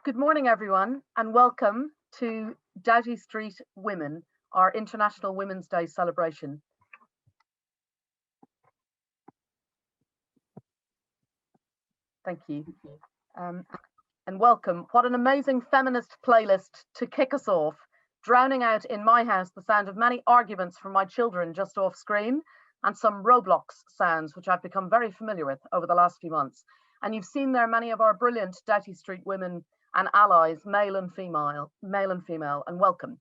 Good morning, everyone, and welcome to Doughty Street Women, our International Women's Day celebration. Thank you. And welcome. What an amazing feminist playlist to kick us off, drowning out in my house the sound of many arguments from my children just off screen and some Roblox sounds, which I've become very familiar with over the last few months. And you've seen there many of our brilliant Doughty Street women and allies, male and female, and welcome.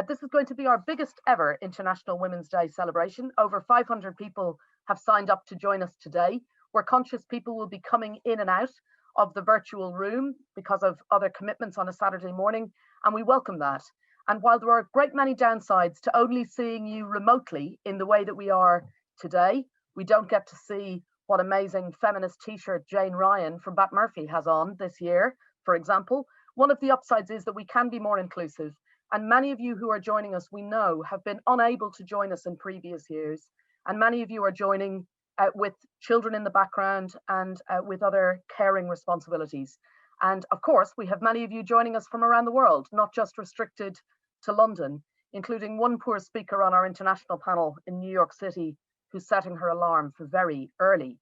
This is going to be our biggest ever International Women's Day celebration. Over 500 people have signed up to join us today. We're conscious people will be coming in and out of the virtual room because of other commitments on a Saturday morning, and we welcome that. And while there are a great many downsides to only seeing you remotely in the way that we are today, we don't get to see what amazing feminist t-shirt Jane Ryan from Bat Murphy has on this year, for example. One of the upsides is that we can be more inclusive, and many of you who are joining us, we know, have been unable to join us in previous years, and many of you are joining with children in the background and with other caring responsibilities. And of course, we have many of you joining us from around the world, not just restricted to London, including one poor speaker on our international panel in New York City who's setting her alarm for very early.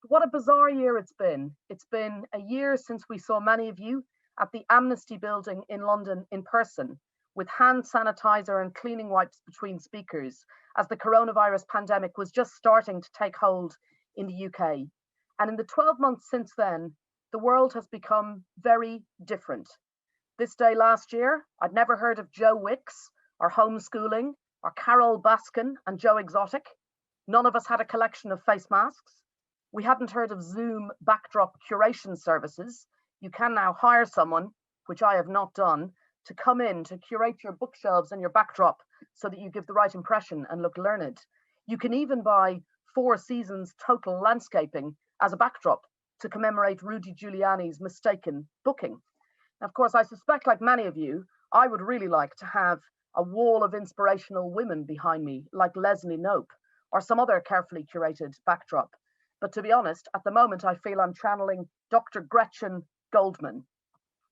What a bizarre year it's been. It's been a year since we saw many of you at the Amnesty building in London in person, with hand sanitizer and cleaning wipes between speakers, as the coronavirus pandemic was just starting to take hold in the UK. And in the 12 months since then, the world has become very different. This day last year, I'd never heard of Joe Wicks, or homeschooling, or Carol Baskin and Joe Exotic. None of us had a collection of face masks. We hadn't heard of Zoom backdrop curation services. You can now hire someone, which I have not done, to come in to curate your bookshelves and your backdrop so that you give the right impression and look learned. You can even buy 4 Seasons Total Landscaping as a backdrop to commemorate Rudy Giuliani's mistaken booking. And of course, I suspect, like many of you, I would really like to have a wall of inspirational women behind me, like Leslie Knope, or some other carefully curated backdrop. But to be honest, at the moment, I feel I'm channeling Dr. Gretchen Goldman.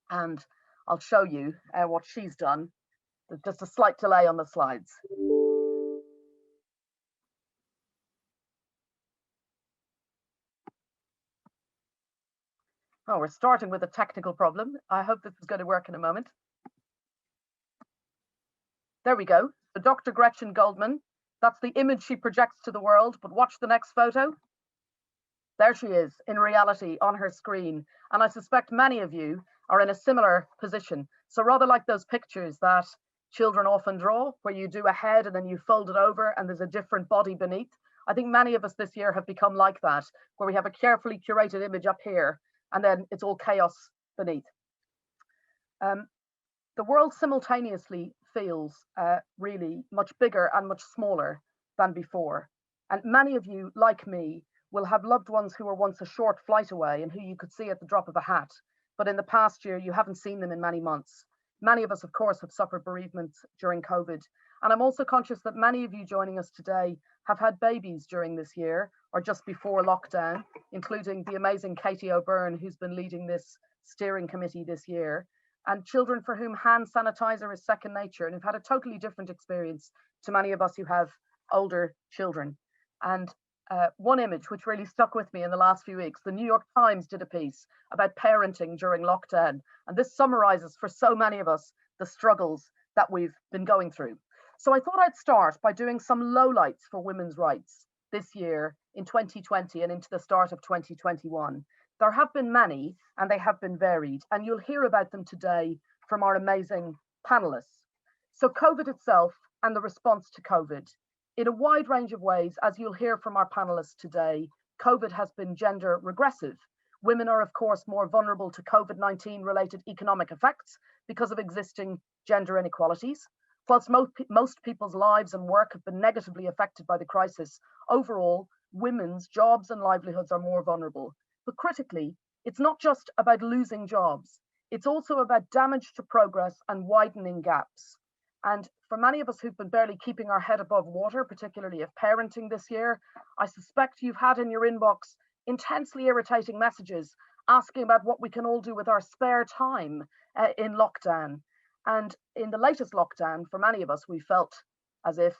And I'll show you what she's done. There's just a slight delay on the slides. Oh, we're starting with a technical problem. I hope this is going to work in a moment. There we go. So Dr. Gretchen Goldman, that's the image she projects to the world, but watch the next photo. There she is in reality on her screen. And I suspect many of you are in a similar position. So rather like those pictures that children often draw, where you do a head and then you fold it over and there's a different body beneath, I think many of us this year have become like that, where we have a carefully curated image up here and then it's all chaos beneath. The world simultaneously feels really much bigger and much smaller than before. And many of you, like me, will have loved ones who were once a short flight away and who you could see at the drop of a hat. But in the past year, you haven't seen them in many months. Many of us, of course, have suffered bereavements during COVID. And I'm also conscious that many of you joining us today have had babies during this year or just before lockdown, including the amazing Katie O'Byrne, who's been leading this steering committee this year, and children for whom hand sanitizer is second nature and who've had a totally different experience to many of us who have older children. And one image which really stuck with me in the last few weeks, the New York Times did a piece about parenting during lockdown. And this summarizes for so many of us the struggles that we've been going through. So I thought I'd start by doing some lowlights for women's rights this year in 2020 and into the start of 2021. There have been many and they have been varied, and you'll hear about them today from our amazing panelists. So COVID itself and the response to COVID. In a wide range of ways, as you'll hear from our panelists today, COVID has been gender regressive. Women are, of course, more vulnerable to COVID-19 related economic effects because of existing gender inequalities. Whilst most people's lives and work have been negatively affected by the crisis, overall, women's jobs and livelihoods are more vulnerable. But critically, it's not just about losing jobs. It's also about damage to progress and widening gaps. And for many of us who've been barely keeping our head above water, particularly of parenting this year, I suspect you've had in your inbox intensely irritating messages asking about what we can all do with our spare time in lockdown. And in the latest lockdown, for many of us, we felt as if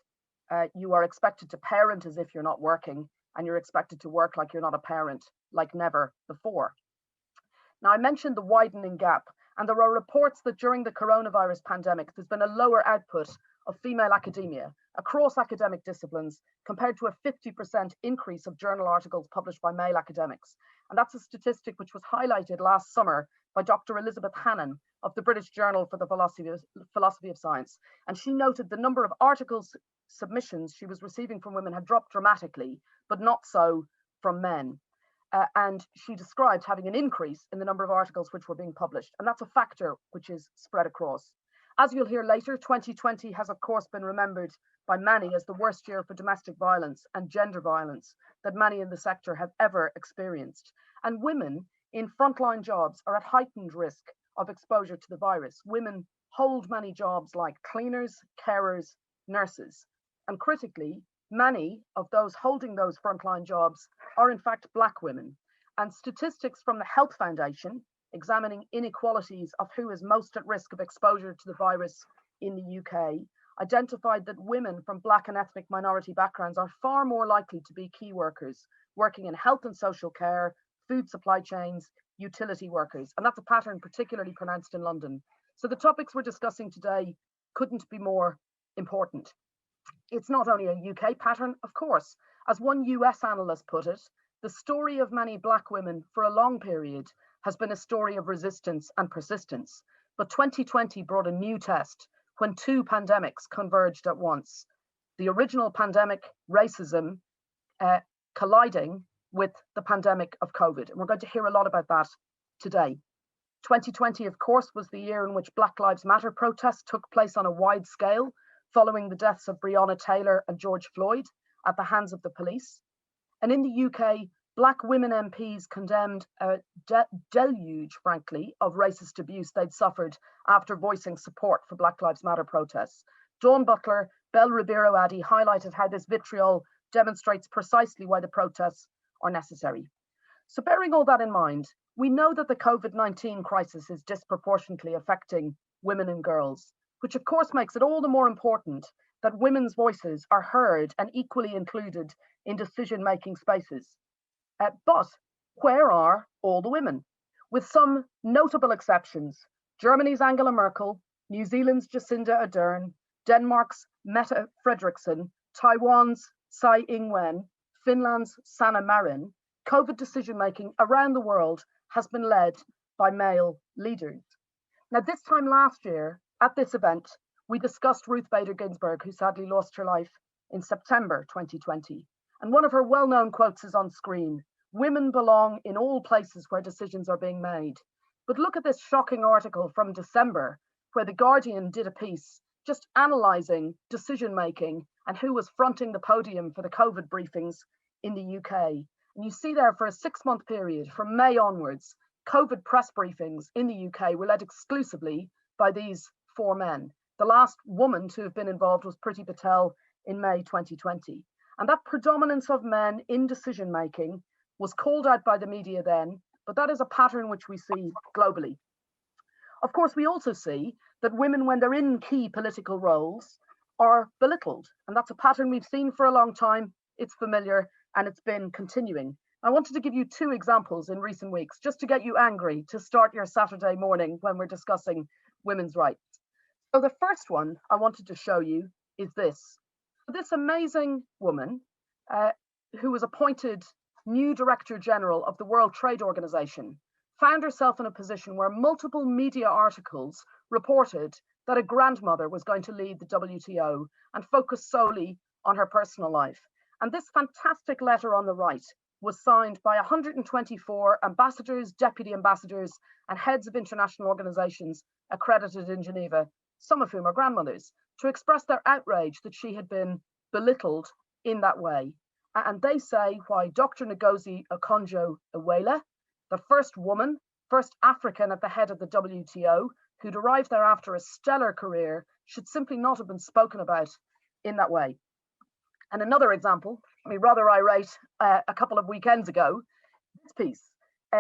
you are expected to parent as if you're not working, and you're expected to work like you're not a parent, like never before. Now, I mentioned the widening gap, and there are reports that during the coronavirus pandemic, there's been a lower output of female academia across academic disciplines compared to a 50% increase of journal articles published by male academics. And that's a statistic which was highlighted last summer by Dr. Elizabeth Hannon of the British Journal for the Philosophy of Science. And she noted the number of articles submissions she was receiving from women had dropped dramatically, but not so from men. And she described having an increase in the number of articles which were being published. And that's a factor which is spread across. As you'll hear later, 2020 has, of course, been remembered by many as the worst year for domestic violence and gender violence that many in the sector have ever experienced. And women in frontline jobs are at heightened risk of exposure to the virus. Women hold many jobs like cleaners, carers, nurses. And critically, many of those holding those frontline jobs are in fact Black women. And statistics from the Health Foundation, examining inequalities of who is most at risk of exposure to the virus in the UK, identified that women from Black and ethnic minority backgrounds are far more likely to be key workers, working in health and social care, food supply chains, utility workers. And that's a pattern particularly pronounced in London. So the topics we're discussing today couldn't be more important. It's not only a UK pattern, of course. As one US analyst put it, the story of many Black women for a long period has been a story of resistance and persistence. But 2020 brought a new test when two pandemics converged at once. The original pandemic, racism, colliding with the pandemic of COVID. And we're going to hear a lot about that today. 2020, of course, was the year in which Black Lives Matter protests took place on a wide scale, following the deaths of Breonna Taylor and George Floyd at the hands of the police. And in the UK, Black women MPs condemned a deluge, frankly, of racist abuse they'd suffered after voicing support for Black Lives Matter protests. Dawn Butler, Belle Ribeiro Addy highlighted how this vitriol demonstrates precisely why the protests are necessary. So bearing all that in mind, we know that the COVID-19 crisis is disproportionately affecting women and girls, which of course makes it all the more important that women's voices are heard and equally included in decision-making spaces. But where are all the women? With some notable exceptions: Germany's Angela Merkel, New Zealand's Jacinda Ardern, Denmark's Mette Frederiksen, Taiwan's Tsai Ing-wen, Finland's Sanna Marin, COVID decision-making around the world has been led by male leaders. Now, this time last year, at this event, we discussed Ruth Bader Ginsburg, who sadly lost her life in September 2020. And one of her well-known quotes is on screen: "Women belong in all places where decisions are being made." But look at this shocking article from December, where The Guardian did a piece just analysing decision-making and who was fronting the podium for the COVID briefings in the UK. And you see there, for a 6-month period, from May onwards, COVID press briefings in the UK were led exclusively by these 4 men. The last woman to have been involved was Priti Patel in May 2020. And that predominance of men in decision-making was called out by the media then, but that is a pattern which we see globally. Of course, we also see that women, when they're in key political roles, are belittled. And that's a pattern we've seen for a long time. It's familiar and it's been continuing. I wanted to give you 2 examples in recent weeks, just to get you angry to start your Saturday morning when we're discussing women's rights. So the first one I wanted to show you is this. This amazing woman who was appointed new Director General of the World Trade Organization found herself in a position where multiple media articles reported that a grandmother was going to lead the WTO and focus solely on her personal life. And this fantastic letter on the right was signed by 124 ambassadors, deputy ambassadors, and heads of international organizations accredited in Geneva, some of whom are grandmothers, to express their outrage that she had been belittled in that way. And they say why Dr. Ngozi Okonjo-Iweala, the first woman, first African at the head of the WTO, who derived thereafter a stellar career, should simply not have been spoken about in that way. And another example, rather irate, a couple of weekends ago, this piece.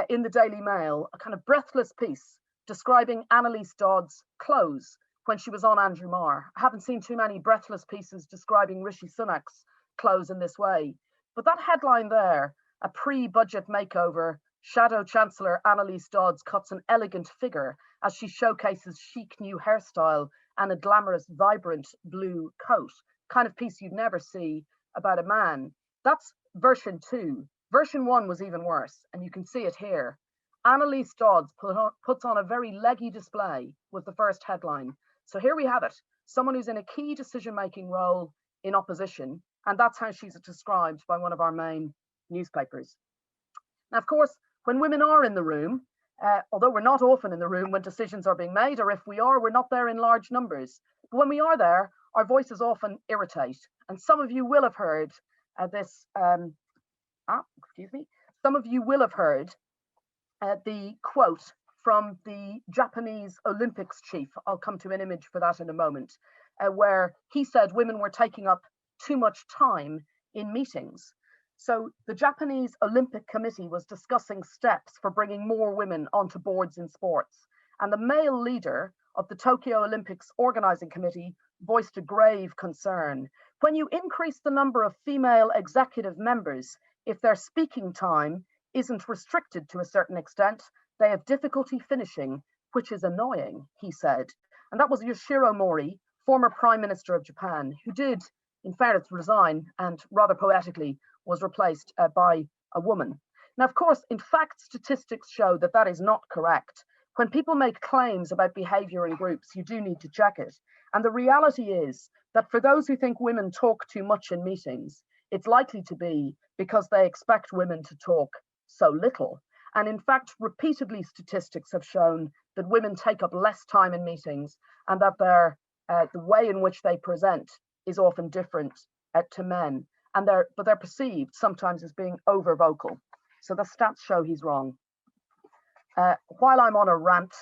in the Daily Mail a kind of breathless piece describing Annalise Dodd's clothes when she was on Andrew Marr. I haven't seen too many breathless pieces describing Rishi Sunak's clothes in this way. But that headline there, a pre-budget makeover, Shadow Chancellor Annalise Dodds cuts an elegant figure as she showcases chic new hairstyle and a glamorous, vibrant blue coat, kind of piece you'd never see about a man. That's version 2. Version 1 was even worse, and you can see it here. Annalise Dodds puts on a very leggy display was the first headline. So here we have it, someone who's in a key decision-making role in opposition, and that's how she's described by one of our main newspapers. Now, of course, when women are in the room, although we're not often in the room when decisions are being made, or if we are, we're not there in large numbers. But when we are there, our voices often irritate. And some of you will have heard some of you will have heard the quote from the Japanese Olympics chief. I'll come to an image for that in a moment, where he said women were taking up too much time in meetings. So the Japanese Olympic Committee was discussing steps for bringing more women onto boards in sports. And the male leader of the Tokyo Olympics Organizing Committee voiced a grave concern. When you increase the number of female executive members, if their speaking time isn't restricted to a certain extent, they have difficulty finishing, which is annoying, he said. And that was Yoshiro Mori, former Prime Minister of Japan, who did, in fairness, resign and rather poetically was replaced by a woman. Now, of course, in fact, statistics show that that is not correct. When people make claims about behavior in groups, you do need to check it. And the reality is that for those who think women talk too much in meetings, it's likely to be because they expect women to talk so little. And in fact, repeatedly, statistics have shown that women take up less time in meetings and that the way in which they present is often different to men. But they're perceived sometimes as being over vocal. So the stats show he's wrong. While I'm on a rant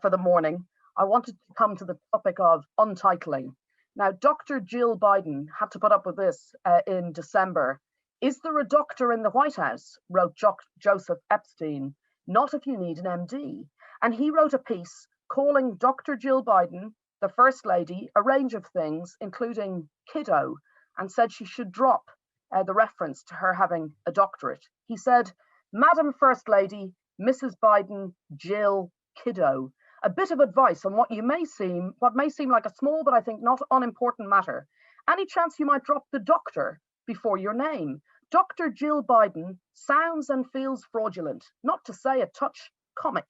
for the morning, I wanted to come to the topic of untitling. Now, Dr. Jill Biden had to put up with this in December. Is there a doctor in the White House? Wrote Joseph Epstein. Not if you need an MD. And he wrote a piece calling Dr. Jill Biden, the First Lady, a range of things, including kiddo, and said she should drop the reference to her having a doctorate. He said, Madam First Lady, Mrs. Biden, Jill, kiddo. A bit of advice on what may seem like a small but I think not unimportant matter. Any chance you might drop the doctor before your name? Dr. Jill Biden sounds and feels fraudulent, not to say a touch comic.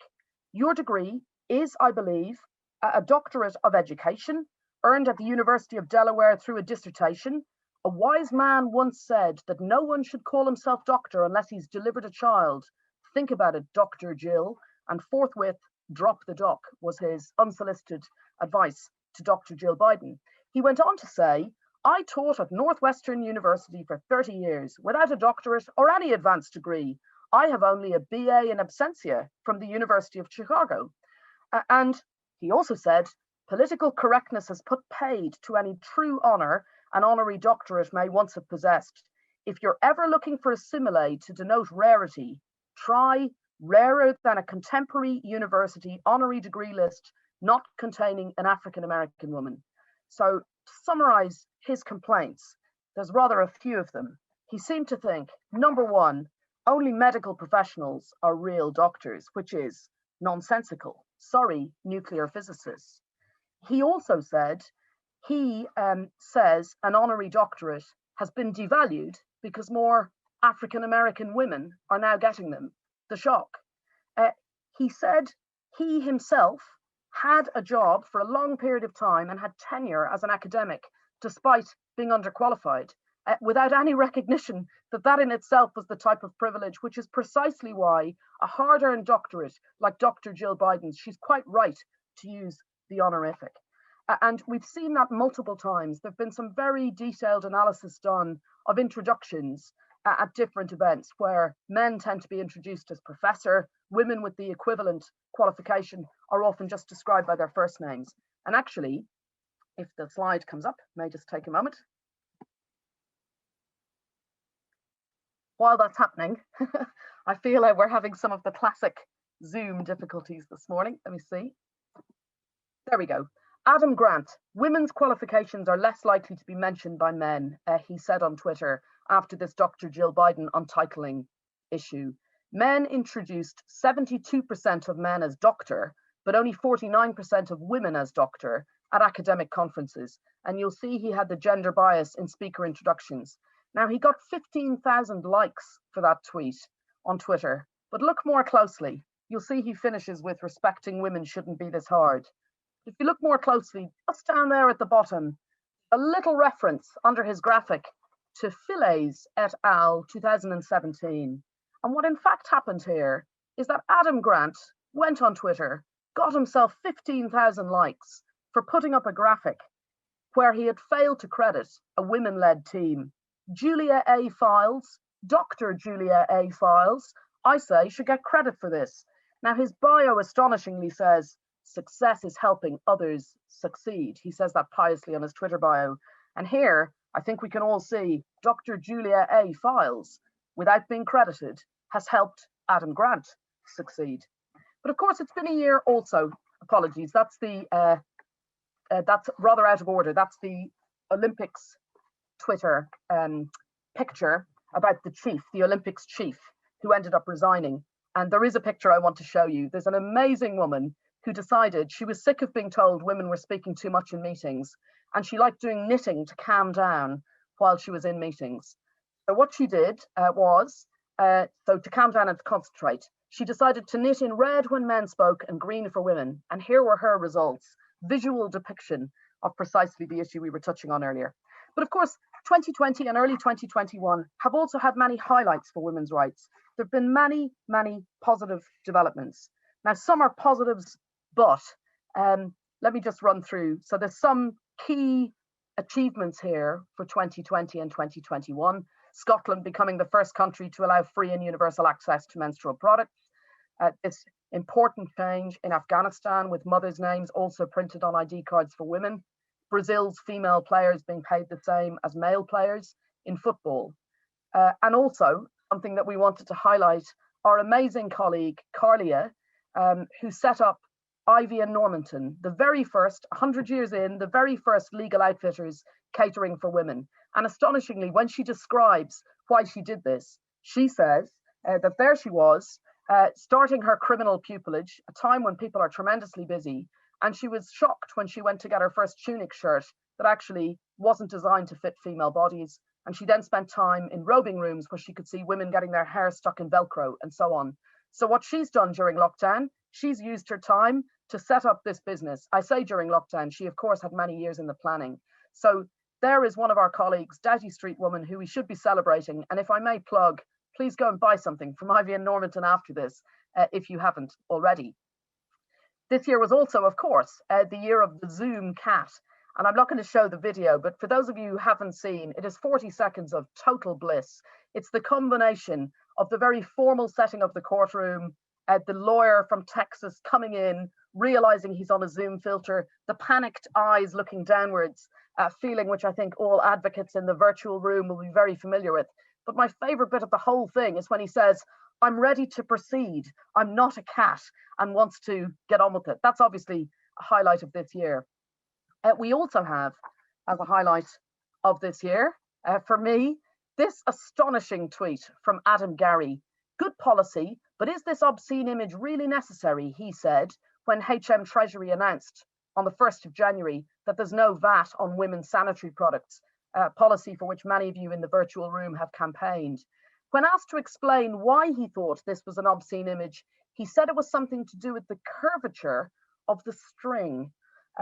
Your degree is, I believe, a doctorate of education, earned at the University of Delaware through a dissertation. A wise man once said that no one should call himself doctor unless he's delivered a child. Think about it, Dr. Jill, and forthwith drop the doc was his unsolicited advice to Dr. Jill Biden. He went on to say, I taught at Northwestern University for 30 years without a doctorate or any advanced degree. I have only a BA in absentia from the University of Chicago. And he also said, political correctness has put paid to any true honor an honorary doctorate may once have possessed. If you're ever looking for a simile to denote rarity, try rarer than a contemporary university honorary degree list not containing an African-American woman. So to summarize his complaints, there's rather a few of them. He seemed to think, number one, only medical professionals are real doctors, which is nonsensical. Sorry, nuclear physicists. He also said, he says an honorary doctorate has been devalued because more African-American women are now getting them. The shock. He said he himself had a job for a long period of time and had tenure as an academic, despite being underqualified, without any recognition that that in itself was the type of privilege, which is precisely why a hard-earned doctorate like Dr. Jill Biden's, she's quite right to use the honorific. And we've seen that multiple times. There have been some very detailed analysis done of introductions at different events where men tend to be introduced as professor, women with the equivalent qualification are often just described by their first names. And actually, if the slide comes up, may just take a moment. While that's happening, I feel like we're having some of the classic Zoom difficulties this morning. Let me see. There we go. Adam Grant, women's qualifications are less likely to be mentioned by men, he said on Twitter after this Dr. Jill Biden untitling issue. Men introduced 72% of men as doctor, but only 49% of women as doctor at academic conferences. And you'll see he had the gender bias in speaker introductions. Now, he got 15,000 likes for that tweet on Twitter, but look more closely. You'll see he finishes with respecting women shouldn't be this hard. If you look more closely, just down there at the bottom, a little reference under his graphic to Fillets et al. 2017. And what in fact happened here is that Adam Grant went on Twitter, got himself 15,000 likes for putting up a graphic where he had failed to credit a women-led team. Julia A. Files, Dr. Julia A. Files, I say, should get credit for this. Now, his bio astonishingly says, success is helping others succeed. He says that piously on his Twitter bio. And here, I think we can all see Dr. Julia A. Files, without being credited, has helped Adam Grant succeed. But of course, it's been a year also. Apologies, that's rather out of order. That's the Olympics Twitter picture about the chief, the Olympics chief, who ended up resigning. And there is a picture I want to show you. There's an amazing woman who decided she was sick of being told women were speaking too much in meetings, and she liked doing knitting to calm down while she was in meetings. So what she did was, to calm down and to concentrate, she decided to knit in red when men spoke and green for women. And here were her results, visual depiction of precisely the issue we were touching on earlier. But of course, 2020 and early 2021 have also had many highlights for women's rights. There have been many, many positive developments. Now, some are positives, but let me just run through. So there's some key achievements here for 2020 and 2021. Scotland becoming the first country to allow free and universal access to menstrual products. This important change in Afghanistan with mothers' names also printed on ID cards for women. Brazil's female players being paid the same as male players in football. And also something that we wanted to highlight, our amazing colleague, Carlia, who set up Ivy and Normanton, the very first, 100 years in, the very first legal outfitters catering for women. And astonishingly, when she describes why she did this, she says that there she was, starting her criminal pupillage, a time when people are tremendously busy, and she was shocked when she went to get her first tunic shirt that actually wasn't designed to fit female bodies. And she then spent time in robing rooms where she could see women getting their hair stuck in Velcro and so on. So what she's done during lockdown, she's used her time to set up this business. I say during lockdown, she of course had many years in the planning. So there is one of our colleagues, Doughty Street woman, who we should be celebrating. And if I may plug, please go and buy something from Ivy and Normanton after this, if you haven't already. This year was also, of course, the year of the Zoom cat. And I'm not going to show the video, but for those of you who haven't seen, it is 40 seconds of total bliss. It's the combination of the very formal setting of the courtroom, the lawyer from Texas coming in, realizing he's on a Zoom filter, the panicked eyes looking downwards, feeling which I think all advocates in the virtual room will be very familiar with. But my favorite bit of the whole thing is when he says, I'm ready to proceed. I'm not a cat, and wants to get on with it. That's obviously a highlight of this year. We also have, as a highlight of this year, for me, this astonishing tweet from Adam Gary. Good policy, but is this obscene image really necessary? He said when HM Treasury announced on the 1st of January that there's no VAT on women's sanitary products, a policy for which many of you in the virtual room have campaigned. When asked to explain why he thought this was an obscene image, he said it was something to do with the curvature of the string,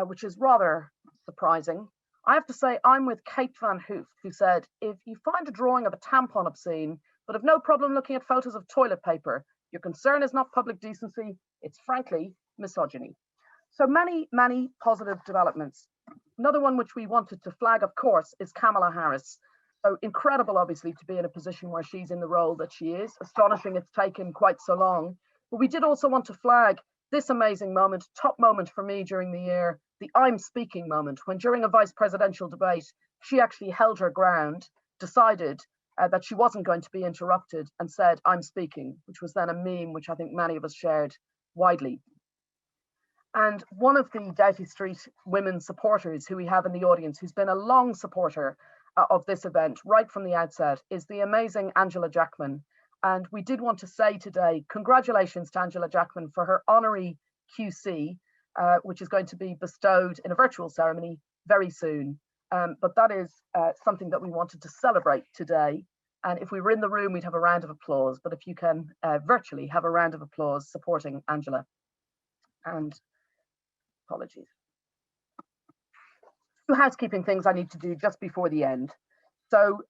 which is rather surprising. I have to say I'm with Kate Van Hooft, who said, if you find a drawing of a tampon obscene, but have no problem looking at photos of toilet paper, your concern is not public decency, it's frankly misogyny. So many, many positive developments. Another one which we wanted to flag, of course, is Kamala Harris. So incredible, obviously, to be in a position where she's in the role that she is. Astonishing it's taken quite so long. But we did also want to flag this amazing moment, top moment for me during the year, the I'm speaking moment, when during a vice presidential debate, she actually held her ground, decided that she wasn't going to be interrupted and said, "I'm speaking," which was then a meme, which I think many of us shared widely. And one of the Doughty Street women supporters who we have in the audience, who's been a long supporter of this event right from the outset, is the amazing Angela Jackman. And we did want to say today, congratulations to Angela Jackman for her honorary QC, which is going to be bestowed in a virtual ceremony very soon. But that is something that we wanted to celebrate today. And if we were in the room, we'd have a round of applause. But if you can virtually have a round of applause supporting Angela. And apologies. Two housekeeping things I need to do just before the end. So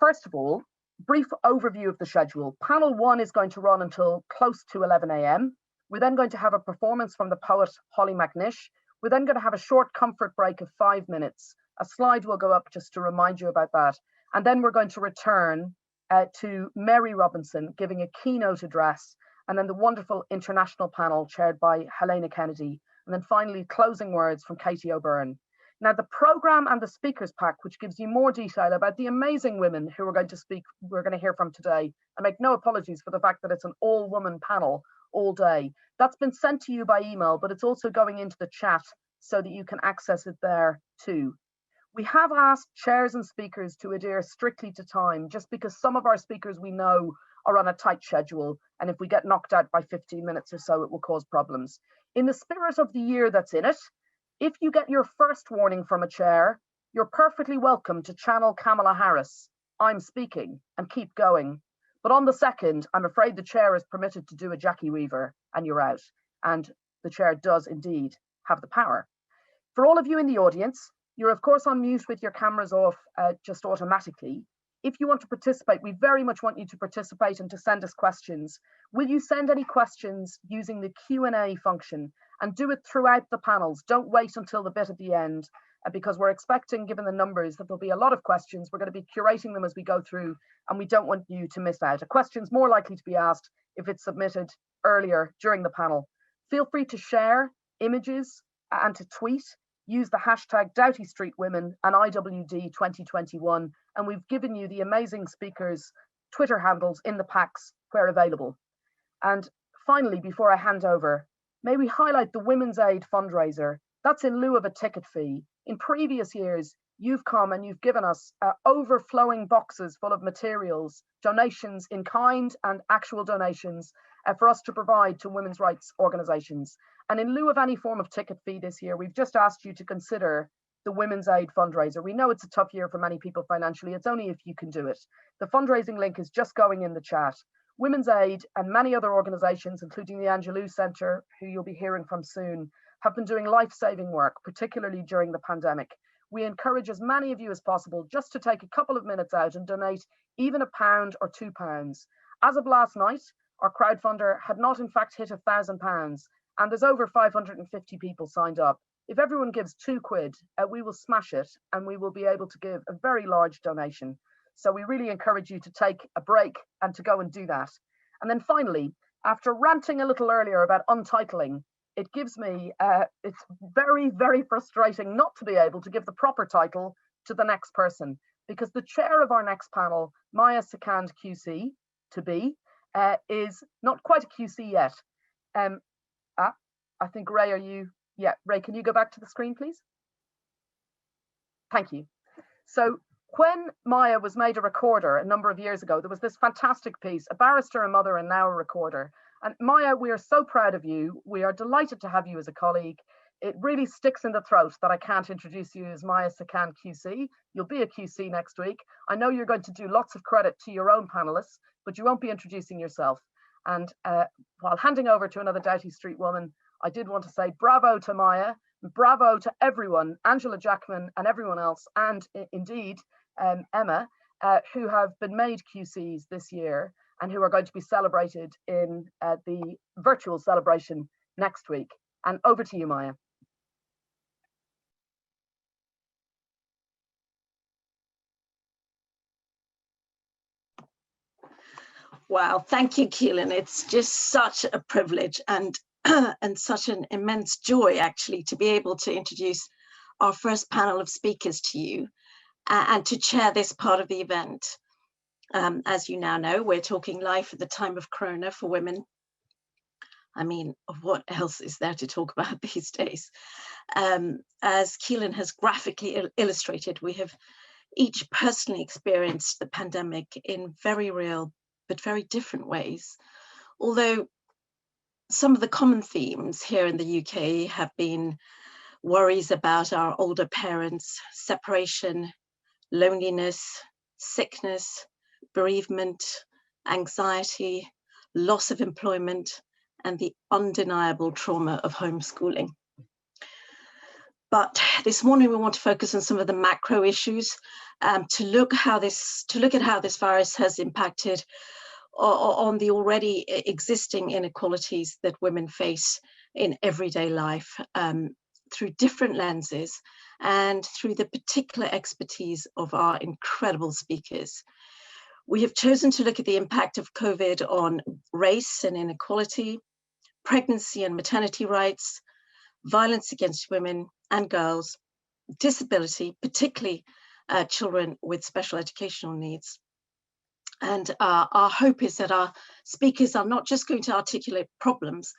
first of all, brief overview of the schedule. Panel 1 is going to run until close to 11 a.m. We're then going to have a performance from the poet Holly Mcnish. We're then going to have a short comfort break of 5 minutes. A slide will go up just to remind you about that. And then we're going to return to Mary Robinson giving a keynote address, and then the wonderful international panel chaired by Helena Kennedy. And then finally, closing words from Katie O'Byrne. Now, the programme and the speakers pack, which gives you more detail about the amazing women who are going to speak, we're going to hear from today. I make no apologies for the fact that it's an all-woman panel all day. That's been sent to you by email, but it's also going into the chat so that you can access it there too. We have asked chairs and speakers to adhere strictly to time, just because some of our speakers we know are on a tight schedule, and if we get knocked out by 15 minutes or so, it will cause problems. In the spirit of the year that's in it, if you get your first warning from a chair, you're perfectly welcome to channel Kamala Harris, "I'm speaking," and keep going. But on the second, I'm afraid the chair is permitted to do a Jackie Weaver and you're out. And the chair does indeed have the power. For all of you in the audience, you're of course on mute with your cameras off just automatically. If you want to participate, we very much want you to participate and to send us questions. Will you send any questions using the Q&A function, and do it throughout the panels? Don't wait until the bit at the end, because we're expecting, given the numbers, that there'll be a lot of questions. We're going to be curating them as we go through, and we don't want you to miss out. A question's more likely to be asked if it's submitted earlier during the panel. Feel free to share images and to tweet. Use the hashtag Doughty Street Women and IWD 2021, and we've given you the amazing speakers' Twitter handles in the packs where available. And finally, before I hand over, may we highlight the Women's Aid Fundraiser. That's in lieu of a ticket fee. In previous years, you've come and you've given us overflowing boxes full of materials, donations in kind and actual donations for us to provide to women's rights organisations. And in lieu of any form of ticket fee this year, we've just asked you to consider the Women's Aid Fundraiser. We know it's a tough year for many people financially. It's only if you can do it. The fundraising link is just going in the chat. Women's Aid and many other organisations, including the Angelou Centre, who you'll be hearing from soon, have been doing life-saving work, particularly during the pandemic. We encourage as many of you as possible just to take a couple of minutes out and donate even £1 or £2. As of last night, our crowdfunder had not in fact hit £1,000, and there's over 550 people signed up. If everyone gives £2, we will smash it, and we will be able to give a very large donation. So we really encourage you to take a break and to go and do that. And then finally, after ranting a little earlier about untitling, it gives me, it's very, very frustrating not to be able to give the proper title to the next person, because the chair of our next panel, Maya Sekand QC, to be, is not quite a QC yet. I think Ray, are you? Yeah, Ray, can you go back to the screen, please? Thank you. So when Maya was made a recorder a number of years ago, there was this fantastic piece, a barrister, a mother, and now a recorder. And Maya, we are so proud of you. We are delighted to have you as a colleague. It really sticks in the throat that I can't introduce you as Maya Sekand QC. You'll be a QC next week. I know you're going to do lots of credit to your own panelists, but you won't be introducing yourself. And while handing over to another Doughty Street woman, I did want to say bravo to Maya, bravo to everyone, Angela Jackman and everyone else, and indeed Emma, who have been made QCs this year and who are going to be celebrated in the virtual celebration next week. And over to you, Maya. Wow, thank you, Keelan. It's just such a privilege and and such an immense joy, actually, to be able to introduce our first panel of speakers to you and to chair this part of the event. As you now know, we're talking life at the time of Corona for women. I mean, what else is there to talk about these days? As Keelan has graphically illustrated, we have each personally experienced the pandemic in very real but very different ways. Although some of the common themes here in the UK have been worries about our older parents, separation, loneliness, sickness, bereavement, anxiety, loss of employment, and the undeniable trauma of homeschooling. But this morning we want to focus on some of the macro issues to look at how this virus has impacted on the already existing inequalities that women face in everyday life through different lenses and through the particular expertise of our incredible speakers. We have chosen to look at the impact of COVID on race and inequality, pregnancy and maternity rights, violence against women and girls, disability, particularly children with special educational needs. And our hope is that our speakers are not just going to articulate problems,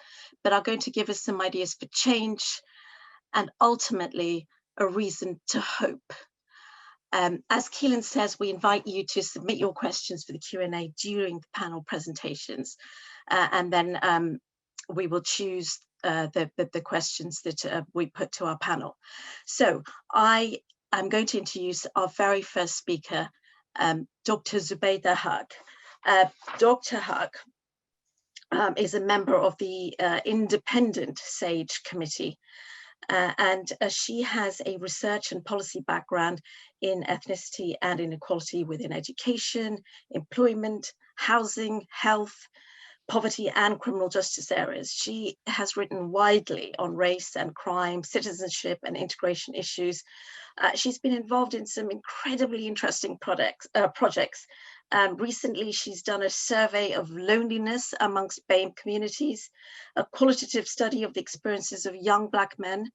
but are going to give us some ideas for change and ultimately a reason to hope. As Keelan says, we invite you to submit your questions for the Q&A during the panel presentations, and then we will choose the questions that we put to our panel. So I am going to introduce our very first speaker, Dr. Zubaydah Haq. Dr. Haq is a member of the Independent SAGE Committee, and she has a research and policy background in ethnicity and inequality within education, employment, housing, health, poverty and criminal justice areas. She has written widely on race and crime, citizenship and integration issues. She's been involved in some incredibly interesting projects. Recently, she's done a survey of loneliness amongst BAME communities, a qualitative study of the experiences of young Black men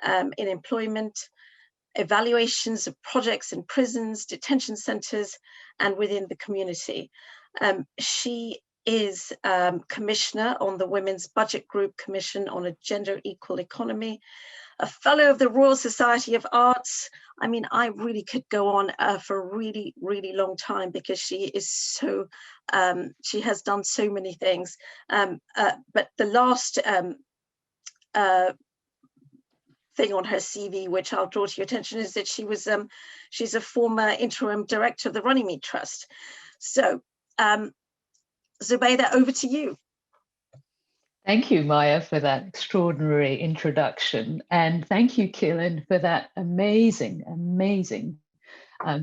in employment, evaluations of projects in prisons, detention centers, and within the community. She is Commissioner on the Women's Budget Group Commission on a Gender Equal Economy, a Fellow of the Royal Society of Arts. I mean, I really could go on for a really, really long time because she is so, she has done so many things. But the last thing on her CV, which I'll draw to your attention, is that she was, she's a former interim director of the Runnymede Trust. So, Zubaydah, over to you. Thank you, Maya, for that extraordinary introduction. And thank you, Keelan, for that amazing, amazing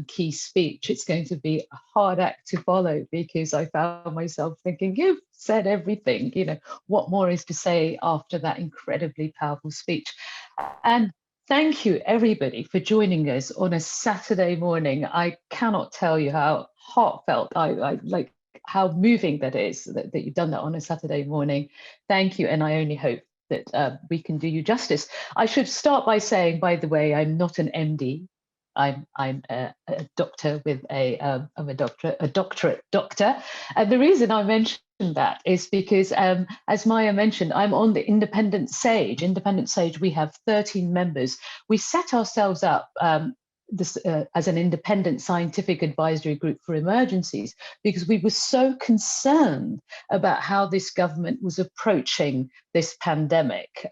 key speech. It's going to be a hard act to follow because I found myself thinking, you've said everything, you know, what more is to say after that incredibly powerful speech? And thank you, everybody, for joining us on a Saturday morning. I cannot tell you how heartfelt I like, how moving that is that you've done that on a Saturday morning. Thank you, and I only hope that we can do you justice. I should start by saying, by the way, I'm not an MD. I'm a doctor with I'm a doctorate doctor, and the reason I mention that is because, as Maya mentioned, I'm on the Independent SAGE. Independent SAGE, we have 13 members. We set ourselves up as an independent scientific advisory group for emergencies because we were so concerned about how this government was approaching this pandemic.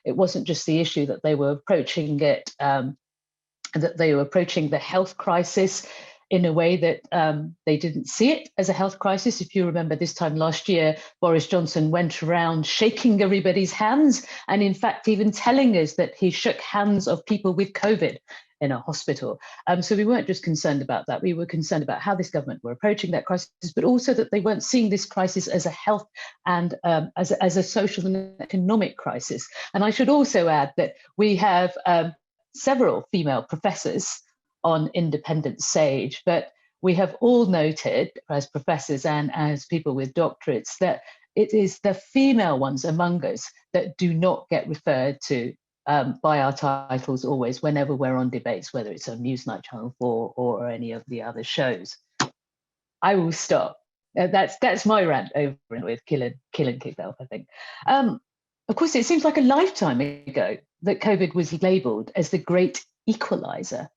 It wasn't just the issue that they were approaching it, that they were approaching the health crisis in a way that they didn't see it as a health crisis. If you remember this time last year, Boris Johnson went around shaking everybody's hands and in fact even telling us that he shook hands of people with COVID in a hospital. So we weren't just concerned about that. We were concerned about how this government were approaching that crisis, but also that they weren't seeing this crisis as a health and as a social and economic crisis. And I should also add that we have several female professors on Independent SAGE, but we have all noted as professors and as people with doctorates that it is the female ones among us that do not get referred to by our titles always whenever we're on debates, whether it's on Newsnight Channel 4 or any of the other shows. I will stop. That's my rant over and with kill and kick off, I think. Of course, it seems like a lifetime ago that COVID was labelled as the great equaliser.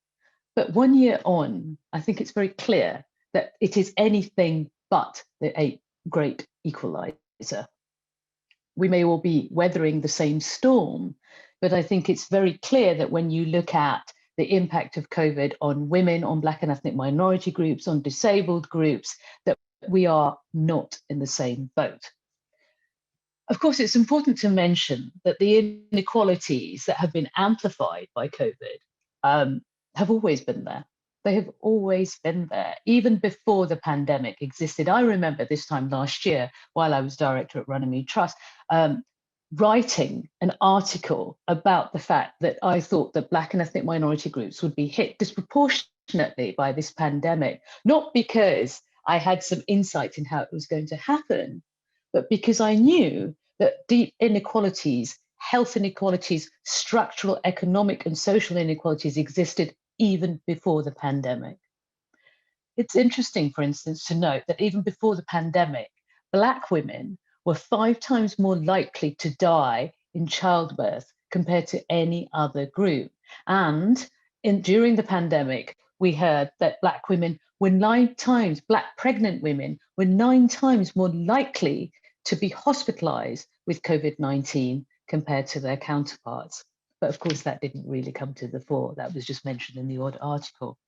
But 1 year on, I think it's very clear that it is anything but the great equaliser. We may all be weathering the same storm, but I think it's very clear that when you look at the impact of COVID on women, on Black and ethnic minority groups, on disabled groups, that we are not in the same boat. Of course, it's important to mention that the inequalities that have been amplified by COVID have always been there. They have always been there, even before the pandemic existed. I remember this time last year, while I was director at Runnymede Trust, writing an article about the fact that I thought that Black and ethnic minority groups would be hit disproportionately by this pandemic, not because I had some insight in how it was going to happen, but because I knew that deep inequalities, health inequalities, structural economic and social inequalities existed even before the pandemic. It's interesting, for instance, to note that even before the pandemic, Black women were 5 times more likely to die in childbirth compared to any other group. And during the pandemic, we heard that Black women were 9 times, Black pregnant women were 9 times more likely to be hospitalized with COVID-19 compared to their counterparts. But of course, that didn't really come to the fore. That was just mentioned in the odd article.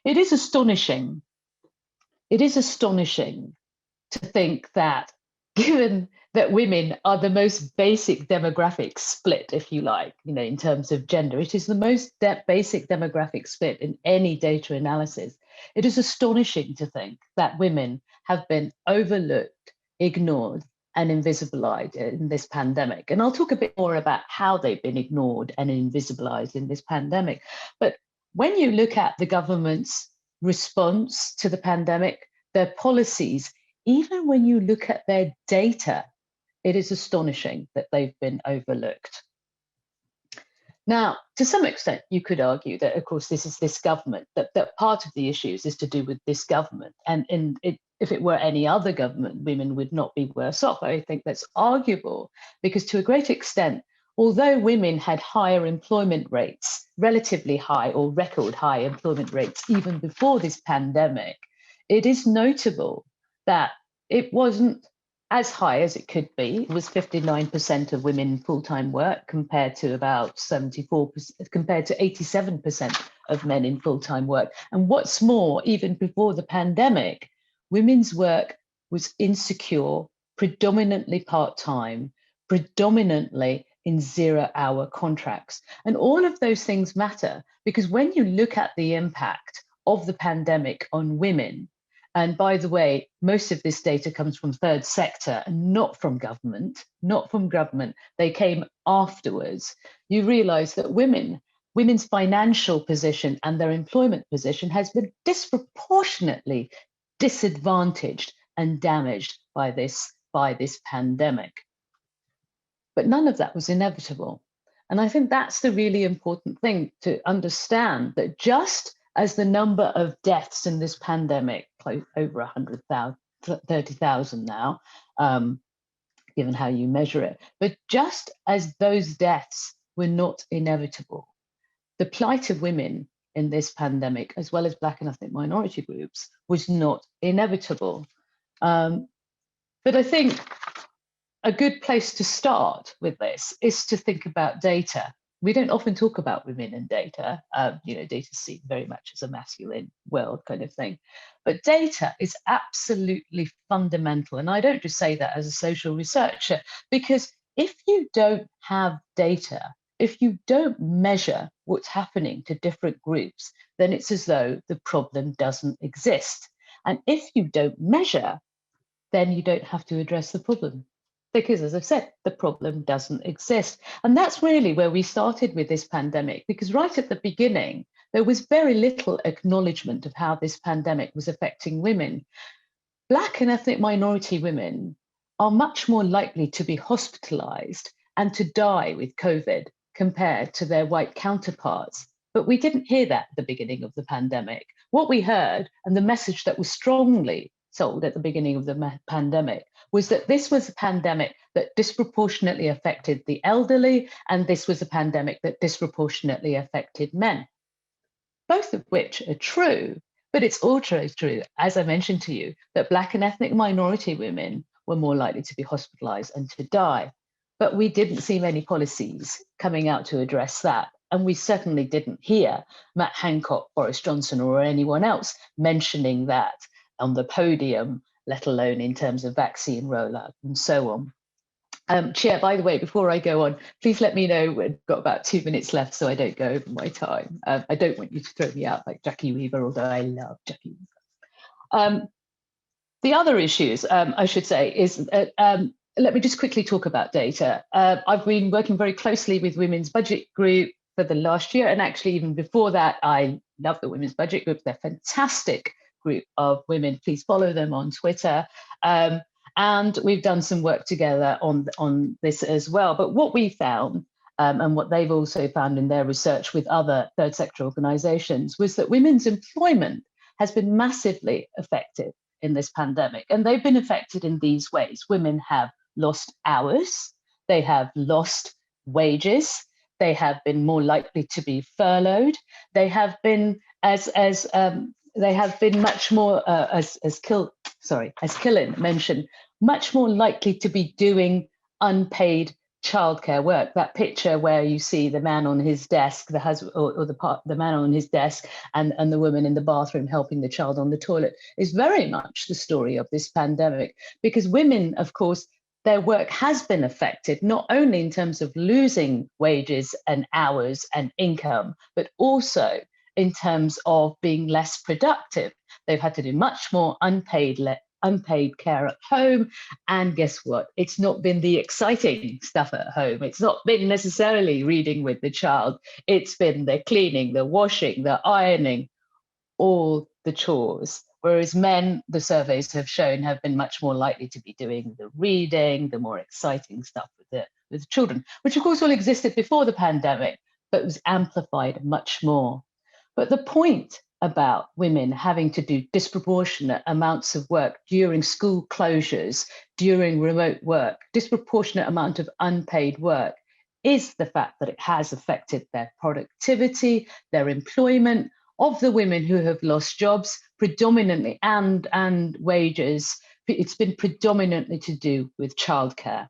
It is astonishing. It is astonishing to think that, given that women are the most basic demographic split, if you like, in terms of gender, it is the most basic demographic split in any data analysis. It is astonishing to think that women have been overlooked, ignored, and invisibilized in this pandemic. And I'll talk a bit more about how they've been ignored and invisibilized in this pandemic. But when you look at the government's response to the pandemic, their policies, even when you look at their data, it is astonishing that they've been overlooked. Now, to some extent, you could argue that, of course, this is this government, that part of the issues is to do with this government. And if it were any other government, women would not be worse off. I think that's arguable because to a great extent, although women had higher employment rates, relatively high or record high employment rates, even before this pandemic, it is notable that it wasn't as high as it could be. It was 59% of women in full-time work compared to about 74%, compared to 87% of men in full-time work. And what's more, even before the pandemic, women's work was insecure, predominantly part-time, predominantly in 0-hour contracts. And all of those things matter because when you look at the impact of the pandemic on women, and by the way, most of this data comes from third sector and not from government, they came afterwards. You realize that women's financial position and their employment position has been disproportionately disadvantaged and damaged by this pandemic. But none of that was inevitable. And I think that's the really important thing to understand, that just as the number of deaths in this pandemic, over 100,000, 30,000 now, given how you measure it, but just as those deaths were not inevitable, the plight of women in this pandemic, as well as Black and ethnic minority groups, was not inevitable. But I think a good place to start with this is to think about data. We don't often talk about women in data. Data is seen very much as a masculine world kind of thing. But data is absolutely fundamental. And I don't just say that as a social researcher, because if you don't have data, if you don't measure what's happening to different groups, then it's as though the problem doesn't exist. And if you don't measure, then you don't have to address the problem. Because as I've said, the problem doesn't exist. And that's really where we started with this pandemic, because right at the beginning, there was very little acknowledgement of how this pandemic was affecting women. Black and ethnic minority women are much more likely to be hospitalized and to die with COVID compared to their white counterparts. But we didn't hear that at the beginning of the pandemic. What we heard, and the message that was strongly sold at the beginning of the pandemic, was that this was a pandemic that disproportionately affected the elderly, and this was a pandemic that disproportionately affected men. Both of which are true, but it's also true, as I mentioned to you, that Black and ethnic minority women were more likely to be hospitalized and to die. But we didn't see many policies coming out to address that. And we certainly didn't hear Matt Hancock, Boris Johnson, or anyone else mentioning that on the podium, let alone in terms of vaccine rollout and so on. Chair, by the way, before I go on, please let me know. We've got about 2 minutes left, so I don't go over my time. I don't want you to throw me out like Jackie Weaver, although I love Jackie Weaver. The other issues, I should say, is let me just quickly talk about data. I've been working very closely with Women's Budget Group for the last year, and actually even before that, I love the Women's Budget Group. They're a fantastic group of women. Please follow them on Twitter. And we've done some work together on this as well. But what we found, and what they've also found in their research with other third sector organisations, was that women's employment has been massively affected in this pandemic. And they've been affected in these ways. Women have lost hours, they have lost wages, they have been more likely to be furloughed, they have been they have been much more, as Killen mentioned, much more likely to be doing unpaid childcare work. That picture where you see the man on his desk, the husband or the man on his desk, and the woman in the bathroom helping the child on the toilet, is very much the story of this pandemic. Because women, of course, their work has been affected, not only in terms of losing wages and hours and income, but also in terms of being less productive. They've had to do much more unpaid care at home. And guess what? It's not been the exciting stuff at home. It's not been necessarily reading with the child. It's been the cleaning, the washing, the ironing, all the chores. Whereas men, the surveys have shown, have been much more likely to be doing the reading, the more exciting stuff with the children, which of course all existed before the pandemic, but was amplified much more. But the point about women having to do disproportionate amounts of work during school closures, during remote work, disproportionate amount of unpaid work, is the fact that it has affected their productivity, their employment, of the women who have lost jobs predominantly and wages. It's been predominantly to do with childcare.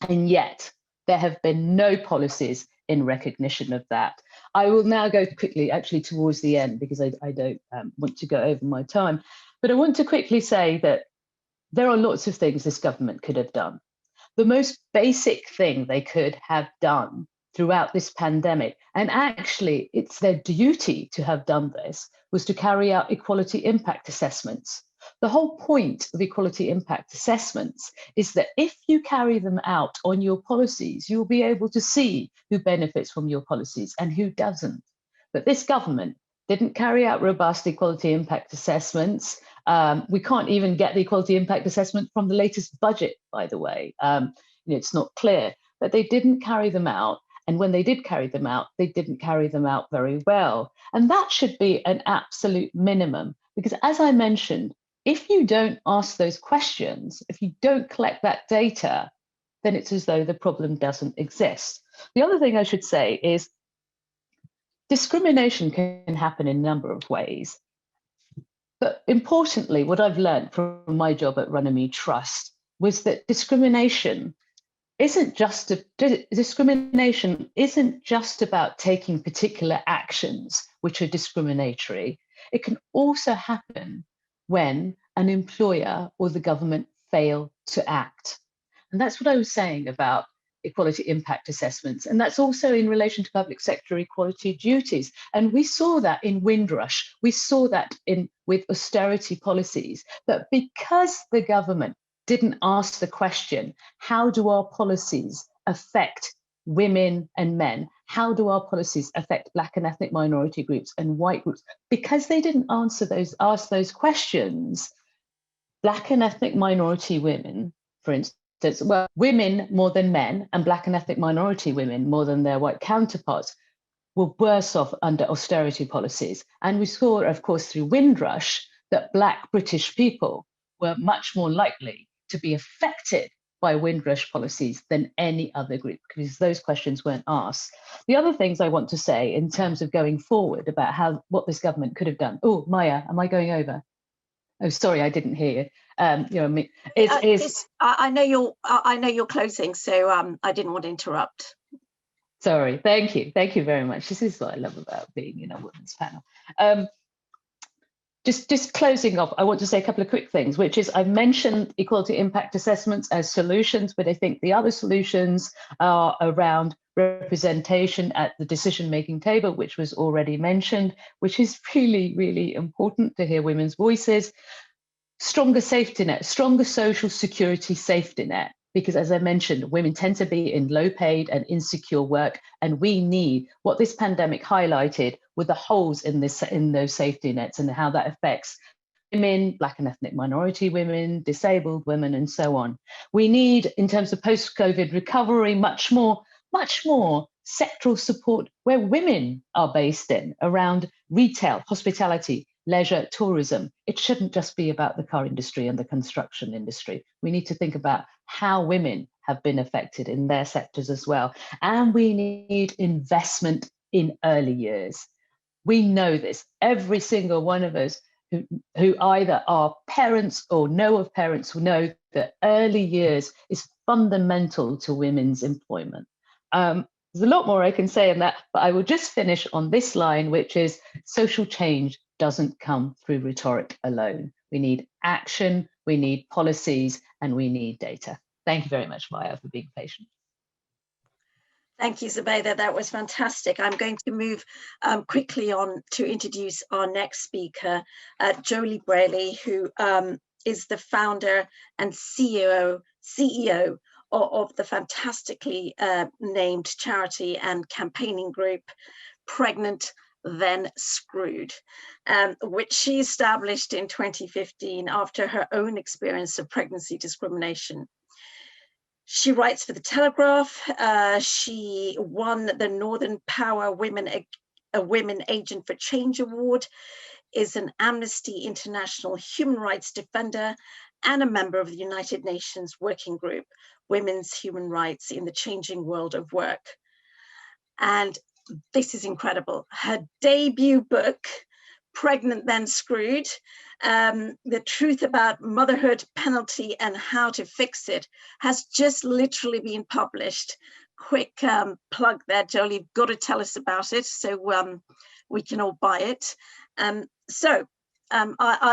And yet there have been no policies in recognition of that. I will now go quickly, actually towards the end, because I don't want to go over my time, but I want to quickly say that there are lots of things this government could have done. The most basic thing they could have done throughout this pandemic, and actually it's their duty to have done this, was to carry out equality impact assessments. The whole point of equality impact assessments is that if you carry them out on your policies, you'll be able to see who benefits from your policies and who doesn't. But this government didn't carry out robust equality impact assessments. We can't even get the equality impact assessment from the latest budget, by the way. It's not clear, but they didn't carry them out. And when they did carry them out, they didn't carry them out very well. And that should be an absolute minimum, because as I mentioned, if you don't ask those questions, if you don't collect that data, then it's as though the problem doesn't exist. The other thing I should say is discrimination can happen in a number of ways. But importantly, what I've learned from my job at Runnymede Trust was that discrimination isn't just about taking particular actions which are discriminatory. It can also happen when an employer or the government fail to act. And that's what I was saying about equality impact assessments. And that's also in relation to public sector equality duties. And we saw that in Windrush. We saw that with austerity policies, that because the government didn't ask the question, how do our policies affect women and men? How do our policies affect Black and ethnic minority groups and white groups? Because they didn't ask those questions, Black and ethnic minority women, for instance, well, women more than men and Black and ethnic minority women more than their white counterparts, were worse off under austerity policies. And we saw, of course, through Windrush, that Black British people were much more likely to be affected by Windrush policies than any other group, because those questions weren't asked. The other things I want to say in terms of going forward about what this government could have done. Oh, Maya, am I going over? Oh, sorry, I didn't hear you. I know you're closing, so I didn't want to interrupt. Sorry, thank you very much. This is what I love about being in a women's panel. Just closing off, I want to say a couple of quick things, which is I've mentioned equality impact assessments as solutions, but I think the other solutions are around representation at the decision-making table, which was already mentioned, which is really, really important to hear women's voices. Stronger safety net, stronger social security safety net, because as I mentioned, women tend to be in low paid and insecure work, and we need what this pandemic highlighted with the holes in those safety nets and how that affects women, Black and ethnic minority women, disabled women, and so on. We need, in terms of post-COVID recovery, much more sectoral support where women are based in, around retail, hospitality, leisure, tourism. It shouldn't just be about the car industry and the construction industry. We need to think about how women have been affected in their sectors as well. And we need investment in early years. We know this. Every single one of us who either are parents or know of parents who know that early years is fundamental to women's employment. There's a lot more I can say on that, but I will just finish on this line, which is social change doesn't come through rhetoric alone. We need action, we need policies, and we need data. Thank you very much, Maya, for being patient. Thank you, Zubaida. That was fantastic. I'm going to move quickly on to introduce our next speaker, Jolie Braley, who is the founder and CEO of the fantastically named charity and campaigning group, Pregnant Then Screwed, which she established in 2015 after her own experience of pregnancy discrimination. She writes for The Telegraph. She won the Northern Power Women Agent for Change Award, is an Amnesty International human rights defender, and a member of the United Nations Working Group, Women's Human Rights in the Changing World of Work. And this is incredible. Her debut book, Pregnant Then Screwed, The Truth About Motherhood, Penalty and How to Fix It, has just literally been published. Quick plug there, Jolie, you've got to tell us about it so we can all buy it. I'll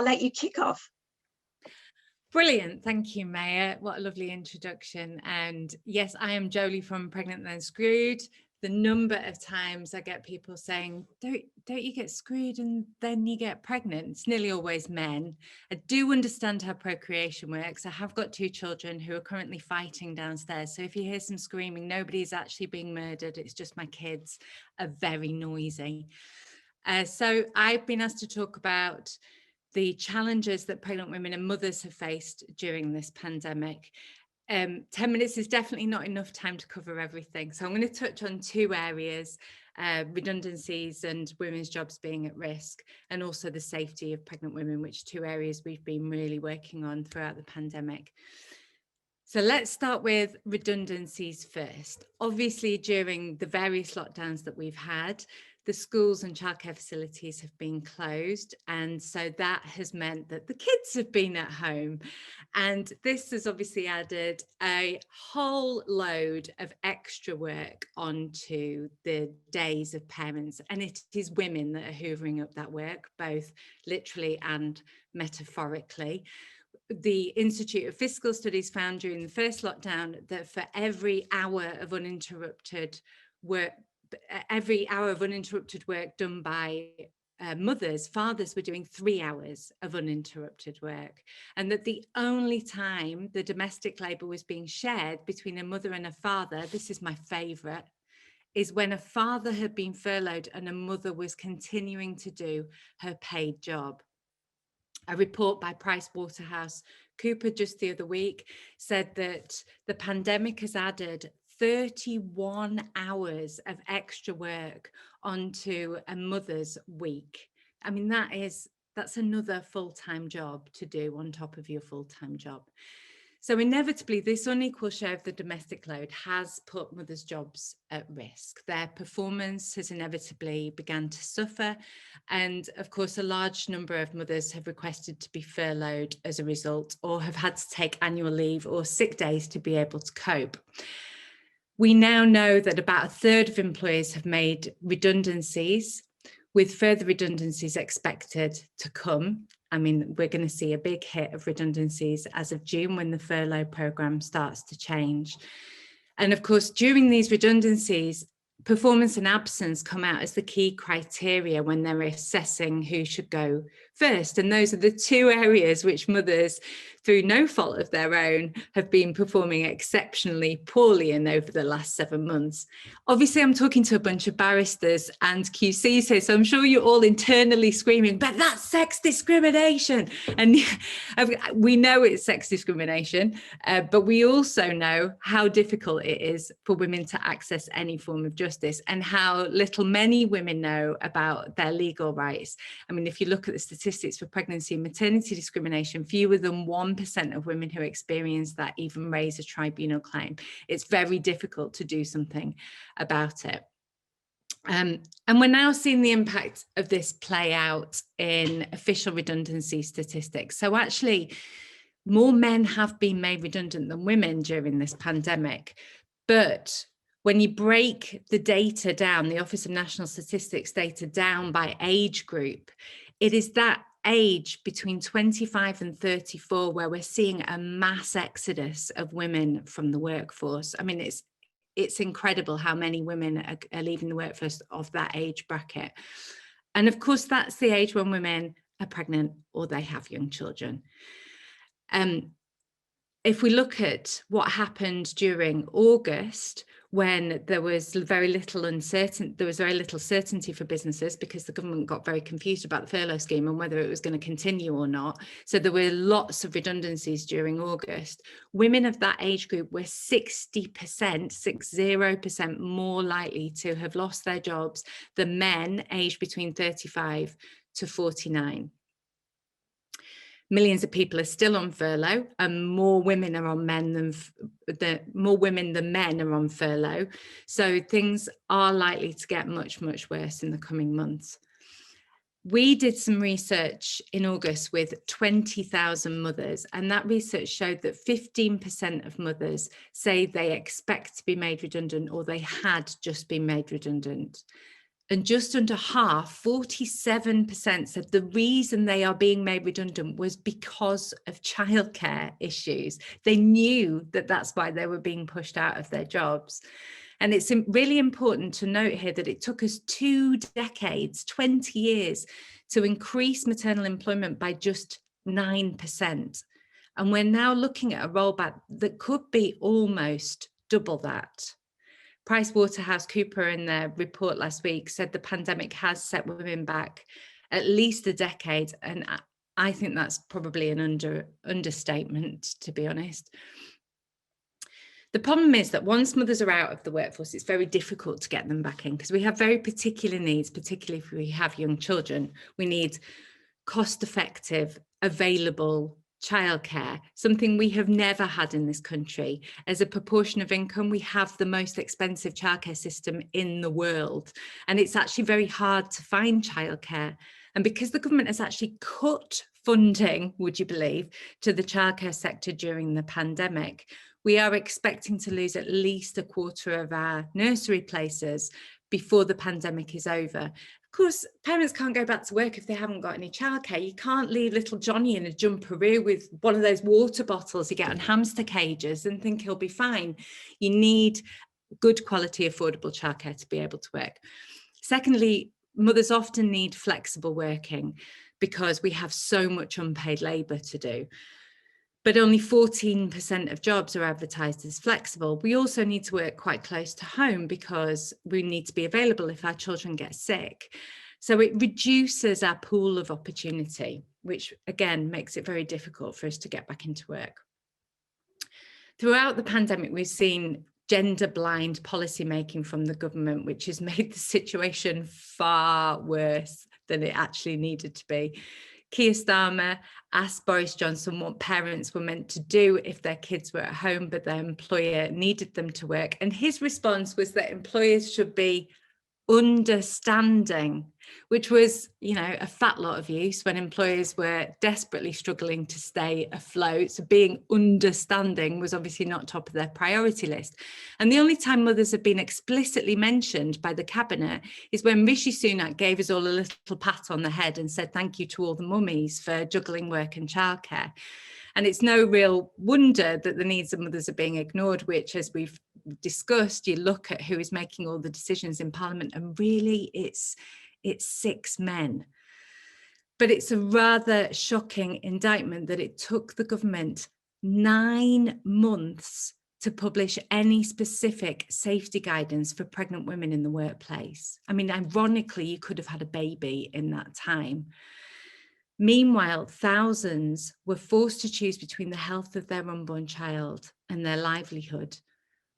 let you kick off. Brilliant. Thank you, Maya. What a lovely introduction. And yes, I am Jolie from Pregnant Then Screwed. The number of times I get people saying, don't you get screwed and then you get pregnant? It's nearly always men. I do understand how procreation works. I have got 2 children who are currently fighting downstairs. So if you hear some screaming, nobody's actually being murdered. It's just my kids are very noisy. So I've been asked to talk about the challenges that pregnant women and mothers have faced during this pandemic. 10 minutes is definitely not enough time to cover everything. So I'm going to touch on 2 areas, redundancies and women's jobs being at risk, and also the safety of pregnant women, which are 2 areas we've been really working on throughout the pandemic. So let's start with redundancies first. Obviously, during the various lockdowns that we've had, the schools and childcare facilities have been closed. And so that has meant that the kids have been at home. And this has obviously added a whole load of extra work onto the days of parents. And it is women that are hoovering up that work, both literally and metaphorically. The Institute of Fiscal Studies found during the first lockdown that for every hour of uninterrupted work done by mothers, fathers were doing 3 hours of uninterrupted work, and that the only time the domestic labour was being shared between a mother and a father, this is my favourite, is when a father had been furloughed and a mother was continuing to do her paid job. A report by PricewaterhouseCoopers just the other week said that the pandemic has added 31 hours of extra work onto a mother's week. I mean, that's another full-time job to do on top of your full-time job. So inevitably, this unequal share of the domestic load has put mothers' jobs at risk. Their performance has inevitably begun to suffer. And of course, a large number of mothers have requested to be furloughed as a result, or have had to take annual leave or sick days to be able to cope. We now know that about a third of employers have made redundancies, with further redundancies expected to come. I mean, we're going to see a big hit of redundancies as of June when the furlough programme starts to change. And of course, during these redundancies, performance and absence come out as the key criteria when they're assessing who should go first. And those are the two areas which mothers, through no fault of their own, have been performing exceptionally poorly in over the last 7 months. Obviously, I'm talking to a bunch of barristers and QCs here, so I'm sure you're all internally screaming, but that's sex discrimination. And we know it's sex discrimination, but we also know how difficult it is for women to access any form of justice, and how little many women know about their legal rights. I mean, if you look at the statistics for pregnancy and maternity discrimination, fewer than 1% of women who experience that even raise a tribunal claim. It's very difficult to do something about it. And we're now seeing the impact of this play out in official redundancy statistics. So actually, more men have been made redundant than women during this pandemic. But when you break the data down, the Office of National Statistics data down by age group, it is that age between 25 and 34 where we're seeing a mass exodus of women from the workforce. I mean, it's incredible how many women are leaving the workforce of that age bracket. And of course, that's the age when women are pregnant or they have young children. If we look at what happened during August, when there was very little certainty for businesses because the government got very confused about the furlough scheme and whether it was going to continue or not. So there were lots of redundancies during August. Women of that age group were 60% more likely to have lost their jobs than men aged between 35 to 49. Millions of people are still on furlough, and more women than men are on furlough. So things are likely to get much, much worse in the coming months. We did some research in August with 20,000 mothers, and that research showed that 15% of mothers say they expect to be made redundant or they had just been made redundant. And just under half, 47%, said the reason they are being made redundant was because of childcare issues. They knew that that's why they were being pushed out of their jobs. And it's really important to note here that it took us 2 decades, 20 years, to increase maternal employment by just 9%. And we're now looking at a rollback that could be almost double that. PricewaterhouseCoopers in their report last week said the pandemic has set women back at least a decade, and I think that's probably an understatement, to be honest. The problem is that once mothers are out of the workforce, it's very difficult to get them back in because we have very particular needs, particularly if we have young children. We need cost-effective, available childcare, something we have never had in this country. As a proportion of income, we have the most expensive childcare system in the world, and it's actually very hard to find childcare. And because the government has actually cut funding, would you believe, to the childcare sector during the pandemic, we are expecting to lose at least a quarter of our nursery places before the pandemic is over. Of course, parents can't go back to work if they haven't got any childcare. You can't leave little Johnny in a jumperoo with one of those water bottles you get on hamster cages and think he'll be fine. You need good quality, affordable childcare to be able to work. Secondly, mothers often need flexible working because we have so much unpaid labour to do. But only 14% of jobs are advertised as flexible. We also need to work quite close to home because we need to be available if our children get sick. So it reduces our pool of opportunity, which again makes it very difficult for us to get back into work. Throughout the pandemic, we've seen gender blind policy making from the government, which has made the situation far worse than it actually needed to be. Keir Starmer asked Boris Johnson what parents were meant to do if their kids were at home, but their employer needed them to work. And his response was that employers should be understanding, which was, you know, a fat lot of use when employers were desperately struggling to stay afloat. So being understanding was obviously not top of their priority list. And the only time mothers have been explicitly mentioned by the cabinet is when Rishi Sunak gave us all a little pat on the head and said thank you to all the mummies for juggling work and childcare. And it's no real wonder that the needs of mothers are being ignored, which, as we've discussed, you look at who is making all the decisions in Parliament, and really it's 6 men. But it's a rather shocking indictment that it took the government 9 months to publish any specific safety guidance for pregnant women in the workplace. I mean, ironically, you could have had a baby in that time. Meanwhile, thousands were forced to choose between the health of their unborn child and their livelihood,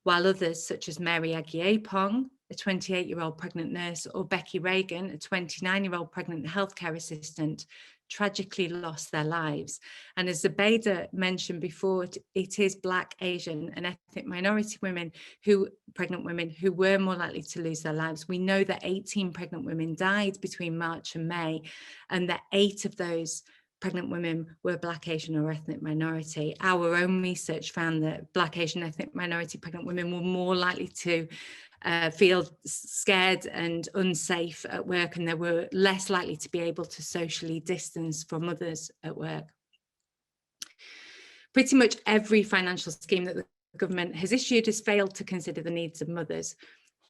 while others, such as Mary Agyepong, a 28-year-old pregnant nurse, or Becky Reagan, a 29-year-old pregnant healthcare assistant, tragically lost their lives. And as Zubaida mentioned before, it is Black, Asian and ethnic minority women pregnant women who were more likely to lose their lives. We know that 18 pregnant women died between March and May, and that 8 of those pregnant women were Black, Asian or ethnic minority. Our own research found that Black, Asian, ethnic minority pregnant women were more likely to feel scared and unsafe at work, and they were less likely to be able to socially distance from others at work. Pretty much every financial scheme that the government has issued has failed to consider the needs of mothers.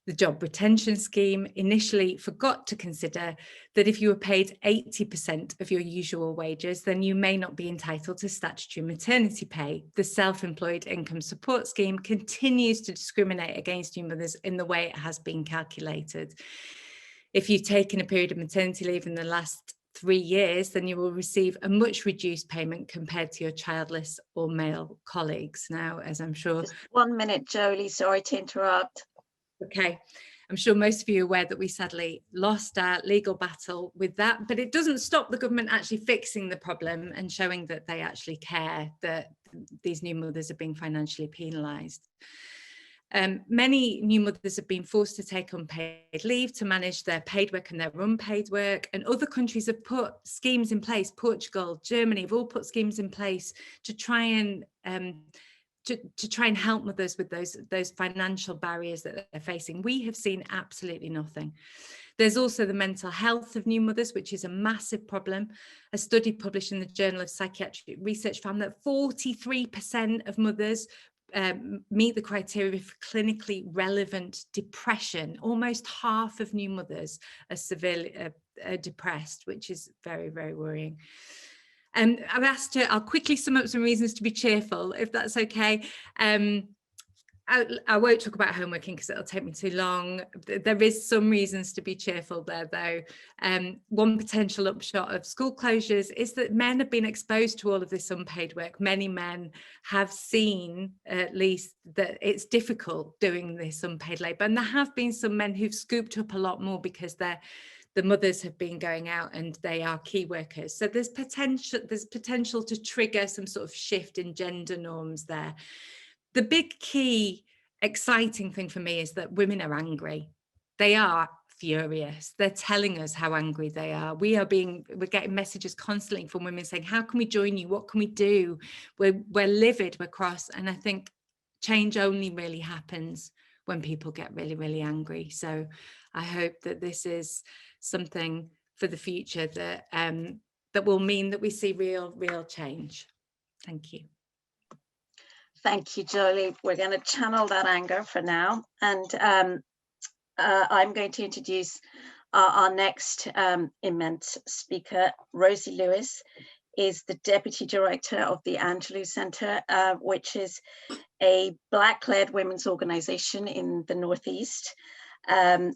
The job retention scheme initially forgot to consider that if you were paid 80% of your usual wages, then you may not be entitled to statutory maternity pay. The self-employed income support scheme continues to discriminate against new mothers in the way it has been calculated. If you've taken a period of maternity leave in the last 3 years, then you will receive a much reduced payment compared to your childless or male colleagues. Now, as I'm sure— Just 1 minute, Jolie, sorry to interrupt. Okay, I'm sure most of you are aware that we sadly lost our legal battle with that, but it doesn't stop the government actually fixing the problem and showing that they actually care that these new mothers are being financially penalised. Many new mothers have been forced to take unpaid leave to manage their paid work and their unpaid work, and other countries have put schemes in place. Portugal, Germany have all put schemes in place to try and help mothers with those financial barriers that they're facing. We have seen absolutely nothing. There's also the mental health of new mothers, which is a massive problem. A study published in the Journal of Psychiatric Research found that 43% of mothers meet the criteria for clinically relevant depression. Almost half of new mothers are severely depressed, which is very, very worrying. I'll quickly sum up some reasons to be cheerful, if that's okay. I won't talk about homeworking because it'll take me too long. There is some reasons to be cheerful there, though. One potential upshot of school closures is that men have been exposed to all of this unpaid work. Many men have seen, at least, that it's difficult doing this unpaid labour. And there have been some men who've scooped up a lot more because the mothers have been going out and they are key workers. So there's potential to trigger some sort of shift in gender norms there. The big key exciting thing for me is that women are angry. They are furious. They're telling us how angry they are. We're getting messages constantly from women saying, how can we join you? What can we do? We're livid, we're cross. And I think change only really happens when people get really, really angry. So I hope that this is something for the future that will mean that we see real change. Thank you. Thank you, Jolie. We're going to channel that anger for now. And I'm going to introduce our next immense speaker. Rosie Lewis is the Deputy Director of the Angelou Centre, which is a Black-led women's organisation in the Northeast.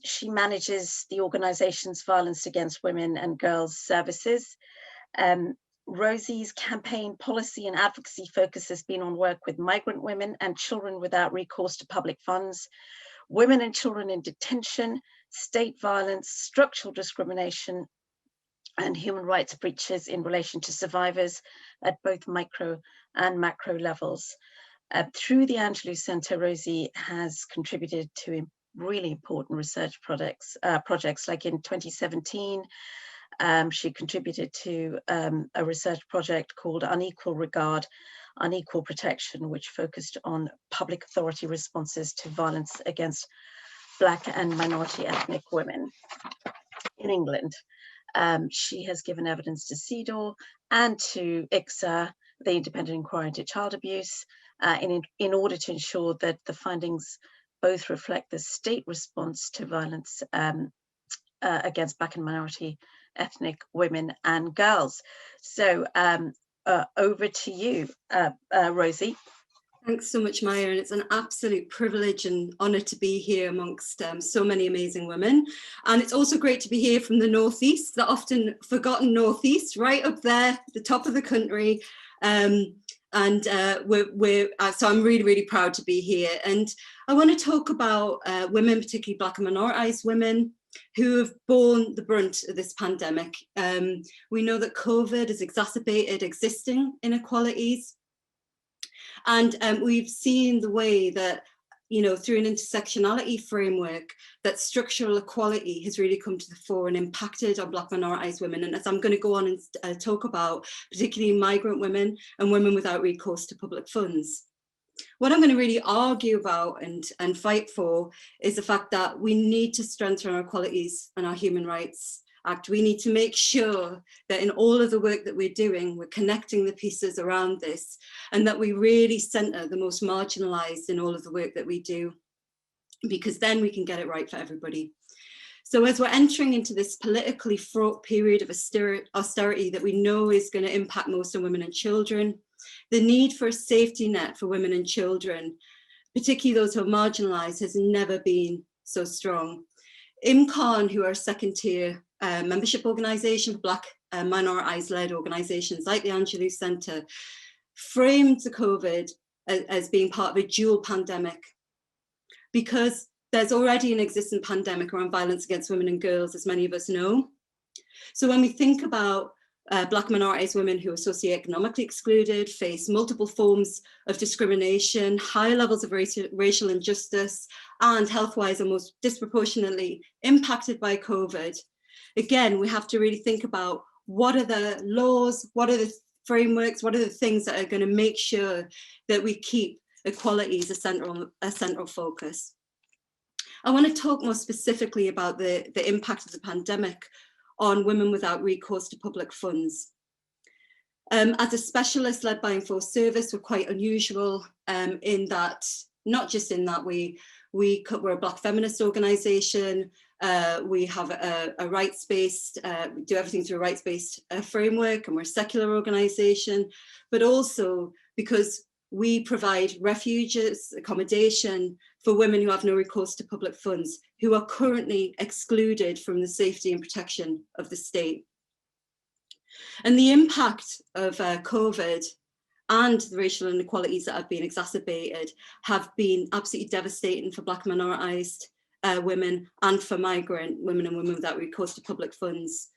She manages the organisation's violence against women and girls services. Rosie's campaign policy and advocacy focus has been on work with migrant women and children without recourse to public funds, women and children in detention, state violence, structural discrimination, and human rights breaches in relation to survivors at both micro and macro levels. Through the Angelou Centre, Rosie has contributed to really important research projects like in 2017, she contributed to a research project called Unequal Regard, Unequal Protection, which focused on public authority responses to violence against Black and minority ethnic women in England. She has given evidence to CEDAW and to ICSA, the Independent Inquiry into Child Abuse, in order to ensure that the findings both reflect the state response to violence against Black and minority ethnic women and girls. So over to you, Rosie. Thanks so much, Maya, and it's an absolute privilege and honour to be here amongst so many amazing women. And it's also great to be here from the Northeast, the often forgotten Northeast, right up there, the top of the country. So I'm really, really proud to be here. And I want to talk about women, particularly Black and minoritized women, who have borne the brunt of this pandemic. We know that COVID has exacerbated existing inequalities. And we've seen the way that, you know, through an intersectionality framework, that structural equality has really come to the fore and impacted on Black minoritized women. And as I'm going to go on and talk about, particularly migrant women and women without recourse to public funds. What I'm going to really argue about and fight for is the fact that we need to strengthen our equalities and our Human Rights Act. We need to make sure that in all of the work that we're doing, we're connecting the pieces around this, and that we really centre the most marginalised in all of the work that we do, because then we can get it right for everybody. So as we're entering into this politically fraught period of austerity that we know is going to impact most on women and children, the need for a safety net for women and children, particularly those who are marginalised, has never been so strong. IMCON, who are a second-tier membership organisation for Black minoritized-led organisations like the Angelou Centre, framed the COVID as being part of a dual pandemic, because there's already an existing pandemic around violence against women and girls, as many of us know. So when we think about Black minoritized women who are socioeconomically excluded, face multiple forms of discrimination, high levels of racial injustice, and health-wise are most disproportionately impacted by COVID, again, we have to really think about what are the laws, what are the frameworks, what are the things that are going to make sure that we keep equality as a central focus. I want to talk more specifically about the impact of the pandemic on women without recourse to public funds. As a specialist led by Enforced Service, we're quite unusual in that, not just in that we're a Black feminist organisation, we have a rights-based, we do everything through a rights-based framework, and we're a secular organisation, but also because we provide refuges, accommodation for women who have no recourse to public funds, who are currently excluded from the safety and protection of the state. And the impact of COVID and the racial inequalities that have been exacerbated have been absolutely devastating for Black minoritized women and for migrant women and women without recourse to public funds.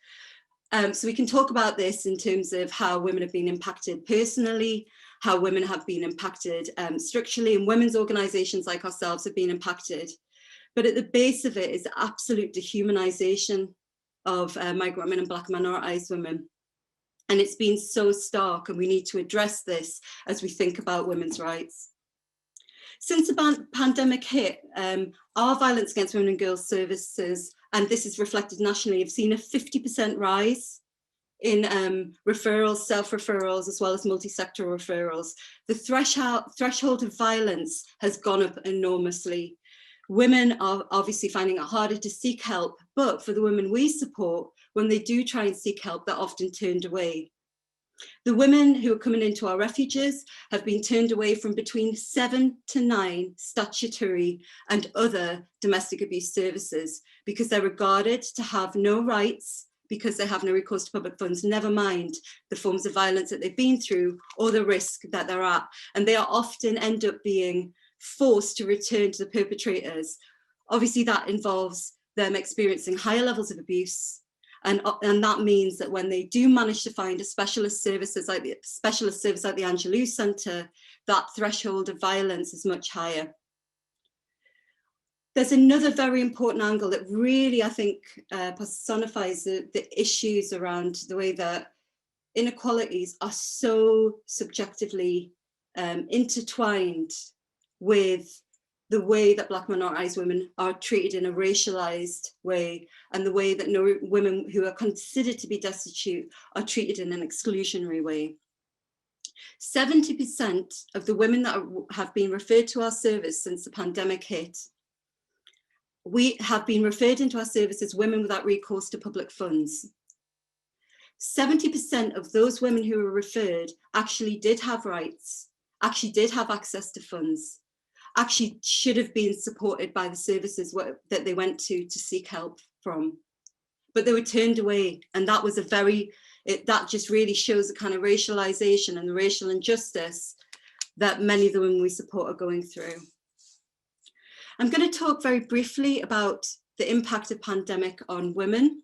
So we can talk about this in terms of how women have been impacted personally, how women have been impacted structurally, and women's organisations like ourselves have been impacted. But at the base of it is the absolute dehumanisation of migrant women and Black minoritized women. And it's been so stark, and we need to address this as we think about women's rights. Since the pandemic hit, our violence against women and girls services, and this is reflected nationally, have seen a 50% rise in referrals, self-referrals, as well as multi-sectoral referrals. The threshold of violence has gone up enormously. Women are obviously finding it harder to seek help, but for the women we support, when they do try and seek help, they're often turned away. The women who are coming into our refuges have been turned away from between 7 to 9 statutory and other domestic abuse services because they're regarded to have no rights, because they have no recourse to public funds, never mind the forms of violence that they've been through or the risk that they're at. And they are often end up being forced to return to the perpetrators. Obviously, that involves them experiencing higher levels of abuse. And that means that when they do manage to find a specialist service like the Angelou Centre, that threshold of violence is much higher. There's another very important angle that really, I think, personifies the issues around the way that inequalities are so subjectively intertwined with the way that Black minoritized women are treated in a racialized way, and the way that women who are considered to be destitute are treated in an exclusionary way. 70% of the women that have been referred to our service since the pandemic hit, we have been referred into our service as women without recourse to public funds. 70% of those women who were referred actually did have rights, actually did have access to funds, actually should have been supported by the services that they went to seek help from. But they were turned away, and that was that just really shows the kind of racialization and the racial injustice that many of the women we support are going through. I'm going to talk very briefly about the impact of pandemic on women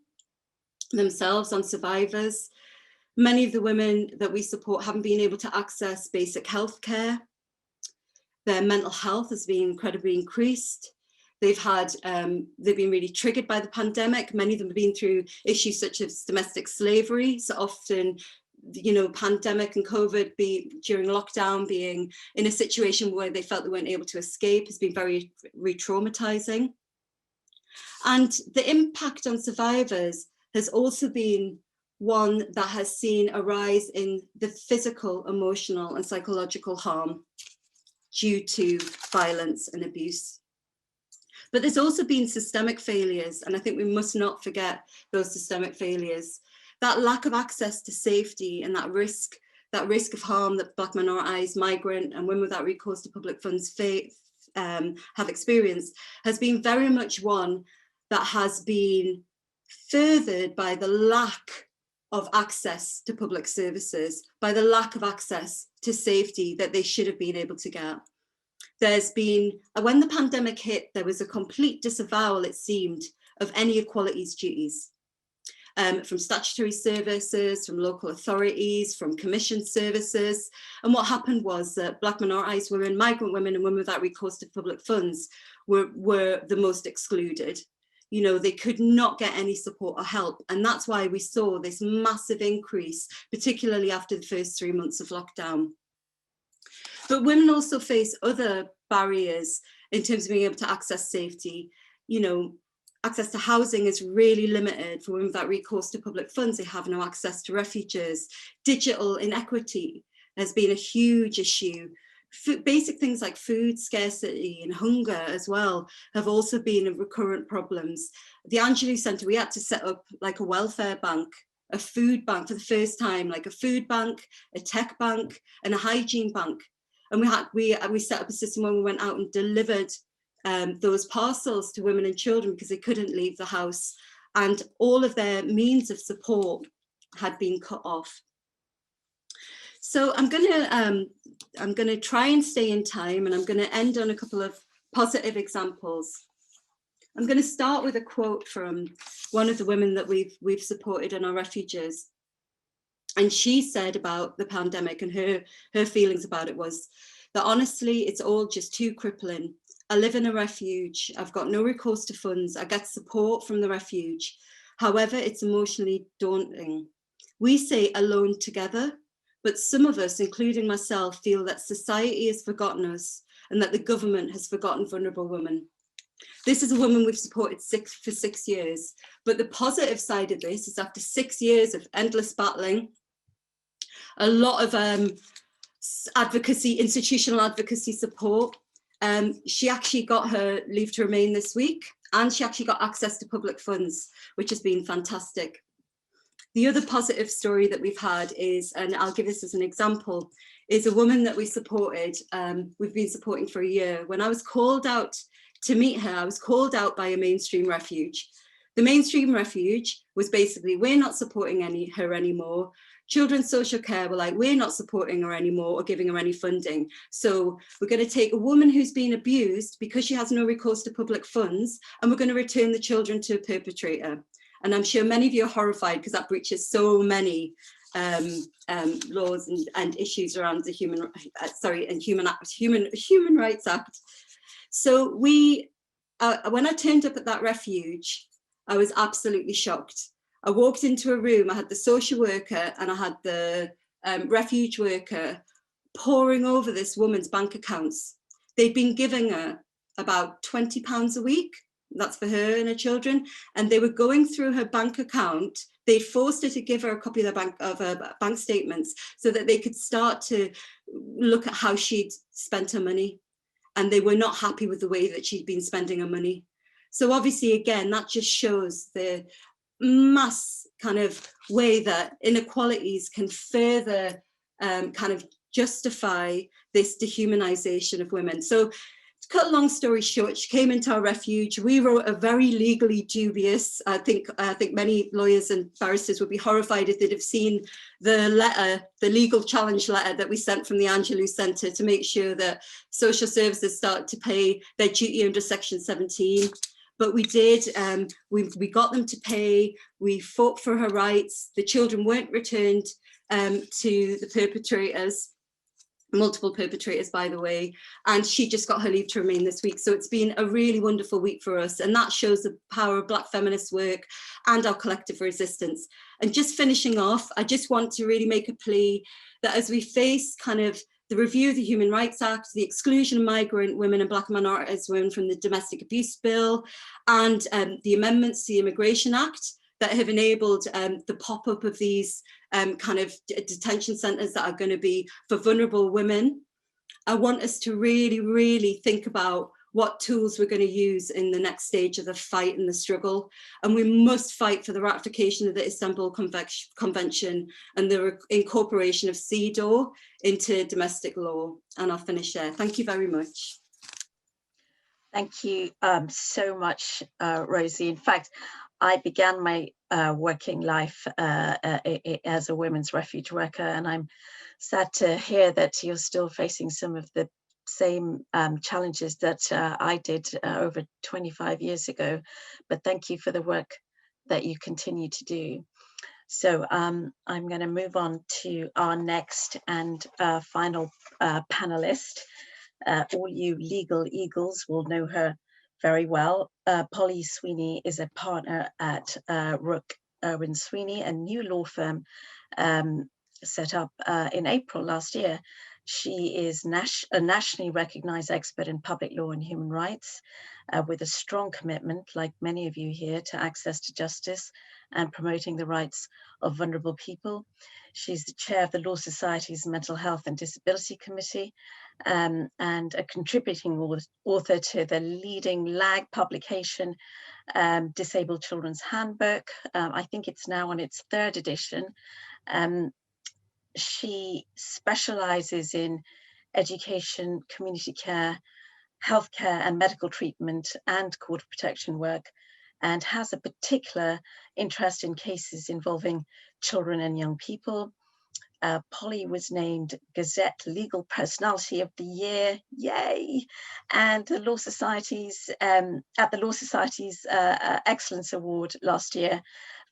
themselves, on survivors. Many of the women that we support haven't been able to access basic health care. Their mental health has been incredibly increased. They've been really triggered by the pandemic. Many of them have been through issues such as domestic slavery. So often, pandemic and COVID during lockdown, being in a situation where they felt they weren't able to escape has been very re-traumatizing. And the impact on survivors has also been one that has seen a rise in the physical, emotional, and psychological harm due to violence and abuse. But there's also been systemic failures, and I think we must not forget those systemic failures. That lack of access to safety and that risk of harm that Black minoritized, migrant, and women without recourse to public funds have experienced has been very much one that has been furthered by the lack of access to public services, by the lack of access to safety that they should have been able to get. There's been, when the pandemic hit, there was a complete disavowal, it seemed, of any equalities duties. From statutory services, from local authorities, from commission services. And what happened was that Black minoritized women, migrant women, and women without recourse to public funds were the most excluded. They could not get any support or help. And that's why we saw this massive increase, particularly after the first 3 months of lockdown. But women also face other barriers in terms of being able to access safety. Access to housing is really limited for women without recourse to public funds. They have no access to refuges. Digital inequity has been a huge issue. Basic things like food scarcity and hunger as well have also been recurrent problems. The Angelou Centre, we had to set up like a welfare bank, a food bank for the first time, like a food bank, a tech bank, and a hygiene bank. And we set up a system when we went out and delivered those parcels to women and children because they couldn't leave the house, and all of their means of support had been cut off. So I'm gonna try and stay in time, and I'm gonna end on a couple of positive examples. I'm gonna start with a quote from one of the women that we've supported in our refuges. And she said about the pandemic, and her feelings about it was that honestly, it's all just too crippling. I live in a refuge. I've got no recourse to funds. I get support from the refuge. However, it's emotionally daunting. We say alone together, but some of us, including myself, feel that society has forgotten us and that the government has forgotten vulnerable women. This is a woman we've supported for 6 years. But the positive side of this is after 6 years of endless battling, a lot of advocacy, institutional advocacy support, she actually got her leave to remain this week, and she actually got access to public funds, which has been fantastic. The other positive story that we've had is, and I'll give this as an example, is a woman that we supported, we've been supporting for a year. When I was called out to meet her, I was called out by a mainstream refuge The mainstream refuge was basically, we're not supporting her anymore. Children's social care were like, we're not supporting her anymore or giving her any funding. So we're going to take a woman who's been abused because she has no recourse to public funds, and we're going to return the children to a perpetrator. And I'm sure many of you are horrified because that breaches so many laws and issues around the Human Rights Act. So when I turned up at that refuge, I was absolutely shocked. I walked into a room, I had the social worker and I had the refuge worker poring over this woman's bank accounts. They'd been giving her about £20 a week. That's for her and her children. And they were going through her bank account. They'd forced her to give her a copy of her bank statements so that they could start to look at how she'd spent her money. And they were not happy with the way that she'd been spending her money. So obviously, again, that just shows the mass kind of way that inequalities can further kind of justify this dehumanization of women. So to cut a long story short, she came into our refuge. We wrote a very legally dubious, I think many lawyers and barristers would be horrified if they'd have seen the letter, the legal challenge letter that we sent from the Angelou Centre to make sure that social services start to pay their duty under Section 17. But we did, we got them to pay, we fought for her rights, the children weren't returned to the perpetrators, multiple perpetrators, by the way, and she just got her leave to remain this week. So it's been a really wonderful week for us, and that shows the power of Black feminist work and our collective resistance. And just finishing off, I just want to really make a plea that as we face kind of the review of the Human Rights Act, the exclusion of migrant women and Black minorities women from the Domestic Abuse Bill, and the amendments to the Immigration Act that have enabled the pop-up of these kind of detention centres that are going to be for vulnerable women. I want us to really, really think about what tools we're going to use in the next stage of the fight and the struggle. And we must fight for the ratification of the Istanbul Convention and the incorporation of CEDAW into domestic law. And I'll finish there. Thank you very much. Thank you so much, Rosie. In fact, I began my working life as a women's refuge worker, and I'm sad to hear that you're still facing some of the same challenges that I did over 25 years ago. But thank you for the work that you continue to do. So I'm going to move on to our next and final panelist. All you legal eagles will know her very well. Polly Sweeney is a partner at Rook Irwin Sweeney, a new law firm set up in April last year. She is a nationally recognized expert in public law and human rights, with a strong commitment, like many of you here, to access to justice and promoting the rights of vulnerable people. She's the chair of the Law Society's Mental Health and Disability Committee, and a contributing author to the leading LAG publication, Disabled Children's Handbook. I think it's now on its 3rd edition. She specializes in education, community care, healthcare and medical treatment and court protection work, and has a particular interest in cases involving children and young people. Polly was named Gazette Legal Personality of the Year, yay! And the Law Society's at the Law Society's Excellence Award last year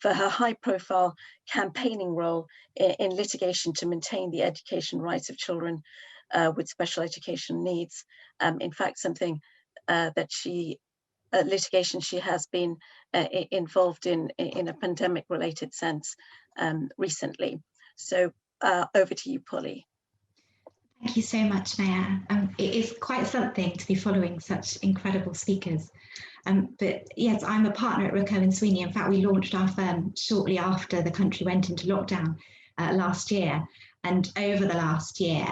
for her high-profile campaigning role in litigation to maintain the education rights of children with special education needs. In fact, something that litigation she has been involved in a pandemic-related sense recently. So over to you, Polly. Thank you so much, Maya. It is quite something to be following such incredible speakers. But yes, I'm a partner at Rook Irwin Sweeney. In fact, we launched our firm shortly after the country went into lockdown last year. And over the last year,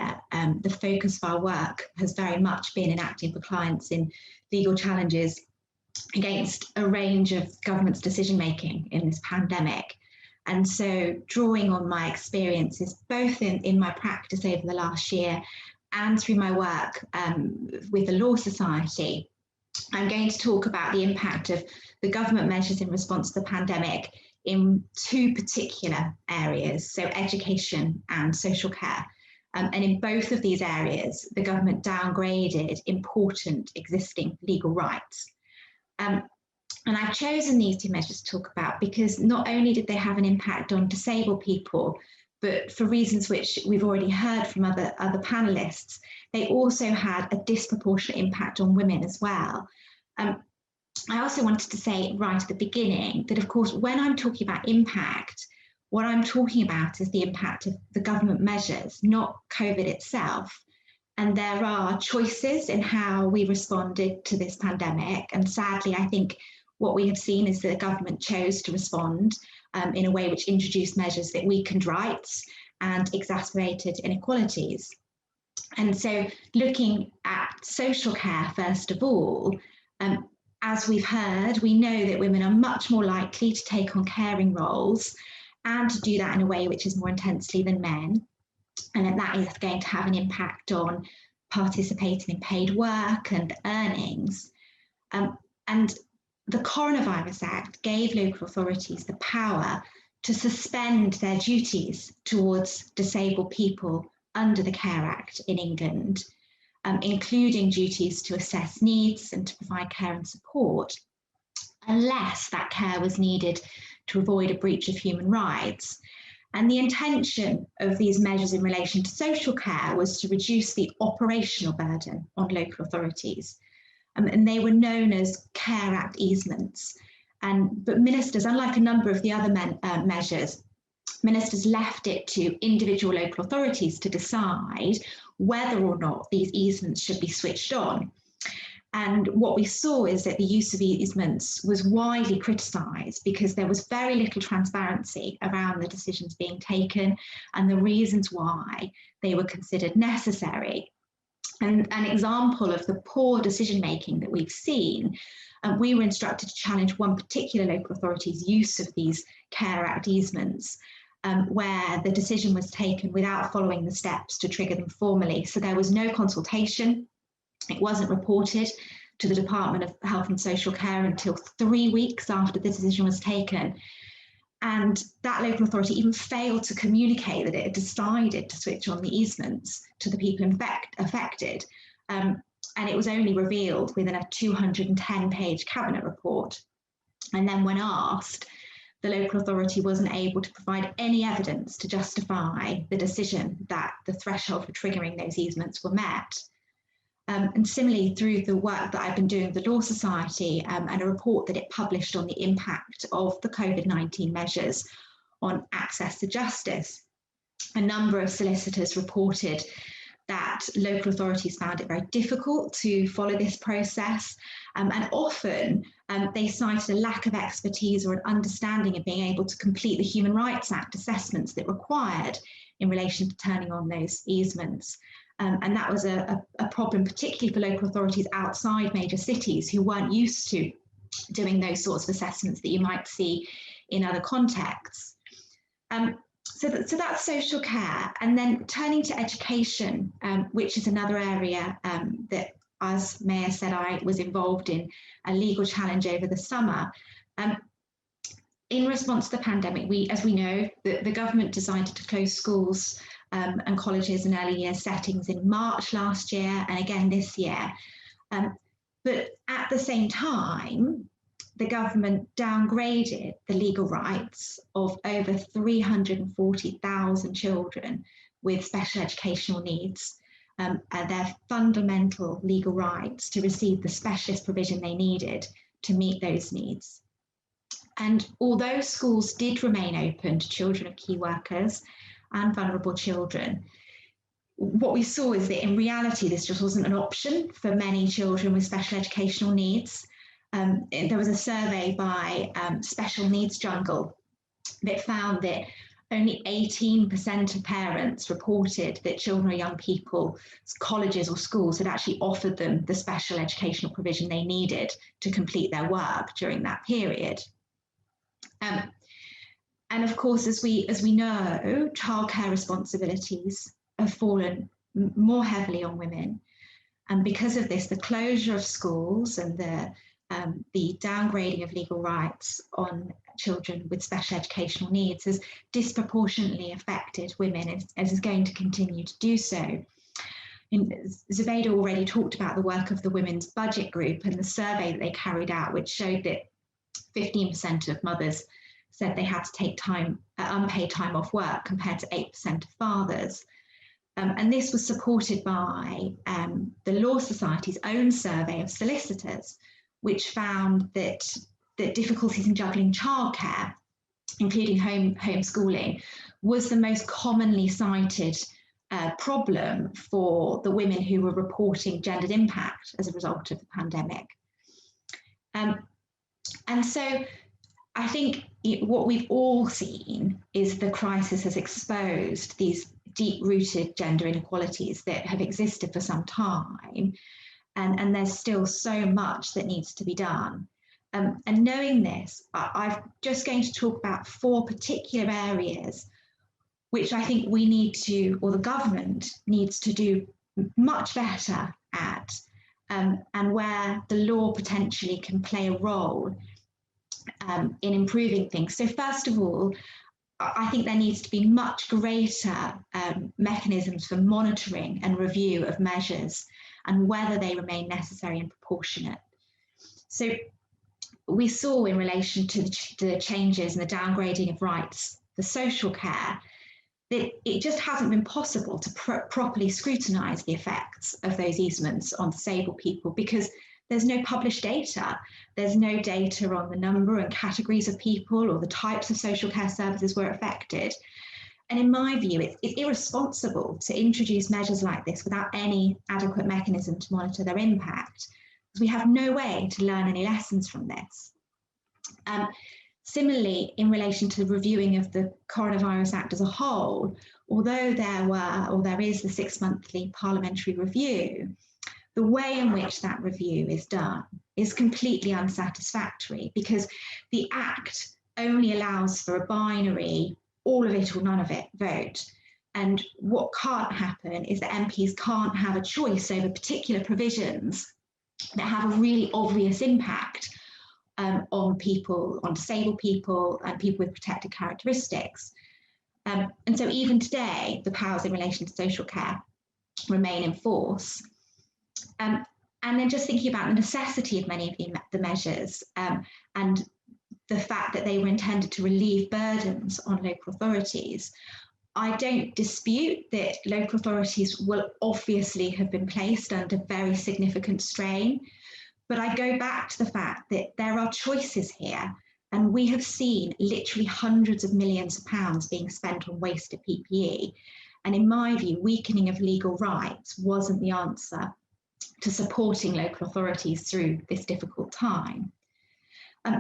the focus of our work has very much been in acting for clients in legal challenges against a range of government's decision-making in this pandemic. And so drawing on my experiences, both in my practice over the last year and through my work with the Law Society, I'm going to talk about the impact of the government measures in response to the pandemic in two particular areas, so education and social care. And in both of these areas, the government downgraded important existing legal rights. And I've chosen these two measures to talk about because not only did they have an impact on disabled people, but for reasons which we've already heard from other panelists, they also had a disproportionate impact on women as well. I also wanted to say right at the beginning that, of course, when I'm talking about impact, what I'm talking about is the impact of the government measures, not COVID itself. And there are choices in how we responded to this pandemic. And sadly, I think what we have seen is that the government chose to respond in a way which introduced measures that weakened rights and exacerbated inequalities. And so looking at social care, first of all, as we've heard, we know that women are much more likely to take on caring roles and to do that in a way which is more intensely than men. And that is going to have an impact on participating in paid work and earnings. And the Coronavirus Act gave local authorities the power to suspend their duties towards disabled people under the Care Act in England, including duties to assess needs and to provide care and support, unless that care was needed to avoid a breach of human rights. And the intention of these measures in relation to social care was to reduce the operational burden on local authorities. And they were known as Care Act easements. But ministers, unlike a number of the other measures, ministers left it to individual local authorities to decide whether or not these easements should be switched on. And what we saw is that the use of easements was widely criticised because there was very little transparency around the decisions being taken and the reasons why they were considered necessary. And an example of the poor decision making that we've seen, we were instructed to challenge one particular local authority's use of these Care Act easements, where the decision was taken without following the steps to trigger them formally. So there was no consultation. It wasn't reported to the Department of Health and Social Care until 3 weeks after the decision was taken. And that local authority even failed to communicate that it had decided to switch on the easements to the people affected. And it was only revealed within a 210-page cabinet report. And then when asked, the local authority wasn't able to provide any evidence to justify the decision that the threshold for triggering those easements were met. And similarly, through the work that I've been doing with the Law Society and a report that it published on the impact of the COVID-19 measures on access to justice, a number of solicitors reported that local authorities found it very difficult to follow this process, and often they cited a lack of expertise or an understanding of being able to complete the Human Rights Act assessments that required in relation to turning on those easements. And that was a problem, particularly for local authorities outside major cities who weren't used to doing those sorts of assessments that you might see in other contexts. So that's social care. And then turning to education, which is another area that, as Maya said, I was involved in a legal challenge over the summer. In response to the pandemic, as we know, the government decided to close schools and colleges and early year settings in March last year and again this year. But at the same time, the government downgraded the legal rights of over 340,000 children with special educational needs, their fundamental legal rights to receive the specialist provision they needed to meet those needs. And although schools did remain open to children of key workers and vulnerable children, what we saw is that in reality, this just wasn't an option for many children with special educational needs. There was a survey by Special Needs Jungle that found that only 18% of parents reported that children or young people, colleges or schools had actually offered them the special educational provision they needed to complete their work during that period. And of course, as we know, childcare responsibilities have fallen more heavily on women. And because of this, the closure of schools and the downgrading of legal rights on children with special educational needs has disproportionately affected women, as is going to continue to do so. Zubaida already talked about the work of the Women's Budget Group and the survey that they carried out, which showed that 15% of mothers said they had to take unpaid time off work, compared to 8% of fathers. And this was supported by the Law Society's own survey of solicitors, which found that difficulties in juggling childcare, including homeschooling, was the most commonly cited problem for the women who were reporting gendered impact as a result of the pandemic. And so I think what we've all seen is the crisis has exposed these deep-rooted gender inequalities that have existed for some time, and there's still so much that needs to be done. And knowing this, I'm just going to talk about 4 particular areas which I think we need to, or the government needs to do much better at, and where the law potentially can play a role in improving things. So first of all, I think there needs to be much greater mechanisms for monitoring and review of measures and whether they remain necessary and proportionate. So we saw in relation to the changes and the downgrading of rights for social care that it just hasn't been possible to properly scrutinise the effects of those easements on disabled people, because there's no published data. There's no data on the number and categories of people or the types of social care services were affected. And in my view, it's irresponsible to introduce measures like this without any adequate mechanism to monitor their impact, because we have no way to learn any lessons from this. Similarly, in relation to the reviewing of the Coronavirus Act as a whole, although there is the 6-monthly parliamentary review, the way in which that review is done is completely unsatisfactory, because the Act only allows for a binary, all of it or none of it vote. And what can't happen is that MPs can't have a choice over particular provisions that have a really obvious impact on people, on disabled people and people with protected characteristics. And so even today, the powers in relation to social care remain in force. And then just thinking about the necessity of many of the measures and the fact that they were intended to relieve burdens on local authorities, I don't dispute that local authorities will obviously have been placed under very significant strain. But I go back to the fact that there are choices here, and we have seen literally hundreds of millions of pounds being spent on wasted PPE. And in my view, weakening of legal rights wasn't the answer to supporting local authorities through this difficult time.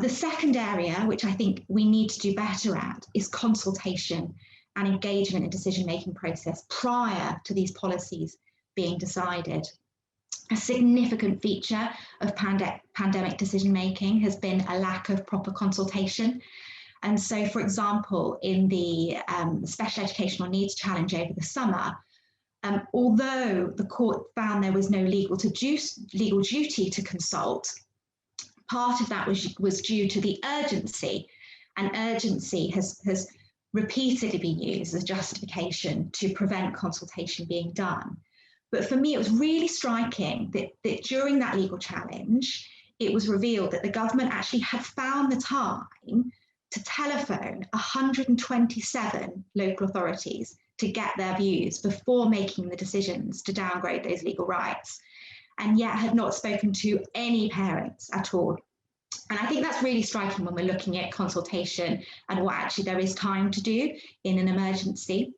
The second area, which I think we need to do better at, is consultation and engagement in decision-making process prior to these policies being decided. A significant feature of pandemic decision-making has been a lack of proper consultation. And so, for example, in the Special Educational Needs Challenge over the summer, although the court found there was no legal duty to consult, part of that was due to the urgency, and urgency has repeatedly been used as justification to prevent consultation being done. But for me, it was really striking that during that legal challenge, it was revealed that the government actually had found the time to telephone 127 local authorities to get their views before making the decisions to downgrade those legal rights, and yet had not spoken to any parents at all. And I think that's really striking when we're looking at consultation and what actually there is time to do in an emergency.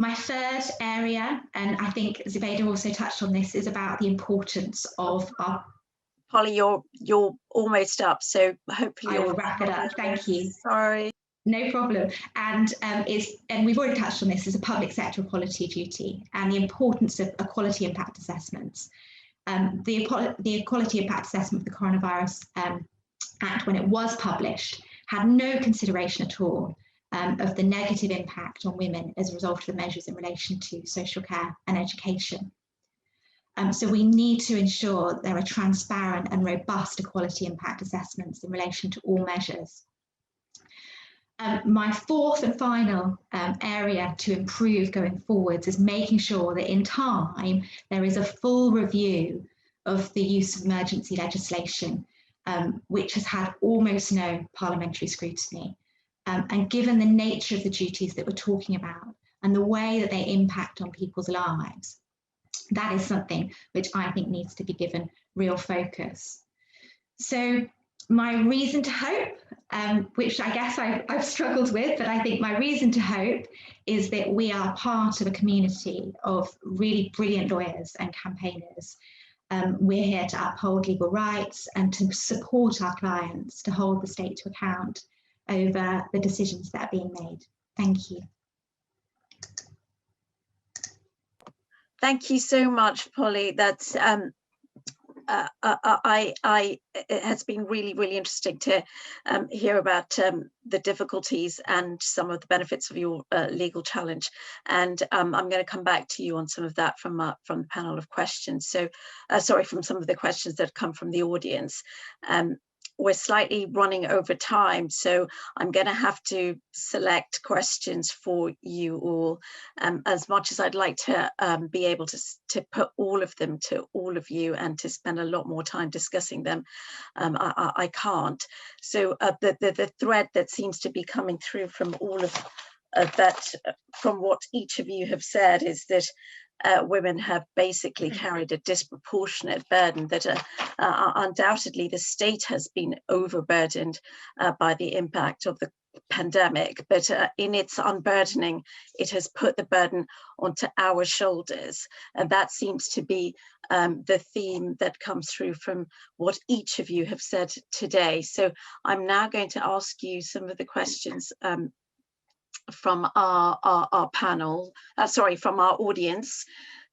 My third area, and I think Zubaida also touched on this, is about the importance of our... Polly, you're almost up, so hopefully I will wrap it up. Thank you. Sorry. No problem. And we've already touched on this, is a public sector equality duty and the importance of equality impact assessments. The equality impact assessment of the Coronavirus Act, when it was published, had no consideration at all of the negative impact on women as a result of the measures in relation to social care and education. So we need to ensure there are transparent and robust equality impact assessments in relation to all measures. My fourth and final area to improve going forwards is making sure that in time there is a full review of the use of emergency legislation, which has had almost no parliamentary scrutiny. And given the nature of the duties that we're talking about and the way that they impact on people's lives, that is something which I think needs to be given real focus. So my reason to hope, which I guess I've struggled with, but I think my reason to hope is that we are part of a community of really brilliant lawyers and campaigners. We're here to uphold legal rights and to support our clients to hold the state to account over the decisions that are being made. Thank you. Thank you so much, Polly. That's it has been really, really interesting to hear about the difficulties and some of the benefits of your legal challenge. And I'm going to come back to you on some of that from the panel of questions. So, sorry, from some of the questions that come from the audience. We're slightly running over time, so I'm going to have to select questions for you all. As much as I'd like to be able to put all of them to all of you and to spend a lot more time discussing them, I can't. So the thread that seems to be coming through from all of that, from what each of you have said, is that women have basically carried a disproportionate burden, that undoubtedly the state has been overburdened by the impact of the pandemic, but in its unburdening, it has put the burden onto our shoulders. And that seems to be the theme that comes through from what each of you have said today. So I'm now going to ask you some of the questions from our panel, from our audience.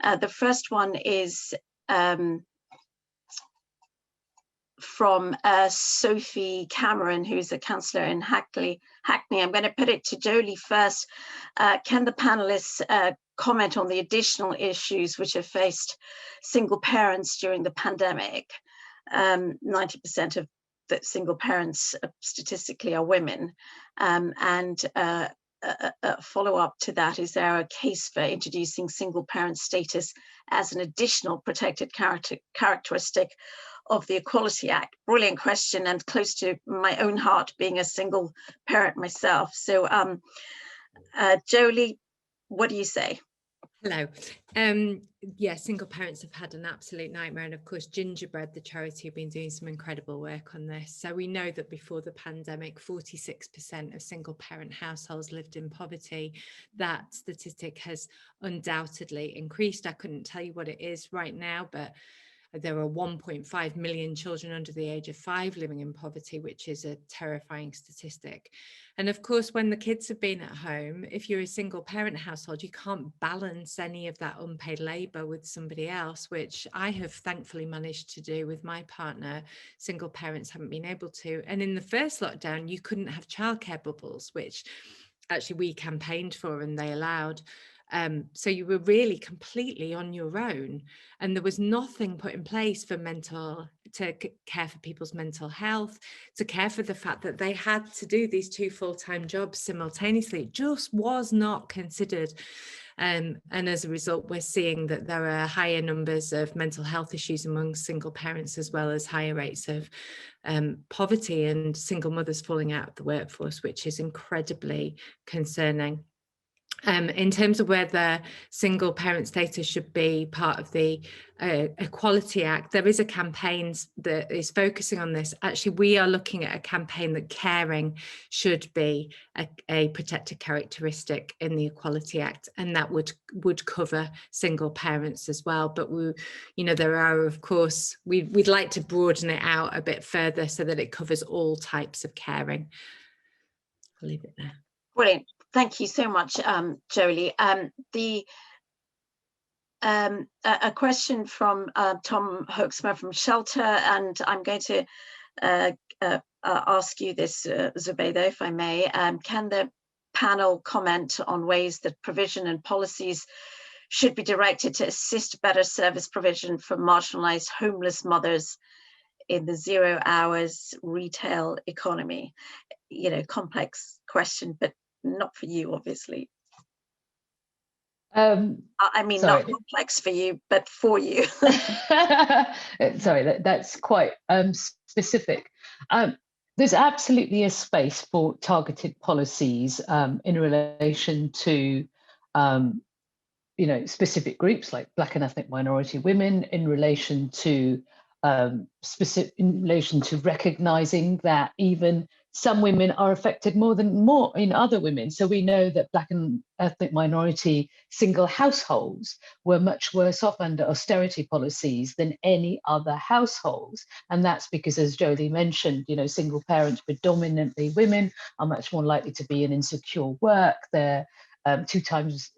The first one is from Sophie Cameron, who's a councillor in Hackney. I'm going to put it to Jolie first. Can the panelists comment on the additional issues which have faced single parents during the pandemic? 90% of the single parents statistically are women, and a follow-up to that, is there a case for introducing single parent status as an additional protected characteristic of the Equality Act? Brilliant question, and close to my own heart, being a single parent myself. So Jolie, what do you say? Hello. Yeah, single parents have had an absolute nightmare. And of course, Gingerbread, the charity, have been doing some incredible work on this. So we know that before the pandemic, 46% of single parent households lived in poverty. That statistic has undoubtedly increased. I couldn't tell you what it is right now, but there are 1.5 million children under the age of 5 living in poverty, which is a terrifying statistic. And of course, when the kids have been at home, if you're a single parent household, you can't balance any of that unpaid labour with somebody else, which I have thankfully managed to do with my partner. Single parents haven't been able to. And in the first lockdown, you couldn't have childcare bubbles, which actually we campaigned for and they allowed. So you were really completely on your own, and there was nothing put in place for to care for people's mental health, to care for the fact that they had to do these 2 full-time jobs simultaneously. It just was not considered. And as a result, we're seeing that there are higher numbers of mental health issues among single parents, as well as higher rates of poverty and single mothers falling out of the workforce, which is incredibly concerning. In terms of whether single parent status should be part of the Equality Act, there is a campaign that is focusing on this. Actually, we are looking at a campaign that caring should be a protected characteristic in the Equality Act, and that would cover single parents as well. But there are, of course, we'd like to broaden it out a bit further so that it covers all types of caring. I'll leave it there. Brilliant. Thank you so much, Jolie. A question from Tom Hoeksma from Shelter, and I'm going to ask you this, Zubaydah, if I may. Can the panel comment on ways that provision and policies should be directed to assist better service provision for marginalized homeless mothers in the 0 hours retail economy. You know, complex question, but not for you, obviously. I mean, sorry. Not complex for you, but for you. Sorry, that's quite specific. There's absolutely a space for targeted policies in relation to, you know, specific groups like Black and ethnic minority women, in relation to recognizing that even some women are affected more in other women. So we know that Black and ethnic minority single households were much worse off under austerity policies than any other households. And that's because, as Jolie mentioned, you know, single parents, predominantly women, are much more likely to be in insecure work. They have 2 times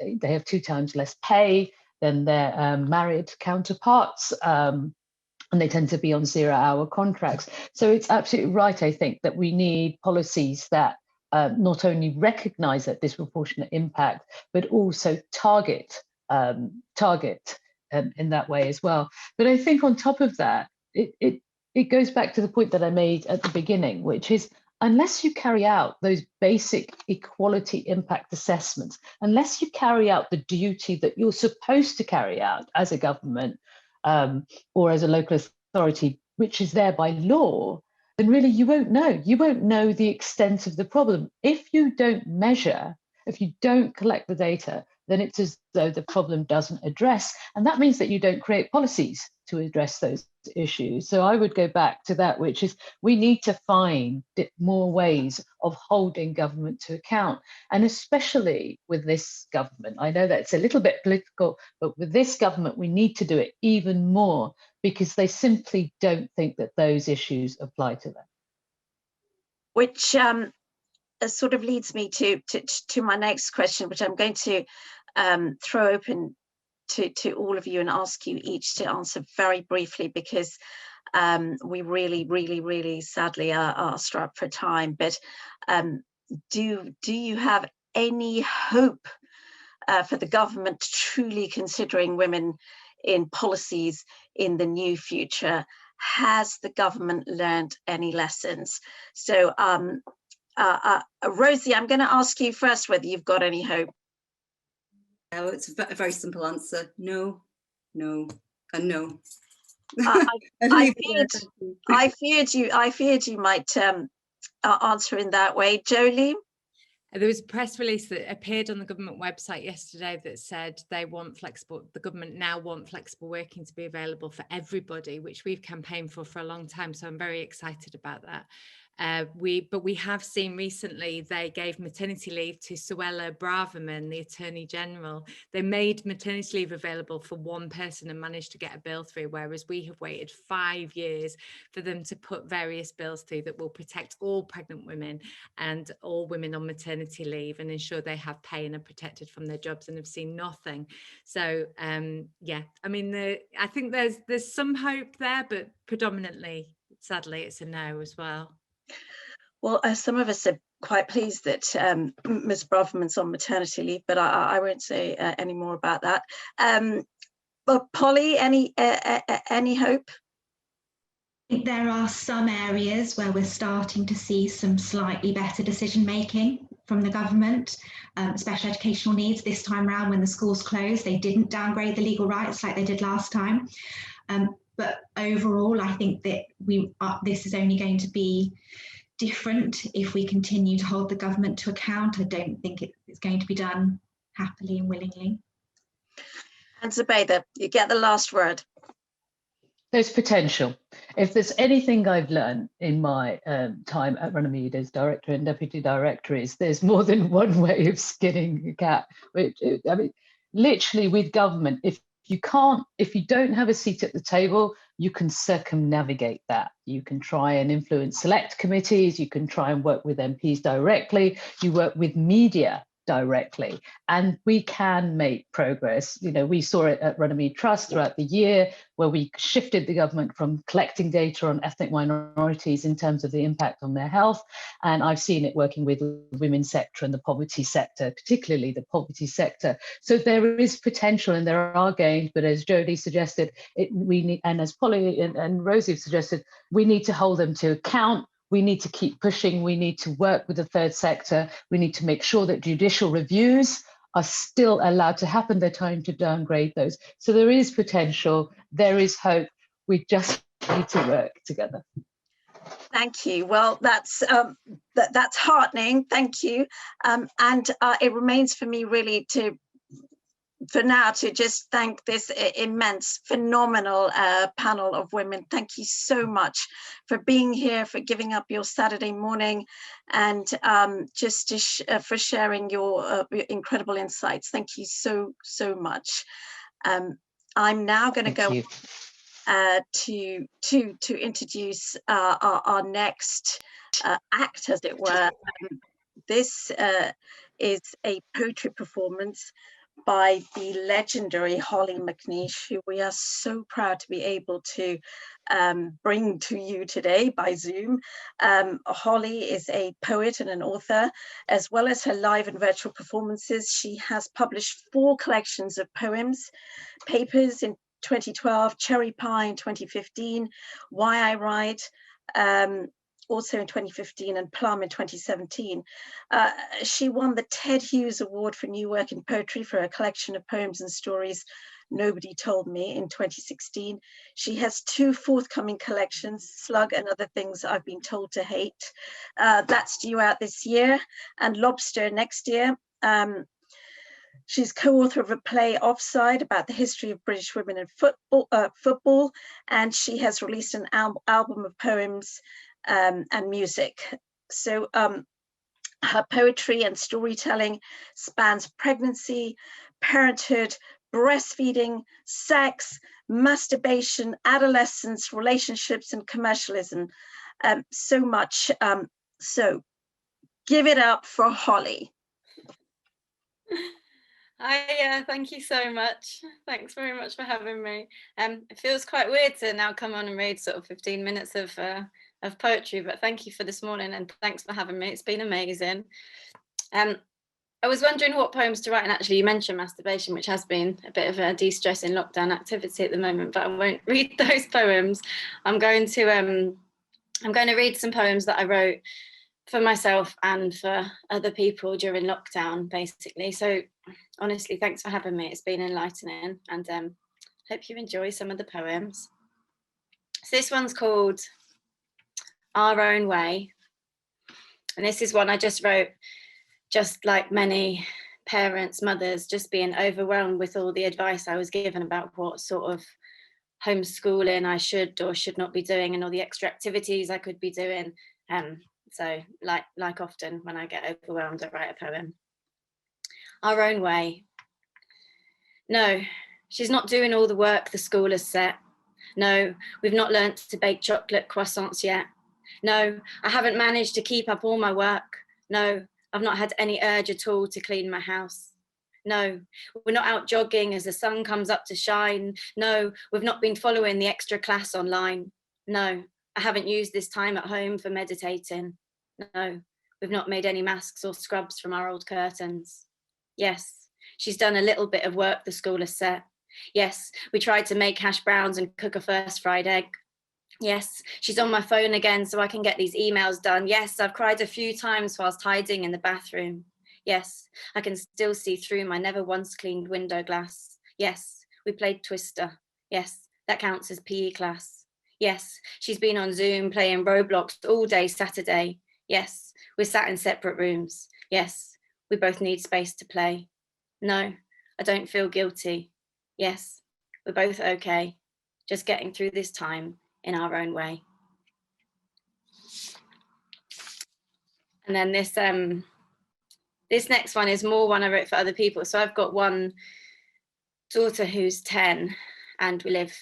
less pay than their married counterparts. And they tend to be on 0 hour contracts. So it's absolutely right, I think, that we need policies that not only recognize that disproportionate impact, but also target in that way as well. But I think on top of that, it goes back to the point that I made at the beginning, which is, unless you carry out those basic equality impact assessments, unless you carry out the duty that you're supposed to carry out as a government, or as a local authority, which is there by law, then really you won't know. You won't know the extent of the problem. If you don't measure, if you don't collect the data, then it's as though the problem doesn't address. And that means that you don't create policies to address those issues. So I would go back to that, which is we need to find more ways of holding government to account. And especially with this government, I know that it's a little bit political, but with this government, we need to do it even more because they simply don't think that those issues apply to them. Which sort of leads me to my next question, which I'm going to throw open to all of you and ask you each to answer very briefly, because we really sadly are strapped for time. But do you have any hope for the government truly considering women in policies in the new future? Has the government learned any lessons? So Rosie, I'm going to ask you first whether you've got any hope. Oh, it's a very simple answer. No, no, and no. I feared you might answer in that way. Jolie? There was a press release that appeared on the government website yesterday that said the government now want flexible working to be available for everybody, which we've campaigned for a long time. So I'm very excited about that. But we have seen recently they gave maternity leave to Suella Braverman, the Attorney General. They made maternity leave available for one person and managed to get a bill through, whereas we have waited 5 years for them to put various bills through that will protect all pregnant women and all women on maternity leave and ensure they have pay and are protected from their jobs, and have seen nothing. So yeah, I mean, I think there's some hope there, but predominantly, sadly, it's a no as well. Well, some of us are quite pleased that Ms. Braverman's on maternity leave, but I won't say any more about that. But Polly, any hope? There are some areas where we're starting to see some slightly better decision making from the government. Special educational needs this time around, when the schools closed, they didn't downgrade the legal rights like they did last time. But overall, I think that this is only going to be different if we continue to hold the government to account. I don't think it's going to be done happily and willingly. And Zubaida, you get the last word. There's potential. If there's anything I've learned in my time at Runnymede as director and deputy director, is there's more than one way of skinning a cat. Which, I mean, literally with government, if you don't have a seat at the table, you can circumnavigate that. You can try and influence select committees, you can try and work with MPs directly, you work with media directly, and we can make progress. You know, we saw it at Runnymede Trust throughout the year, where we shifted the government from collecting data on ethnic minorities in terms of the impact on their health, and I've seen it working with the women's sector and the poverty sector, particularly the poverty sector. So there is potential and there are gains, but as Jolie suggested, we need, and as Polly and Rosie have suggested, we need to hold them to account. We need to keep pushing. We need to work with the third sector. We need to make sure that judicial reviews are still allowed to happen. They're trying to downgrade those. So there is potential. There is hope. We just need to work together. Thank you. Well, that's heartening. Thank you. And it remains for me really for now to just thank this immense, phenomenal panel of women. Thank you so much for being here, for giving up your Saturday morning, and just for sharing your incredible insights. Thank you so much. I'm now going to go to introduce our next act, as it were. This is a poetry performance by the legendary Holly Mcnish, who we are so proud to be able to bring to you today by Zoom. Holly is a poet and an author, as well as her live and virtual performances. She has published 4 collections of poems, papers in 2012, Cherry Pie in 2015, Why I Write, also in 2015, and Plum in 2017. She won the Ted Hughes Award for New Work in Poetry for a collection of poems and stories, Nobody Told Me, in 2016. She has 2 forthcoming collections, Slug and Other Things I've Been Told to Hate. That's due out this year, and Lobster next year. She's co-author of a play, Offside, about the history of British women in football, and she has released an album of poems and music. So her poetry and storytelling spans pregnancy, parenthood, breastfeeding, sex, masturbation, adolescence, relationships, and commercialism. So much. So give it up for Holly. Hi, thank you so much. Thanks very much for having me. It feels quite weird to now come on and read sort of 15 minutes of poetry, but thank you for this morning and thanks for having me. It's been amazing. I was wondering what poems to write, and actually you mentioned masturbation, which has been a bit of a de-stressing lockdown activity at the moment, but I won't read those poems. I'm going to read some poems that I wrote for myself and for other people during lockdown, basically. So honestly, thanks for having me. It's been enlightening, and hope you enjoy some of the poems. So this one's called Our Own Way. And this is one I just wrote, just like many parents, mothers, just being overwhelmed with all the advice I was given about what sort of homeschooling I should or should not be doing and all the extra activities I could be doing. So like often when I get overwhelmed, I write a poem. Our own way. No, she's not doing all the work the school has set. No, we've not learnt to bake chocolate croissants yet. No, I haven't managed to keep up all my work. No, I've not had any urge at all to clean my house. No, we're not out jogging as the sun comes up to shine. No, we've not been following the extra class online. No, I haven't used this time at home for meditating. No, we've not made any masks or scrubs from our old curtains. Yes, she's done a little bit of work the school has set. Yes, we tried to make hash browns and cook a first fried egg. Yes, she's on my phone again so I can get these emails done. Yes, I've cried a few times whilst hiding in the bathroom. Yes, I can still see through my never once cleaned window glass. Yes, we played Twister. Yes, that counts as PE class. Yes, she's been on Zoom playing Roblox all day Saturday. Yes, we're sat in separate rooms. Yes, we both need space to play. No, I don't feel guilty. Yes, we're both okay. Just getting through this time in our own way. And then this next one is more one I wrote for other people. So I've got one daughter who's 10 and we live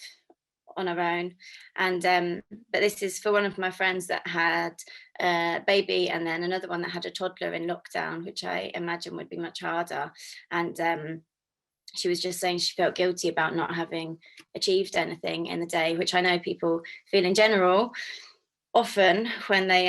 on her own. And but this is for one of my friends that had a baby and then another one that had a toddler in lockdown, which I imagine would be much harder. And she was just saying she felt guilty about not having achieved anything in the day, which I know people feel in general often when they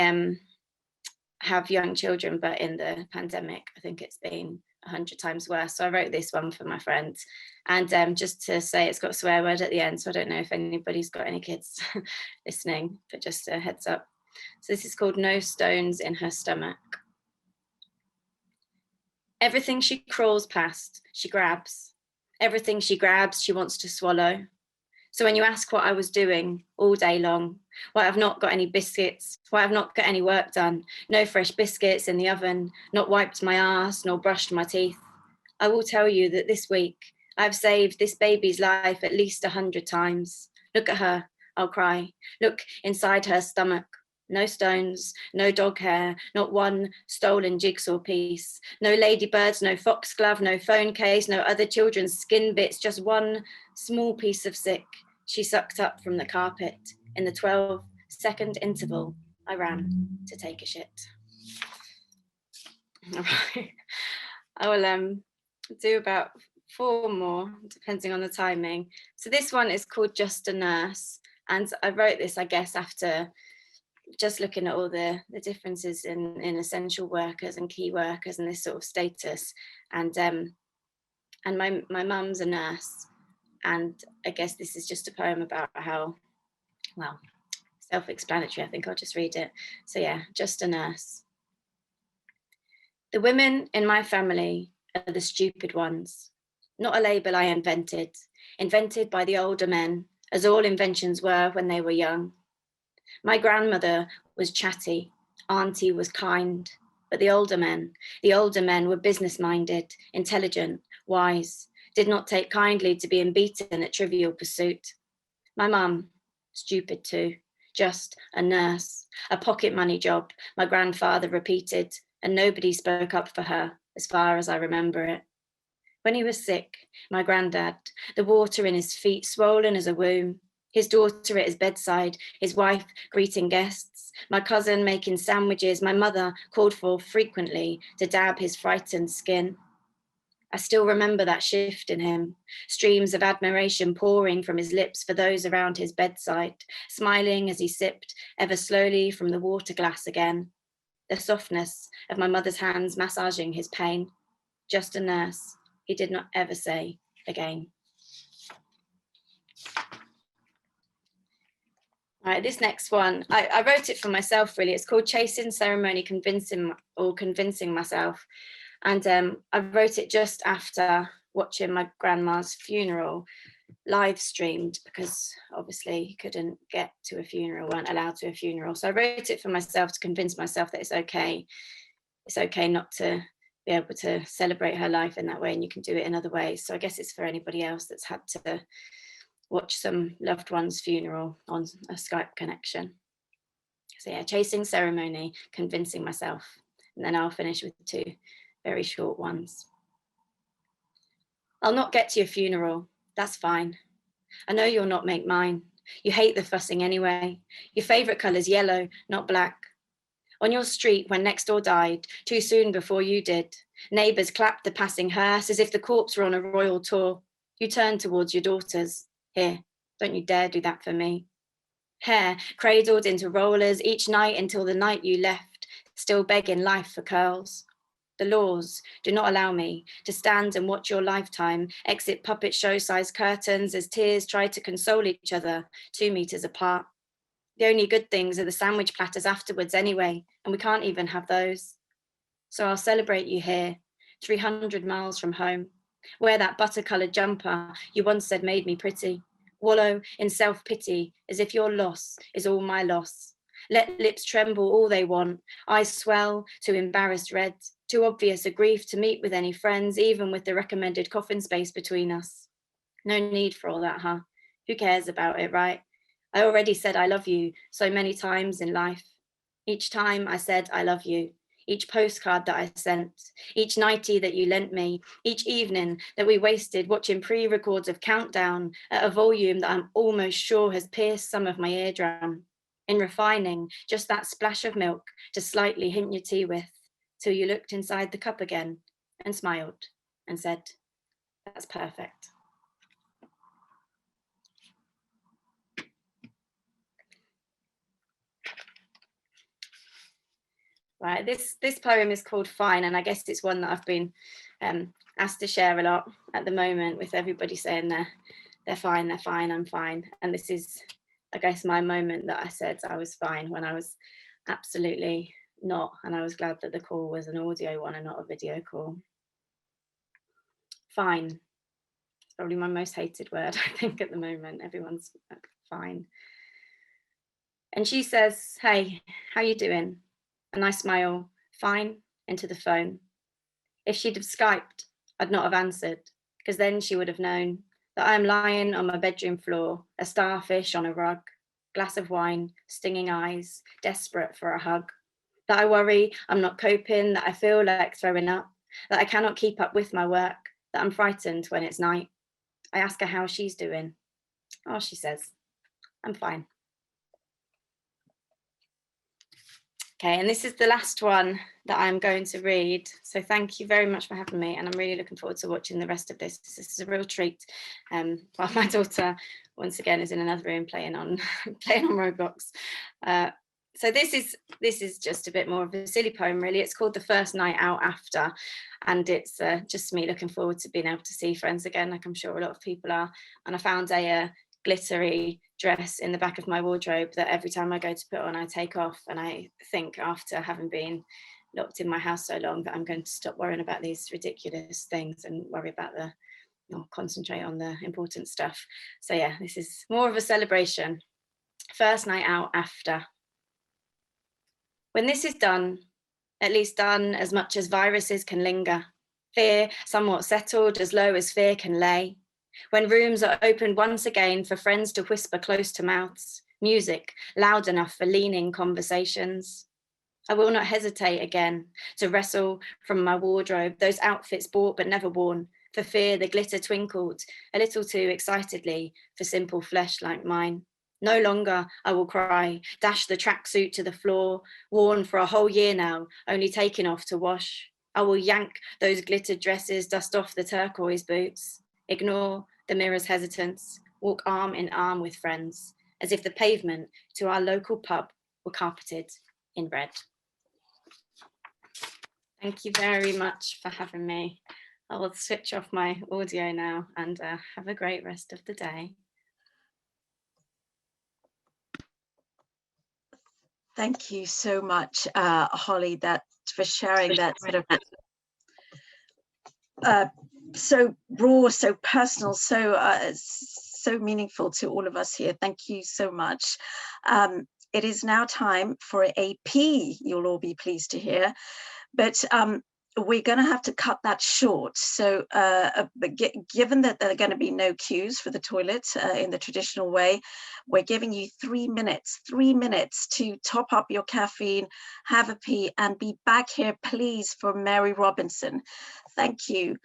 have young children, but in the pandemic I think it's been 100 times worse. So I wrote this one for my friends, and just to say, it's got a swear word at the end, so I don't know if anybody's got any kids listening, but just a heads up. So this is called No Stones in Her Stomach. Everything she crawls past, she grabs. Everything she grabs, she wants to swallow. So when you ask what I was doing all day long, why I've not got any biscuits, why I've not got any work done, no fresh biscuits in the oven, not wiped my arse, nor brushed my teeth, I will tell you that this week I've saved this baby's life at least 100 times. Look at her, I'll cry. Look inside her stomach. No stones, no dog hair, not one stolen jigsaw piece, no ladybirds, no foxglove, no phone case, no other children's skin bits, just one small piece of sick she sucked up from the carpet. In the 12-second interval, I ran to take a shit. All right. I will do about 4 more, depending on the timing. So this one is called Just a Nurse. And I wrote this, I guess, after just looking at all the differences in essential workers and key workers and this sort of status. And my mum's a nurse. And I guess this is just a poem about how, well, self-explanatory, I think I'll just read it. So yeah, Just a Nurse. The women in my family are the stupid ones, not a label I invented by the older men, as all inventions were when they were young. My grandmother was chatty, auntie was kind, but the older men were business-minded, intelligent, wise, did not take kindly to being beaten at trivial pursuit. My mum, stupid too, just a nurse, a pocket money job, my grandfather repeated, and nobody spoke up for her, as far as I remember it. When he was sick, my granddad, the water in his feet swollen as a womb, his daughter at his bedside, his wife greeting guests, my cousin making sandwiches, my mother called for frequently to dab his frightened skin. I still remember that shift in him, streams of admiration pouring from his lips for those around his bedside, smiling as he sipped ever slowly from the water glass again, the softness of my mother's hands massaging his pain. Just a nurse, he did not ever say again. All right, this next one, I wrote it for myself really. It's called Chasing Ceremony, Convincing Myself. And I wrote it just after watching my grandma's funeral live streamed, because obviously couldn't get to a funeral, weren't allowed to a funeral. So I wrote it for myself to convince myself that it's okay not to be able to celebrate her life in that way, and you can do it in other ways. So I guess it's for anybody else that's had to watch some loved one's funeral on a Skype connection. So yeah, Chasing Ceremony, Convincing Myself. And then I'll finish with 2 very short ones. I'll not get to your funeral, that's fine. I know you'll not make mine. You hate the fussing anyway. Your favorite color's yellow, not black. On your street when next door died, too soon before you did, neighbors clapped the passing hearse as if the corpse were on a royal tour. You turned towards your daughters. Here, don't you dare do that for me. Hair cradled into rollers each night until the night you left, still begging life for curls. The laws do not allow me to stand and watch your lifetime exit puppet show-sized curtains as tears try to console each other 2 meters apart. The only good things are the sandwich platters afterwards anyway, and we can't even have those. So I'll celebrate you here, 300 miles from home. Wear that butter-colored jumper you once said made me pretty. Wallow in self-pity as if your loss is all my loss. Let lips tremble all they want, eyes swell to embarrassed red, too obvious a grief to meet with any friends, even with the recommended coffin space between us. No need for all that, huh? Who cares about it, right? I already said I love you so many times in life. Each time I said I love you, each postcard that I sent, each nightie that you lent me, each evening that we wasted watching pre-records of Countdown at a volume that I'm almost sure has pierced some of my eardrum, in refining just that splash of milk to slightly hint your tea with, till you looked inside the cup again and smiled and said, that's perfect. Right, this poem is called Fine, and I guess it's one that I've been asked to share a lot at the moment, with everybody saying they're fine, I'm fine. And this is, I guess, my moment that I said I was fine when I was absolutely not. And I was glad that the call was an audio one and not a video call. Fine. It's probably my most hated word, I think, at the moment. Everyone's fine. And she says, hey, how you doing? And I smile, fine, into the phone. If she'd have Skyped, I'd not have answered, because then she would have known that I am lying on my bedroom floor, a starfish on a rug, glass of wine, stinging eyes, desperate for a hug. That I worry I'm not coping, that I feel like throwing up, that I cannot keep up with my work, that I'm frightened when it's night. I ask her how she's doing. Oh, she says, I'm fine. Okay, and this is the last one that I'm going to read. So thank you very much for having me, and I'm really looking forward to watching the rest of this. This is a real treat. While my daughter, once again, is in another room playing on Roblox. So this is just a bit more of a silly poem, really. It's called The First Night Out After, and it's just me looking forward to being able to see friends again, like I'm sure a lot of people are. And I found a glittery dress in the back of my wardrobe that every time I go to put on, I take off. And I think, after having been locked in my house so long, that I'm going to stop worrying about these ridiculous things and worry about concentrate on the important stuff. So yeah, this is more of a celebration. First night out after. When this is done, at least done as much as viruses can linger, fear somewhat settled as low as fear can lay, when rooms are opened once again for friends to whisper close to mouths, music loud enough for leaning conversations, I will not hesitate again to wrestle from my wardrobe those outfits bought but never worn, for fear the glitter twinkled a little too excitedly for simple flesh like mine. No longer I will cry, dash the tracksuit to the floor, worn for a whole year now, only taken off to wash. I will yank those glittered dresses, dust off the turquoise boots, ignore the mirror's hesitance, walk arm in arm with friends, as if the pavement to our local pub were carpeted in red. Thank you very much for having me. I will switch off my audio now, and have a great rest of the day. Thank you so much, Holly, for sharing that sort of so raw, so personal, so meaningful to all of us here. Thank you so much. It is now time for a P, you'll all be pleased to hear, but we're going to have to cut that short. So given that there are going to be no queues for the toilet in the traditional way, we're giving you 3 minutes to top up your caffeine, have a pee, and be back here, please, for Mary Robinson. Thank you.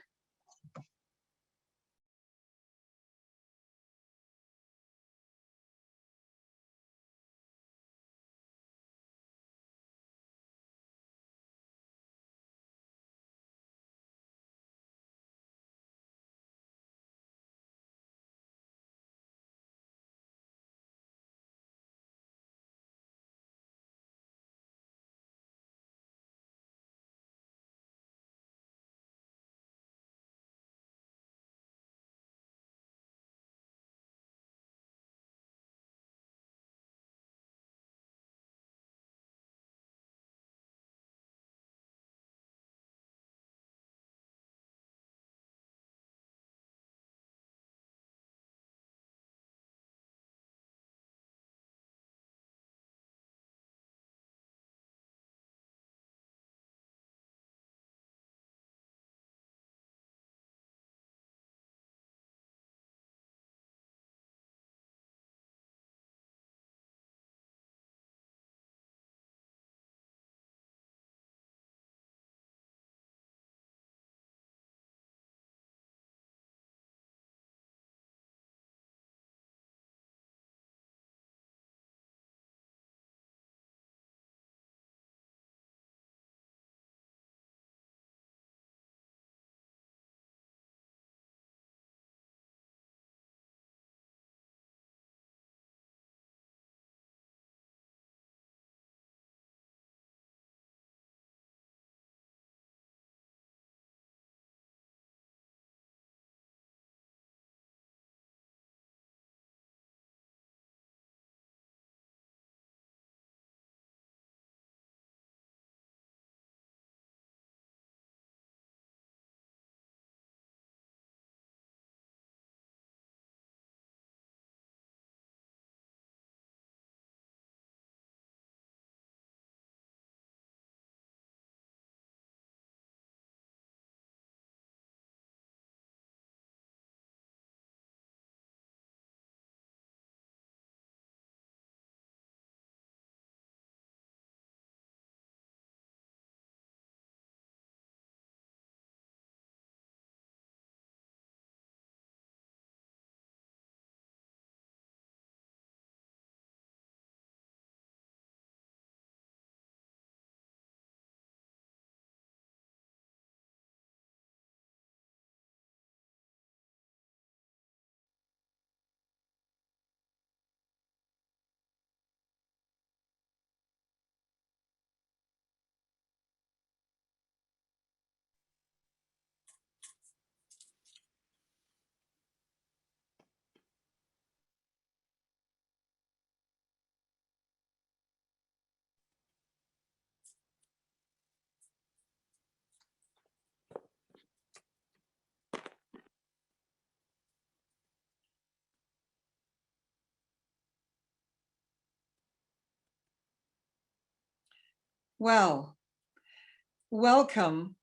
Well, welcome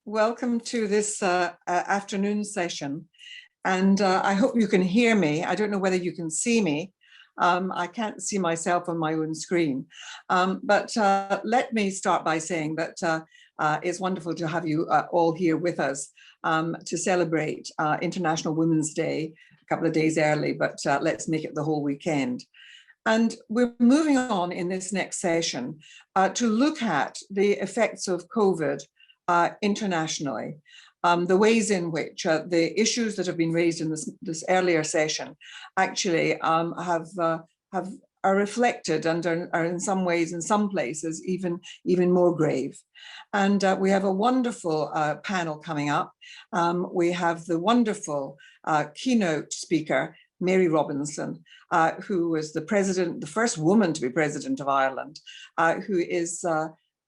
to this afternoon session. And I hope you can hear me. I don't know whether you can see me. I can't see myself on my own screen. But let me start by saying that it's wonderful to have you all here with us to celebrate International Women's Day a couple of days early, but let's make it the whole weekend. And we're moving on in this next session to look at the effects of COVID internationally, the ways in which the issues that have been raised in this earlier session actually are reflected and are in some ways, in some places, even more grave. And we have a wonderful panel coming up. We have the wonderful keynote speaker, Mary Robinson, who was the first woman to be president of Ireland, who is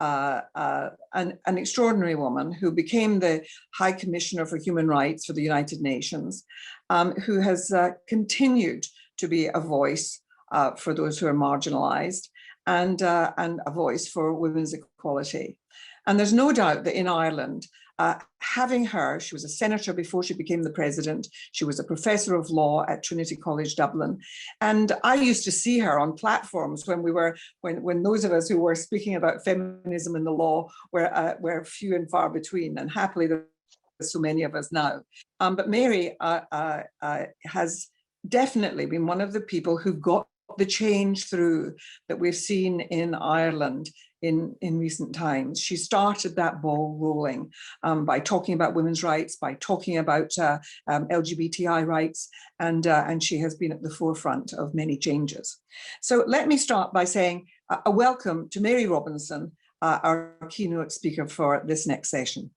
an extraordinary woman who became the High Commissioner for Human Rights for the United Nations, who has continued to be a voice for those who are marginalized and a voice for women's equality. And there's no doubt that in Ireland, having her, she was a senator before she became the president. She was a professor of law at Trinity College Dublin. And I used to see her on platforms when those of us who were speaking about feminism in the law were few and far between. And happily, there's so many of us now. But Mary has definitely been one of the people who got the change through that we've seen in Ireland in recent times. She started that ball rolling by talking about women's rights, by talking about LGBTI rights, and she has been at the forefront of many changes. So let me start by saying a welcome to Mary Robinson, our keynote speaker for this next session.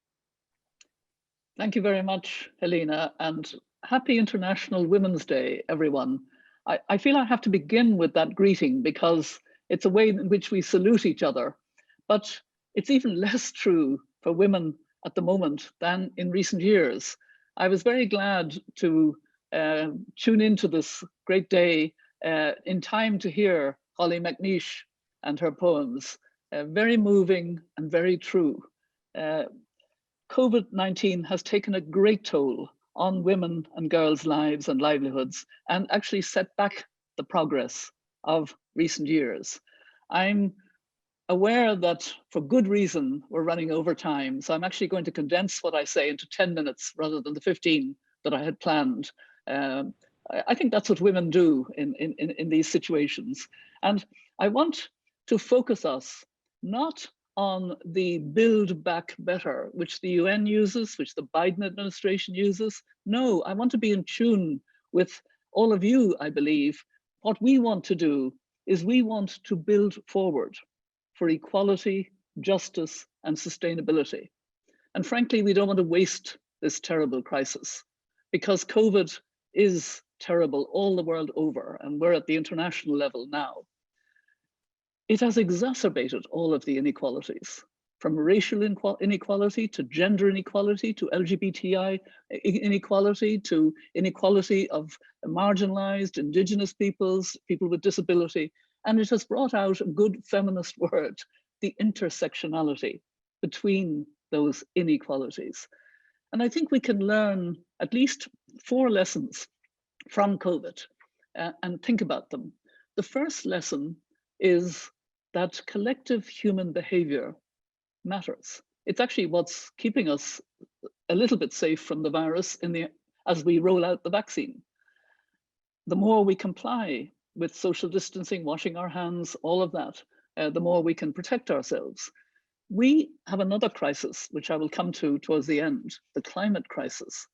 Thank you very much, Helena, and happy International Women's Day, everyone. I feel I have to begin with that greeting because it's a way in which we salute each other, but it's even less true for women at the moment than in recent years. I was very glad to tune into this great day in time to hear Holly Mcnish and her poems, very moving and very true. COVID-19 has taken a great toll on women and girls' lives and livelihoods, and actually set back the progress of recent years. I'm aware that for good reason, we're running over time. So I'm actually going to condense what I say into 10 minutes rather than the 15 that I had planned. I think that's what women do in these situations. And I want to focus us not on the Build Back Better, which the UN uses, which the Biden administration uses. No, I want to be in tune with all of you, I believe. What we want to do is we want to build forward for equality, justice, and sustainability. And frankly, we don't want to waste this terrible crisis because COVID is terrible all the world over, and we're at the international level now. It has exacerbated all of the inequalities, from racial inequality to gender inequality to LGBTI inequality to inequality of marginalized indigenous peoples, people with disability. And it has brought out a good feminist word, the intersectionality between those inequalities. And I think we can learn at least 4 lessons from COVID and think about them. The first lesson is that collective human behavior matters. It's actually what's keeping us a little bit safe from the virus as we roll out the vaccine. The more we comply with social distancing, washing our hands, all of that, the more we can protect ourselves. We have another crisis, which I will come to towards the end, the climate crisis.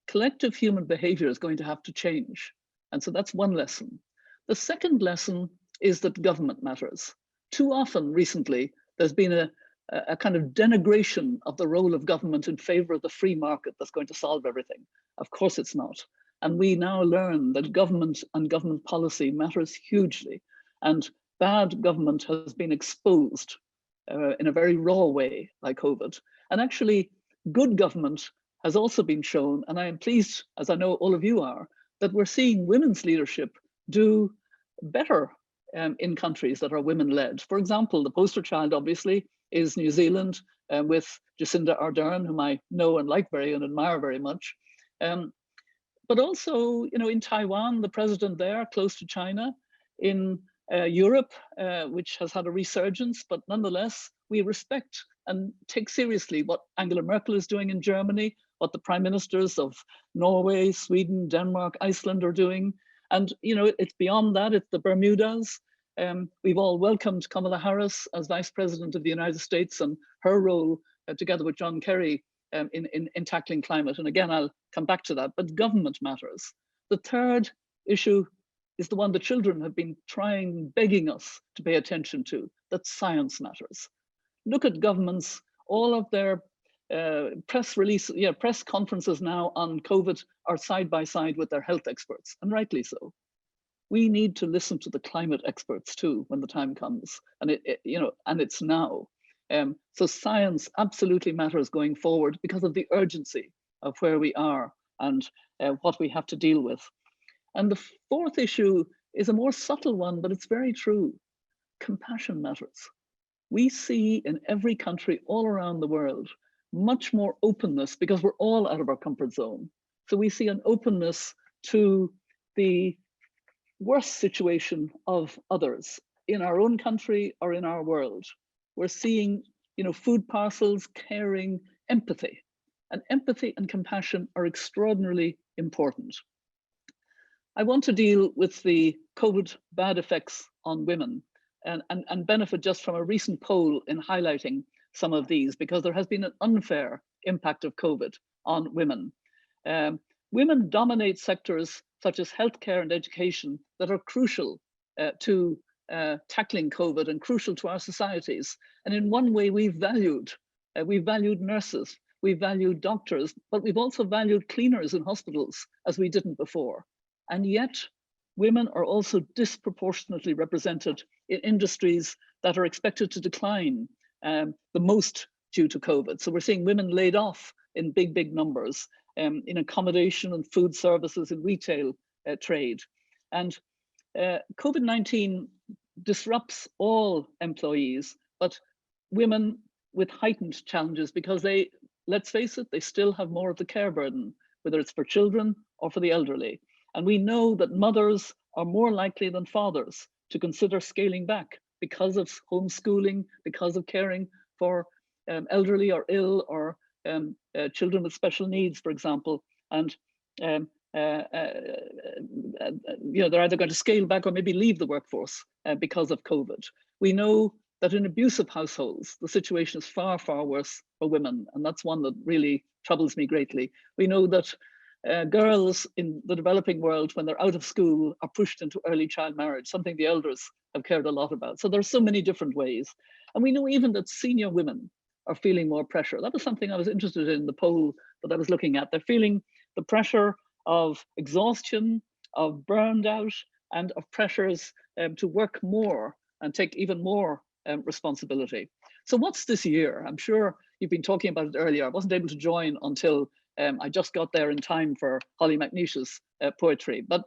Collective human behavior is going to have to change. And so that's one lesson. The second lesson is that government matters. Too often recently, there's been a kind of denigration of the role of government in favor of the free market that's going to solve everything. Of course it's not. And we now learn that government and government policy matters hugely. And bad government has been exposed in a very raw way by COVID. And actually, good government has also been shown, and I am pleased, as I know all of you are, that we're seeing women's leadership do better in countries that are women-led. For example, the poster child, obviously, is New Zealand with Jacinda Ardern, whom I know and like very and admire very much. But also, in Taiwan, the president there, close to China, in Europe, which has had a resurgence, but nonetheless, we respect and take seriously what Angela Merkel is doing in Germany, what the prime ministers of Norway, Sweden, Denmark, Iceland are doing. And, it's beyond that, it's the Bermudas. We've all welcomed Kamala Harris as Vice President of the United States and her role together with John Kerry in tackling climate. And again, I'll come back to that, but government matters. The third issue is the one the children have been begging us to pay attention to, that science matters. Look at governments, all of their press conferences now on COVID are side by side with their health experts, and rightly so. We need to listen to the climate experts too when the time comes, and it's now. So science absolutely matters going forward because of the urgency of where we are and what we have to deal with. And the fourth issue is a more subtle one, but it's very true. Compassion matters. We see in every country all around the world much more openness because we're all out of our comfort zone. So we see an openness to the worst situation of others in our own country or in our world. We're seeing, food parcels, caring, empathy. And empathy and compassion are extraordinarily important. I want to deal with the COVID bad effects on women and benefit just from a recent poll in highlighting some of these, because there has been an unfair impact of COVID on women. Women dominate sectors such as healthcare and education that are crucial to tackling COVID and crucial to our societies. And in one way, we've valued nurses, we've valued doctors, but we've also valued cleaners in hospitals as we didn't before. And yet, women are also disproportionately represented in industries that are expected to decline the most due to COVID. So we're seeing women laid off in big numbers in accommodation and food services and retail trade. And COVID-19 disrupts all employees, but women with heightened challenges because they, let's face it, they still have more of the care burden, whether it's for children or for the elderly. And we know that mothers are more likely than fathers to consider scaling back because of homeschooling, because of caring for elderly or ill or children with special needs, for example. And they're either going to scale back or maybe leave the workforce because of COVID. We know that in abusive households, the situation is far worse for women. And that's one that really troubles me greatly. We know that girls in the developing world, when they're out of school, are pushed into early child marriage, something the elders have cared a lot about. So there's so many different ways. And we know even that senior women are feeling more pressure. That was something I was interested in the poll that I was looking at. They're feeling the pressure of exhaustion, of burned out, and of pressures to work more and take even more responsibility. So what's this year? I'm sure you've been talking about it earlier. I wasn't able to join until I just got there in time for Holly Mcnish's poetry. But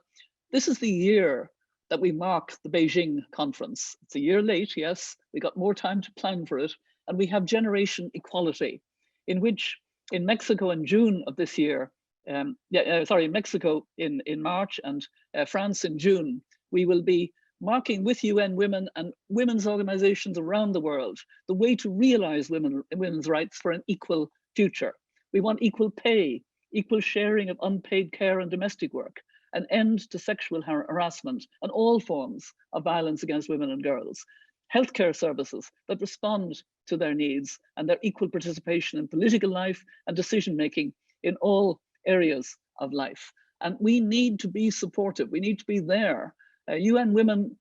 this is the year that we mark the Beijing Conference. It's a year late, yes. We got more time to plan for it. And we have generation equality, in which in Mexico in June of this year, Mexico in March and France in June, we will be marking with UN Women and women's organizations around the world the way to realize women's rights for an equal future. We want equal pay, equal sharing of unpaid care and domestic work, an end to sexual harassment and all forms of violence against women and girls, healthcare services that respond to their needs, and their equal participation in political life and decision-making in all areas of life. And we need to be supportive. We need to be there. UN Women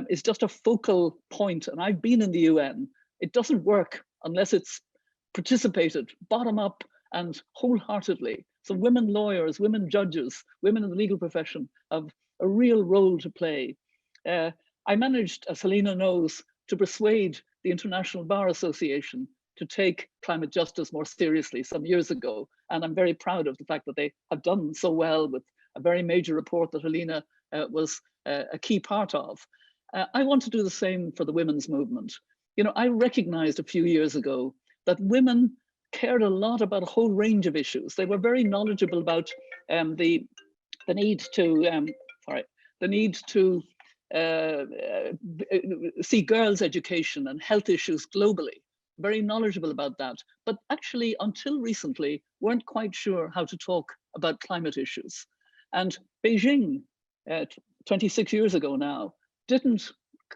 is just a focal point, and I've been in the UN. It doesn't work unless it's participated bottom up and wholeheartedly. So women lawyers, women judges, women in the legal profession have a real role to play. I managed, as Helena knows, to persuade the International Bar Association to take climate justice more seriously some years ago. And I'm very proud of the fact that they have done so well with a very major report that Helena was a key part of. I want to do the same for the women's movement. You know, I recognized a few years ago that women cared a lot about a whole range of issues. They were very knowledgeable about the need to see girls' education and health issues globally. Very knowledgeable about that, but actually until recently weren't quite sure how to talk about climate issues. And Beijing, 26 years ago now, didn't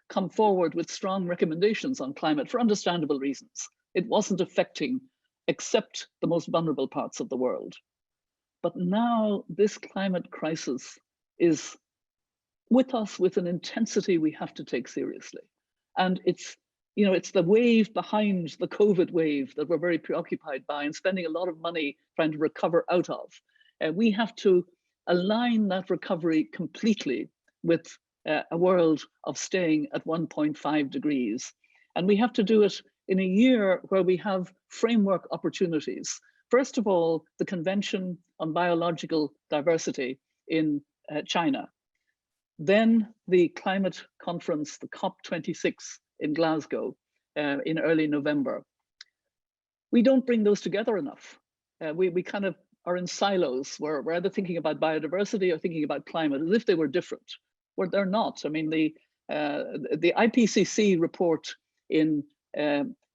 come forward with strong recommendations on climate for understandable reasons. It wasn't affecting except the most vulnerable parts of the world. But now this climate crisis is with us with an intensity we have to take seriously. And it's, you know, it's the wave behind the COVID wave that we're very preoccupied by and spending a lot of money trying to recover out of. We have to align that recovery completely with a world of staying at 1.5 degrees. And we have to do it in a year where we have framework opportunities. First of all, the Convention on Biological Diversity in China. Then the climate conference, the COP26 in Glasgow in early November. We don't bring those together enough. We kind of are in silos. We're either thinking about biodiversity or thinking about climate as if they were different. Well, they're not. I mean, the IPCC report in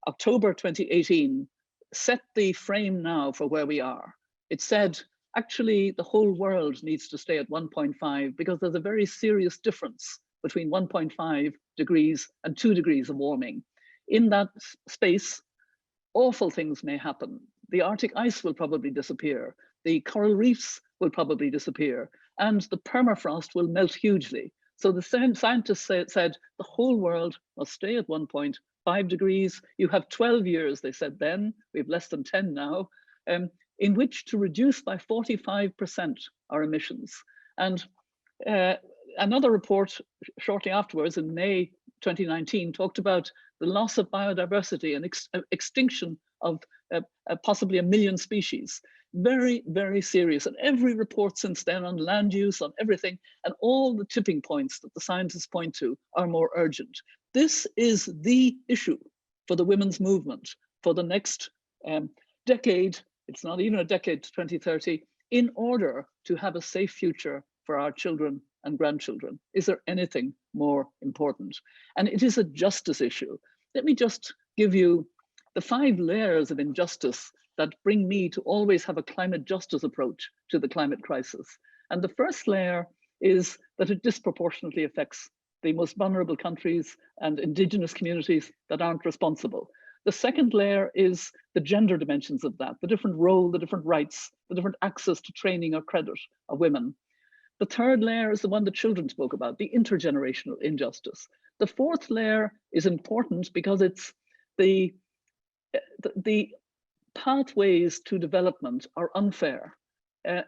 October 2018 set the frame now for where we are. It said, actually, the whole world needs to stay at 1.5 because there's a very serious difference between 1.5 degrees and 2 degrees of warming. In that space, awful things may happen. The Arctic ice will probably disappear. The coral reefs will probably disappear. And the permafrost will melt hugely. So the same scientists said the whole world must stay at 1.5 degrees. You have 12 years, they said then. We have less than 10 now. In which to reduce by 45% our emissions. And another report shortly afterwards in May 2019 talked about the loss of biodiversity and extinction of possibly 1 million species. Very, very serious. And every report since then on land use, on everything, and all the tipping points that the scientists point to are more urgent. This is the issue for the women's movement for the next decade. It's not even a decade to 2030, in order to have a safe future for our children and grandchildren. Is there anything more important? And it is a justice issue. Let me just give you the 5 layers of injustice that bring me to always have a climate justice approach to the climate crisis. And the first layer is that it disproportionately affects the most vulnerable countries and indigenous communities that aren't responsible. The second layer is the gender dimensions of that, the different role, the different rights, the different access to training or credit of women. The third layer is the one that children spoke about, the intergenerational injustice. The fourth layer is important because it's the pathways to development are unfair.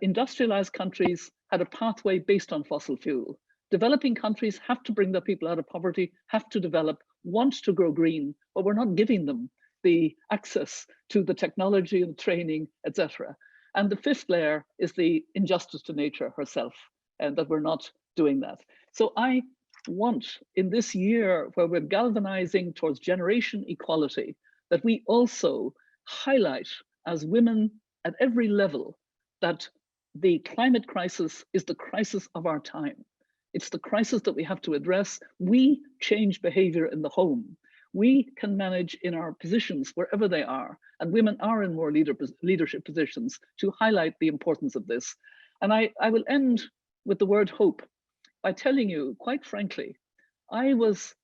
Industrialized countries had a pathway based on fossil fuel. Developing countries have to bring their people out of poverty, have to develop, want to grow green, but we're not giving them the access to the technology and training, etc. And the fifth layer is the injustice to nature herself, and that we're not doing that. So I want, in this year where we're galvanizing towards generation equality, that we also highlight as women at every level that the climate crisis is the crisis of our time. It's the crisis that we have to address. We change behavior in the home. We can manage in our positions wherever they are, and women are in more leadership positions to highlight the importance of this. And I will end with the word hope by telling you, quite frankly, I was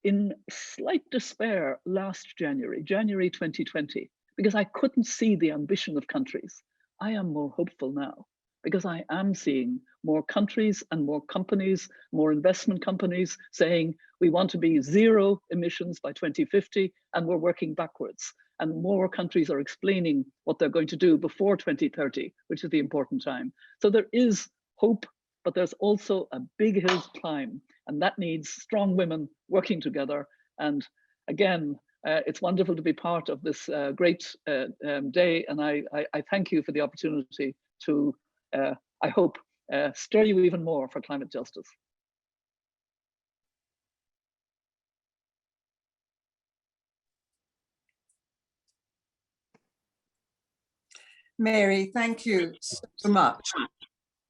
in slight despair last January 2020, because I couldn't see the ambition of countries. I am more hopeful now, because I am seeing more countries and more companies, more investment companies saying we want to be zero emissions by 2050, and we're working backwards. And more countries are explaining what they're going to do before 2030, which is the important time. So there is hope, but there's also a big hill to climb, and that needs strong women working together. And again, it's wonderful to be part of this great day, and I thank you for the opportunity to, I hope, stir you even more for climate justice. Mary, thank you so much.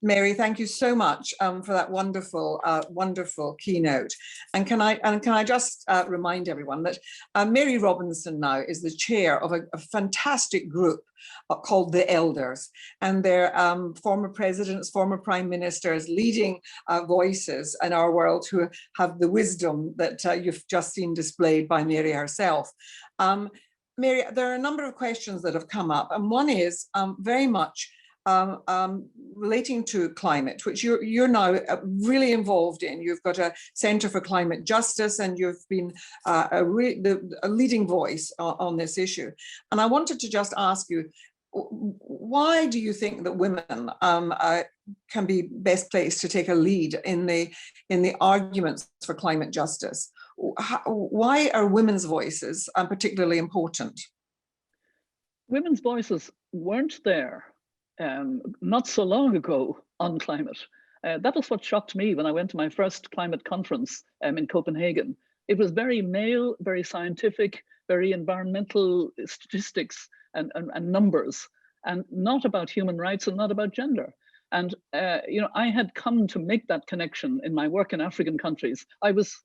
Mary, thank you so much for that wonderful, wonderful keynote. And can I just remind everyone that Mary Robinson now is the chair of a fantastic group called the Elders, and they're former presidents, former prime ministers, leading voices in our world who have the wisdom that you've just seen displayed by Mary herself. Mary, there are a number of questions that have come up, and one is very much relating to climate, which you're now really involved in. You've got a Centre for Climate Justice, and you've been a leading voice on this issue. And I wanted to just ask you, why do you think that women can be best placed to take a lead in the arguments for climate justice? Why are women's voices particularly important? Women's voices weren't there not so long ago on climate. That was what shocked me when I went to my first climate conference in Copenhagen. It was very male, very scientific, very environmental statistics and numbers, and not about human rights and not about gender. And you know, I had come to make that connection in my work in African countries. I was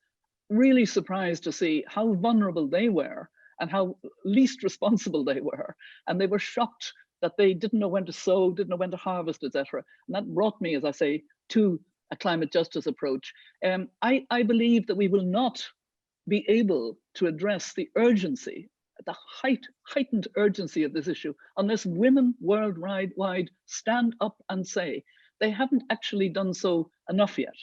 really surprised to see how vulnerable they were and how least responsible they were. And they were shocked that they didn't know when to sow, didn't know when to harvest, etc. And that brought me, as I say, to a climate justice approach. I believe that we will not be able to address the urgency, the heightened urgency of this issue, unless women worldwide stand up and say they haven't actually done so enough yet.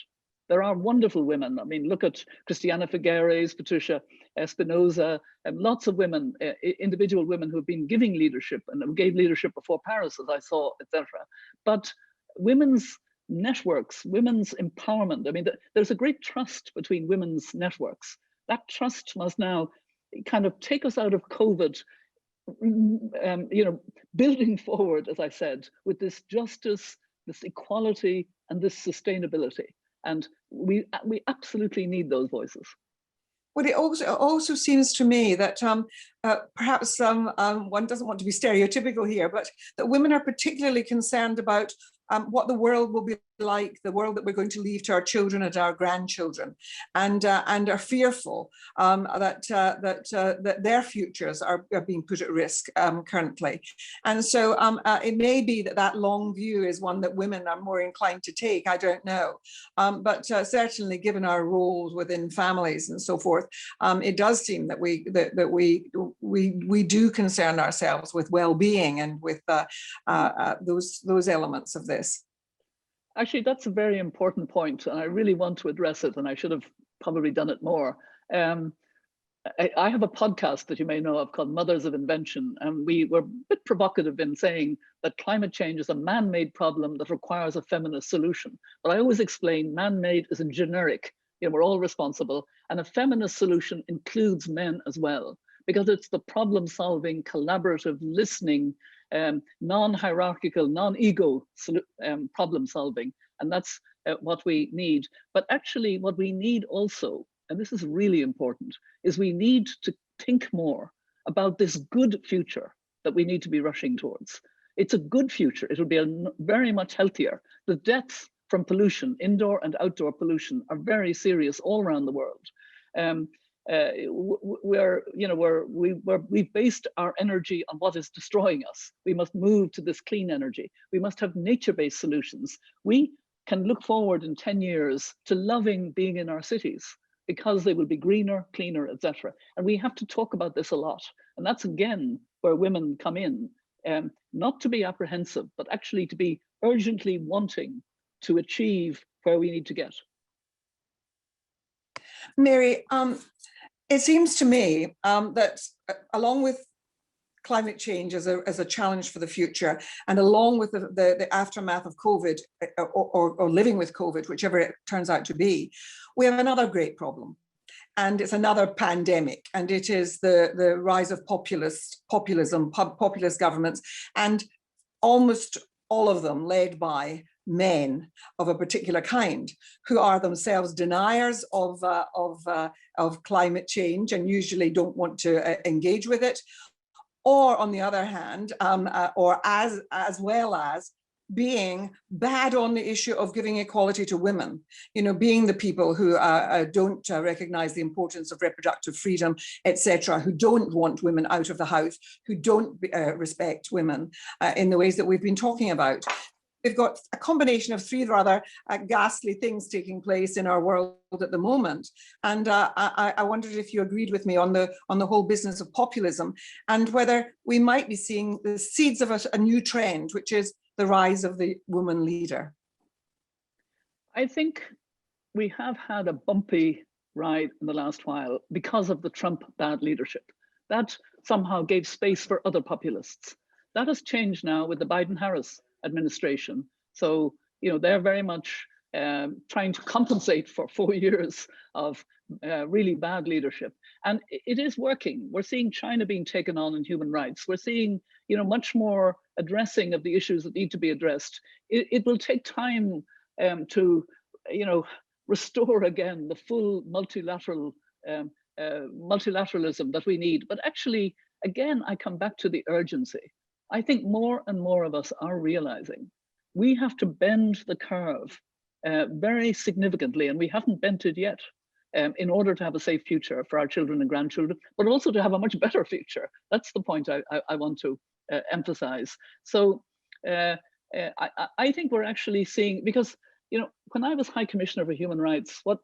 There are wonderful women. I mean, look at Christiana Figueres, Patricia Espinosa, lots of women, individual women who have been giving leadership and who gave leadership before Paris, as I saw, etc. But women's networks, women's empowerment, I mean, there's a great trust between women's networks. That trust must now kind of take us out of COVID, you know, building forward, as I said, with this justice, this equality, and this sustainability. And we absolutely need those voices. Well, it also seems to me that perhaps one doesn't want to be stereotypical here, but that women are particularly concerned about what the world will be like, the world that we're going to leave to our children and our grandchildren, and are fearful that their futures are being put at risk currently. And so it may be that long view is one that women are more inclined to take. I don't know, but certainly given our roles within families and so forth, it does seem that we do concern ourselves with well-being and with those elements of this. Actually, that's a very important point, and I really want to address it, and I should have probably done it more. I have a podcast that you may know of called Mothers of Invention, and we were a bit provocative in saying that climate change is a man-made problem that requires a feminist solution. But I always explain man-made is a generic, you know, we're all responsible, and a feminist solution includes men as well, because it's the problem-solving, collaborative, listening, non-hierarchical, non-ego problem solving, and that's what we need. But actually what we need also, and this is really important, is we need to think more about this good future that we need to be rushing towards. It's a good future. It will be very much healthier. The deaths from pollution, indoor and outdoor pollution, are very serious all around the world. We've based our energy on what is destroying us. We must move to this clean energy. We must have nature-based solutions. We can look forward in 10 years to loving being in our cities because they will be greener, cleaner, etc. And we have to talk about this a lot. And that's again where women come in, not to be apprehensive, but actually to be urgently wanting to achieve where we need to get. Mary, it seems to me that along with climate change as a challenge for the future, and along with the aftermath of COVID or living with COVID, whichever it turns out to be, we have another great problem. And it's another pandemic, and it is the rise of populism, populist governments, and almost all of them led by men of a particular kind, who are themselves deniers of climate change and usually don't want to engage with it, or on the other hand, or as well as being bad on the issue of giving equality to women, being the people who don't recognize the importance of reproductive freedom, etc., who don't want women out of the house, who don't respect women in the ways that we've been talking about. We've got a combination of three rather ghastly things taking place in our world at the moment. And I wondered if you agreed with me on the whole business of populism, and whether we might be seeing the seeds of a new trend, which is the rise of the woman leader. I think we have had a bumpy ride in the last while because of the Trump bad leadership. That somehow gave space for other populists. That has changed now with the Biden-Harris administration. So, they're very much trying to compensate for 4 years of really bad leadership. And it is working. We're seeing China being taken on in human rights. We're seeing, much more addressing of the issues that need to be addressed. It will take time to, restore again the full multilateralism that we need. But actually, again, I come back to the urgency. I think more and more of us are realizing we have to bend the curve very significantly, and we haven't bent it yet, in order to have a safe future for our children and grandchildren, but also to have a much better future. That's the point I want to emphasize. So I think we're actually seeing, because when I was High Commissioner for Human Rights, what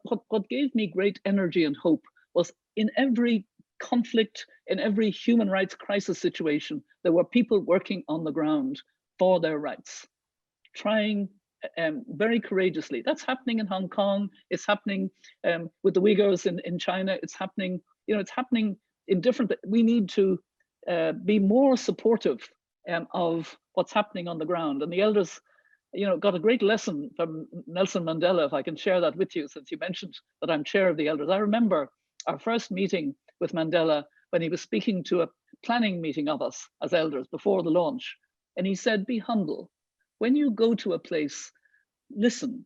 gave me great energy and hope was in every conflict, in every human rights crisis situation, there were people working on the ground for their rights, trying very courageously. That's happening in Hong Kong. It's happening with the Uyghurs in China. It's happening, it's happening in different. We need to be more supportive of what's happening on the ground. And the elders, got a great lesson from Nelson Mandela, if I can share that with you, since you mentioned that I'm chair of the elders. I remember our first meeting with Mandela when he was speaking to a planning meeting of us as elders before the launch. And he said, be humble. When you go to a place, listen.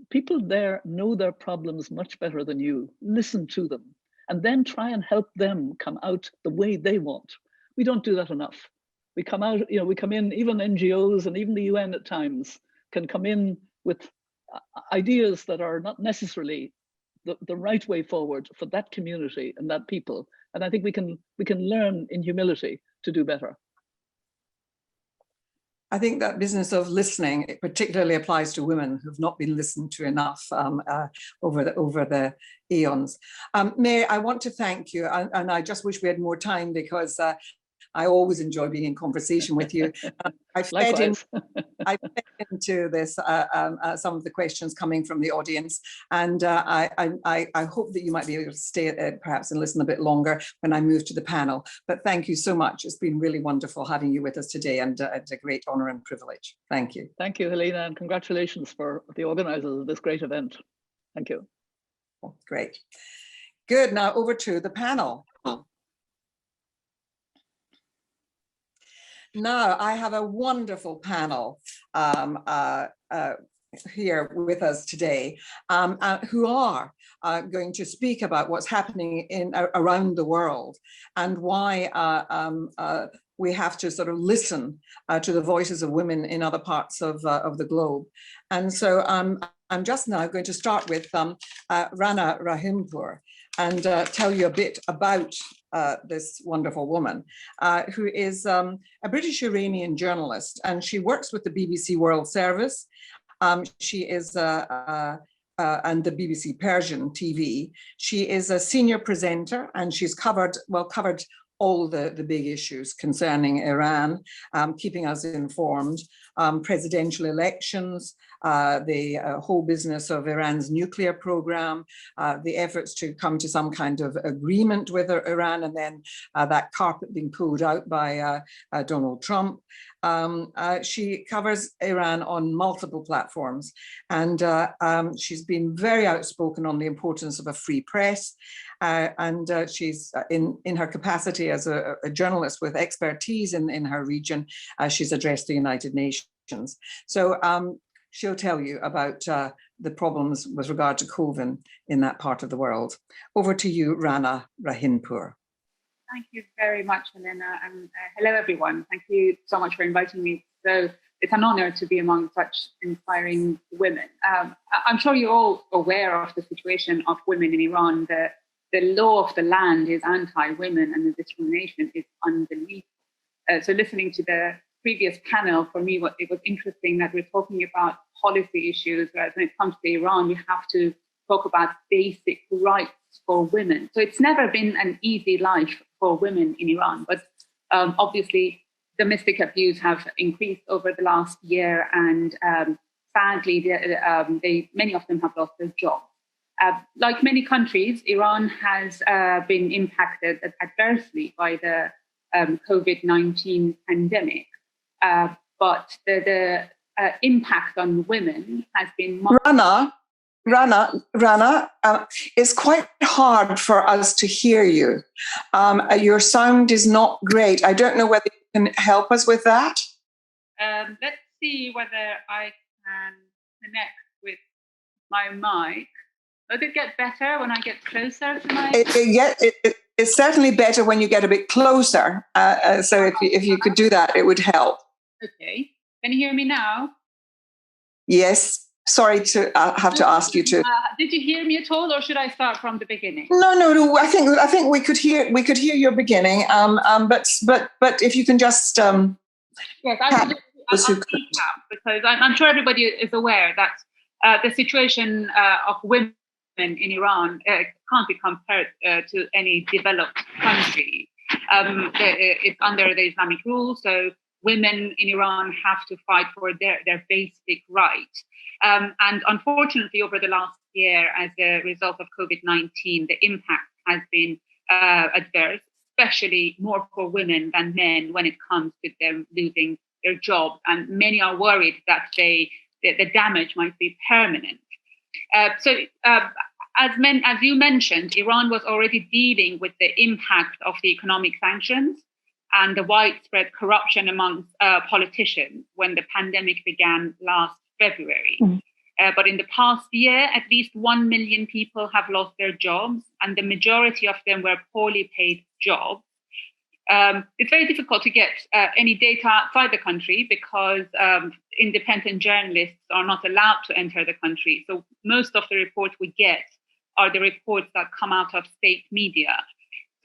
People there know their problems much better than you. Listen to them, and then try and help them come out the way they want. We don't do that enough. We come out, we come in, even NGOs and even the UN at times can come in with ideas that are not necessarily the right way forward for that community and that people. And I think we can learn in humility to do better. I think that business of listening, it particularly applies to women who've not been listened to enough over the eons. Mary, I want to thank you, and I just wish we had more time, because I always enjoy being in conversation with you. I fed into this some of the questions coming from the audience, and I hope that you might be able to stay perhaps and listen a bit longer when I move to the panel. But thank you so much. It's been really wonderful having you with us today, and it's a great honor and privilege. Thank you. Thank you, Helena, and congratulations for the organizers of this great event. Thank you. Oh, great. Good. Now over to the panel. Now I have a wonderful panel here with us today, who are going to speak about what's happening around the world, and why we have to sort of listen to the voices of women in other parts of the globe. And so I'm just now going to start with Rana Rahimpur and tell you a bit about this wonderful woman, who is a British Iranian journalist, and she works with the BBC World Service. She is and the BBC Persian TV. She is a senior presenter, and she's covered all the big issues concerning Iran, keeping us informed, presidential elections, the whole business of Iran's nuclear program, the efforts to come to some kind of agreement with Iran, and then that carpet being pulled out by Donald Trump. She covers Iran on multiple platforms, and she's been very outspoken on the importance of a free press, and she's in her capacity as a journalist with expertise in her region. She's addressed the United Nations. So she'll tell you about the problems with regard to COVID in that part of the world. Over to you, Rana Rahimpur. Thank you very much, Helena, and hello everyone. Thank you so much for inviting me. So it's an honor to be among such inspiring women. I'm sure you're all aware of the situation of women in Iran. The law of the land is anti-women and the discrimination is unbelievable. So listening to the previous panel, for me, it was interesting that we're talking about policy issues, whereas when it comes to Iran, we have to talk about basic rights for women. So it's never been an easy life for women in Iran, but obviously domestic abuse have increased over the last year, and sadly, many of them have lost their jobs. Like many countries, Iran has been impacted adversely by the COVID-19 pandemic, but the impact on women has been much. Rana, it's quite hard for us to hear you. Your sound is not great. I don't know whether you can help us with that. Let's see whether I can connect with my mic. Does it get better when I get closer to my? It's certainly better when you get a bit closer. So if you could do that, it would help. Okay. Can you hear me now? Yes. Sorry to have to ask you to. Did you hear me at all, or should I start from the beginning? No. I think we could hear your beginning. But if you can just yes, I'll recap, because I'm sure everybody is aware that the situation of women in Iran can't be compared to any developed country. It's under the Islamic rule, so women in Iran have to fight for their basic right. And unfortunately, over the last year, as a result of COVID-19, the impact has been adverse, especially more for women than men when it comes to them losing their jobs. And many are worried that the damage might be permanent. As you mentioned, Iran was already dealing with the impact of the economic sanctions and the widespread corruption amongst politicians when the pandemic began last February. But in the past year, at least 1 million people have lost their jobs, and the majority of them were poorly paid jobs. It's very difficult to get any data outside the country because independent journalists are not allowed to enter the country. So most of the reports we get are the reports that come out of state media.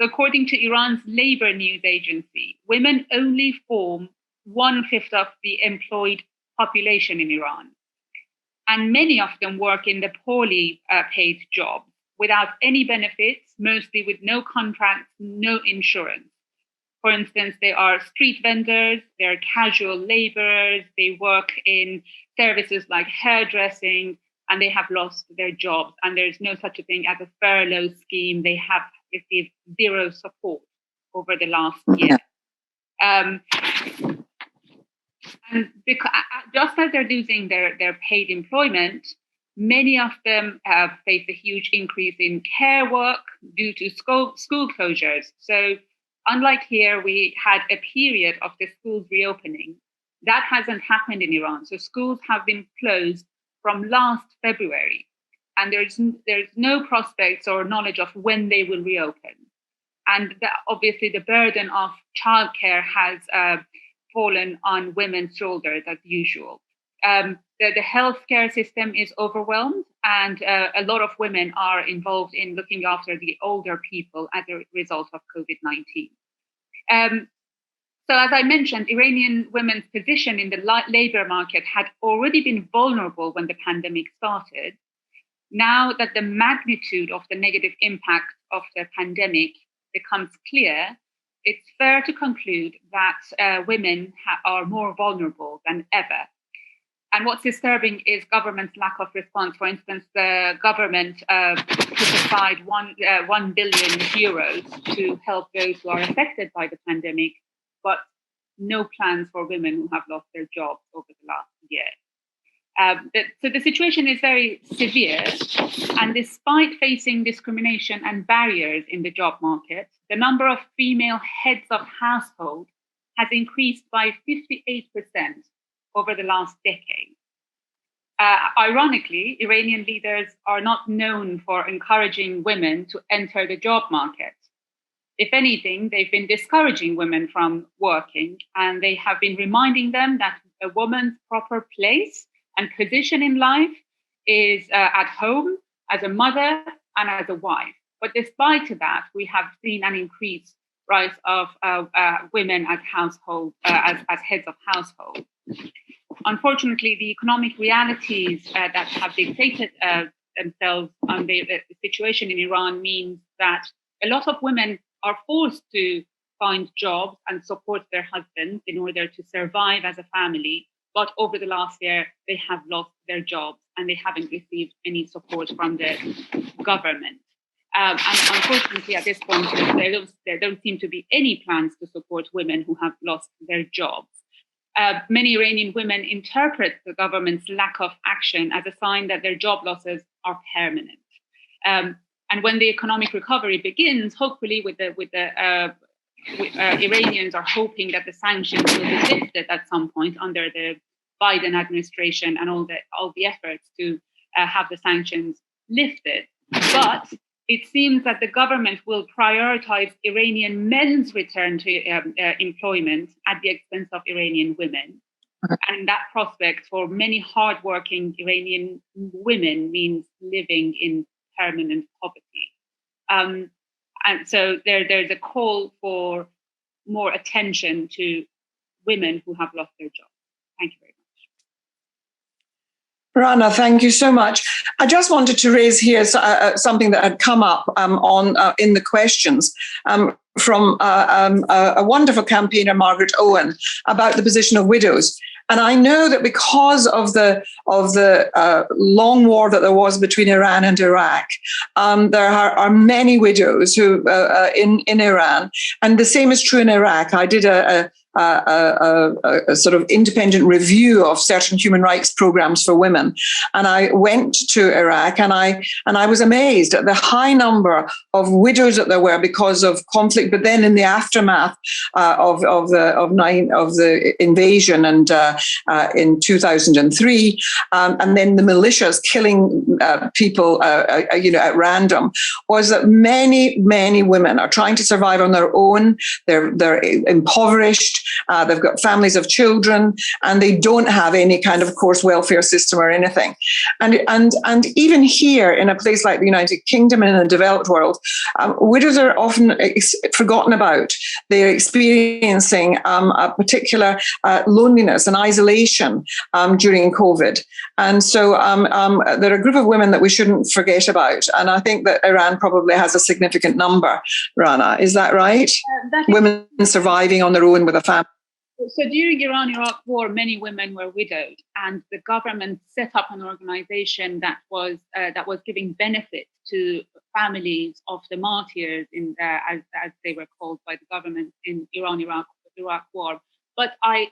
So according to Iran's labor news agency, women only form 1/5 of the employed population in Iran. And many of them work in the poorly paid jobs without any benefits, mostly with no contracts, no insurance. For instance, they are street vendors, they're casual laborers, they work in services like hairdressing, and they have lost their jobs. And there's no such a thing as a furlough scheme. They have received zero support over the last year. And because, just as they're losing their paid employment, many of them have faced a huge increase in care work due to school closures. So unlike here, we had a period of the schools reopening. That hasn't happened in Iran. So schools have been closed from last February, and there's no prospects or knowledge of when they will reopen. And obviously the burden of childcare has fallen on women's shoulders as usual. The healthcare system is overwhelmed, and a lot of women are involved in looking after the older people as a result of COVID-19. So as I mentioned, Iranian women's position in the labor market had already been vulnerable when the pandemic started. Now that the magnitude of the negative impact of the pandemic becomes clear, it's fair to conclude that women are more vulnerable than ever. And what's disturbing is government's lack of response. For instance, the government put aside 1 billion euros to help those who are affected by the pandemic, but no plans for women who have lost their jobs over the last year. So the situation is very severe, and despite facing discrimination and barriers in the job market, the number of female heads of household has increased by 58% over the last decade. Ironically, Iranian leaders are not known for encouraging women to enter the job market. If anything, they've been discouraging women from working, and they have been reminding them that a woman's proper place and position in life is at home, as a mother and as a wife. But despite that, we have seen an increased rise of women as household, as heads of household. Unfortunately, the economic realities that have dictated themselves on the situation in Iran means that a lot of women are forced to find jobs and support their husbands in order to survive as a family. But over the last year, they have lost their jobs and they haven't received any support from the government. And unfortunately, at this point, there don't seem to be any plans to support women who have lost their jobs. Many Iranian women interpret the government's lack of action as a sign that their job losses are permanent. And when the economic recovery begins, hopefully Iranians are hoping that the sanctions will be lifted at some point under the Biden administration and all the efforts to have the sanctions lifted. But it seems that the government will prioritize Iranian men's return to employment at the expense of Iranian women. And that prospect for many hardworking Iranian women means living in permanent poverty. And so there's a call for more attention to women who have lost their jobs. Thank you very much. Rana, thank you so much. I just wanted to raise here something that had come up in the questions from a wonderful campaigner, Margaret Owen, about the position of widows. And I know that because of the long war that there was between Iran and Iraq, there are many widows who in Iran, and the same is true in Iraq. I did a sort of independent review of certain human rights programs for women, and I went to Iraq, and I was amazed at the high number of widows that there were because of conflict. But then in the aftermath of the invasion and in 2003, and then the militias killing people, at random, was that many women are trying to survive on their own. They're impoverished. They've got families of children, and they don't have any kind of course, welfare system or anything. And even here in a place like the United Kingdom and in the developed world, widows are often forgotten about. They're experiencing a particular loneliness and isolation during COVID. And so there are a group of women that we shouldn't forget about. And I think that Iran probably has a significant number, Rana. Is that right? Women surviving on their own with a family. So during Iran-Iraq war, many women were widowed, and the government set up an organization that was giving benefit to families of the martyrs, as they were called by the government in Iran-Iraq war. But I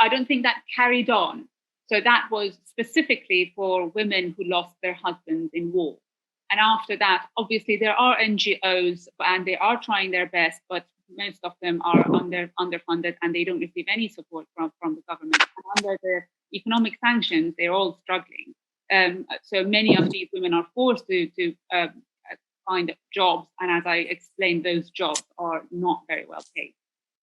don't think that carried on. So that was specifically for women who lost their husbands in war. And after that, obviously, there are NGOs, and they are trying their best, but most of them are underfunded, and they don't receive any support from the government. And under the economic sanctions, they're all struggling. So many of these women are forced to find jobs, and as I explained, those jobs are not very well paid.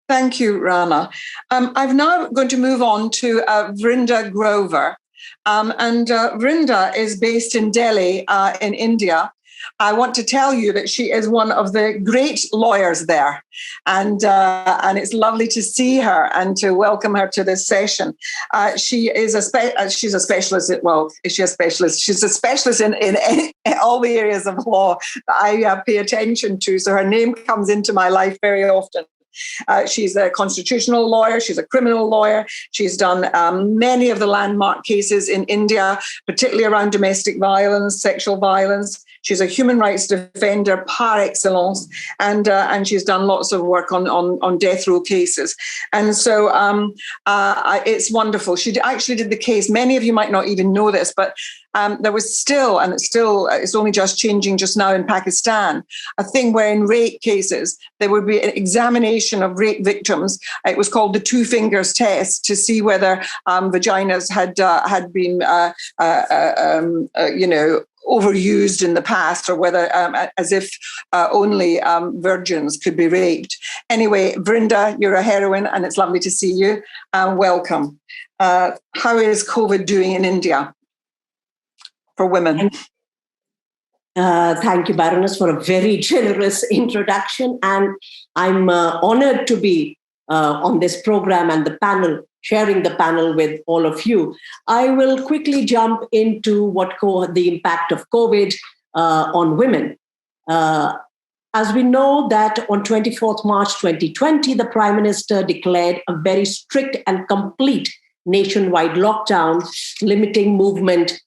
Thank you, Rana. I'm now going to move on to Vrinda Grover. And Vrinda is based in Delhi, in India. I want to tell you that she is one of the great lawyers there, and it's lovely to see her and to welcome her to this session. She's a specialist. Well, is she a specialist? She's a specialist in all the areas of law that I pay attention to. So her name comes into my life very often. She's a constitutional lawyer. She's a criminal lawyer. She's done many of the landmark cases in India, particularly around domestic violence, sexual violence. She's a human rights defender par excellence, and she's done lots of work on death row cases. And so it's wonderful. She actually did the case. Many of you might not even know this, but there was still, and it's only just changing just now in Pakistan, a thing where in rape cases, there would be an examination of rape victims. It was called the two fingers test to see whether vaginas had been, overused in the past, or whether as if only virgins could be raped. Anyway, Vrinda, you're a heroine, and it's lovely to see you. Welcome. How is COVID doing in India for women? Thank you, Baroness, for a very generous introduction. And I'm honored to be on this program and the panel, sharing the panel with all of you. I will quickly jump into the impact of COVID on women. As we know that on 24th March 2020, the Prime Minister declared a very strict and complete nationwide lockdown, limiting movement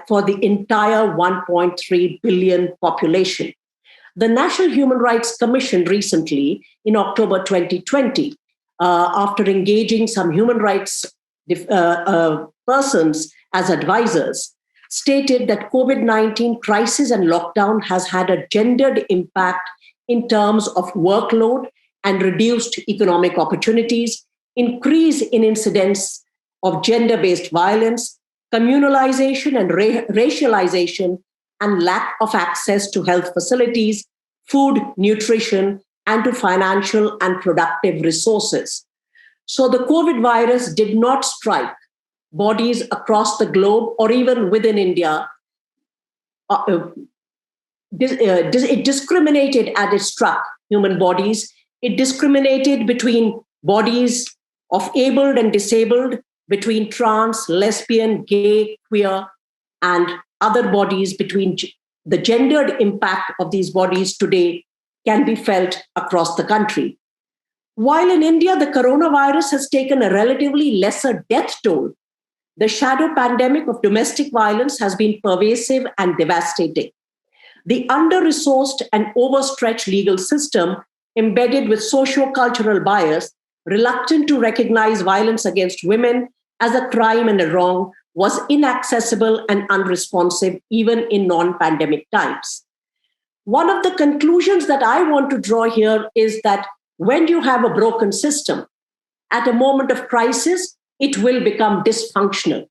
for the entire 1.3 billion population. The National Human Rights Commission recently, in October 2020, after engaging some human rights persons as advisors, stated that COVID-19 crisis and lockdown has had a gendered impact in terms of workload and reduced economic opportunities, increase in incidence of gender-based violence, communalization and racialization, and lack of access to health facilities, food, nutrition, and to financial and productive resources. So the COVID virus did not strike bodies across the globe or even within India. It discriminated as it struck human bodies. It discriminated between bodies of abled and disabled, between trans, lesbian, gay, queer, and other bodies. Between the gendered impact of these bodies today can be felt across the country. While in India, the coronavirus has taken a relatively lesser death toll, the shadow pandemic of domestic violence has been pervasive and devastating. The under-resourced and overstretched legal system, embedded with socio-cultural bias, reluctant to recognize violence against women as a crime and a wrong, was inaccessible and unresponsive even in non-pandemic times. One of the conclusions that I want to draw here is that when you have a broken system, at a moment of crisis, it will become dysfunctional.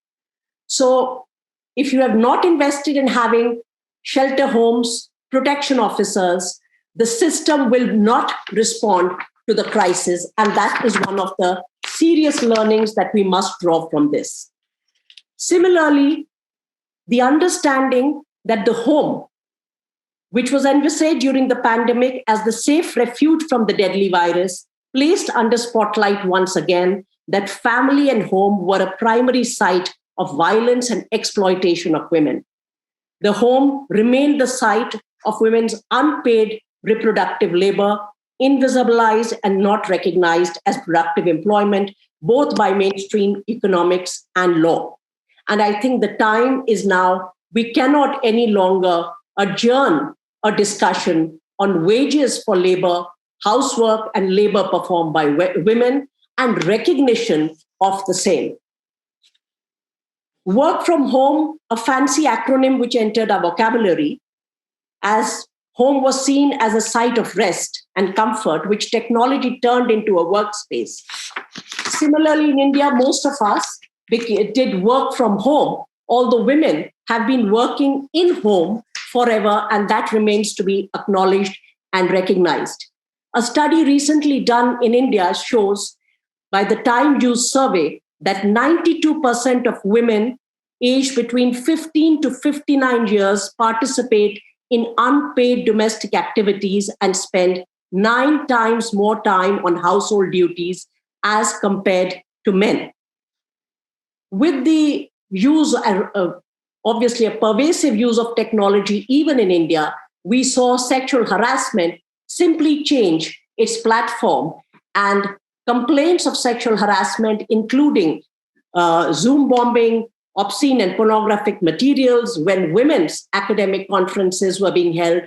So if you have not invested in having shelter homes, protection officers, the system will not respond to the crisis. And that is one of the serious learnings that we must draw from this. Similarly, the understanding that the home, which was envisaged during the pandemic as the safe refuge from the deadly virus, placed under spotlight once again that family and home were a primary site of violence and exploitation of women. The home remained the site of women's unpaid reproductive labor, invisibilized and not recognized as productive employment, both by mainstream economics and law. And I think the time is now, we cannot any longer adjourn a discussion on wages for labor, housework, and labor performed by women, and recognition of the same. Work from home, a fancy acronym which entered our vocabulary, as home was seen as a site of rest and comfort, which technology turned into a workspace. Similarly, in India, most of us did work from home, although women have been working in home forever, and that remains to be acknowledged and recognized. A study recently done in India shows, by the Time Use survey, that 92% of women aged between 15 to 59 years participate in unpaid domestic activities and spend 9 times more time on household duties as compared to men. With the use, obviously a pervasive use of technology, even in India, we saw sexual harassment simply change its platform, and complaints of sexual harassment, including Zoom bombing, obscene and pornographic materials when women's academic conferences were being held,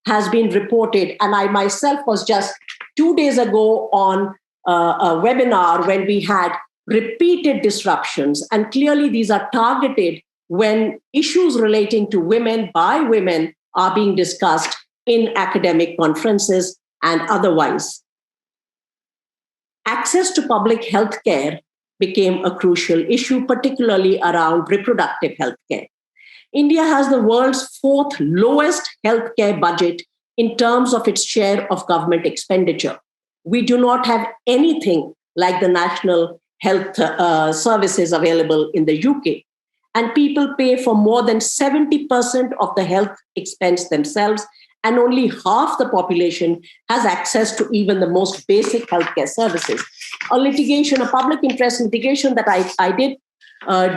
has been reported. And I myself was just 2 days ago on a webinar when we had repeated disruptions. And clearly these are targeted when issues relating to women by women are being discussed in academic conferences and otherwise. Access to public health care became a crucial issue, particularly around reproductive health care. India has the world's 4th lowest healthcare budget in terms of its share of government expenditure. We do not have anything like the national health services available in the UK. And people pay for more than 70% of the health expense themselves, and only half the population has access to even the most basic healthcare services. A public interest litigation that I did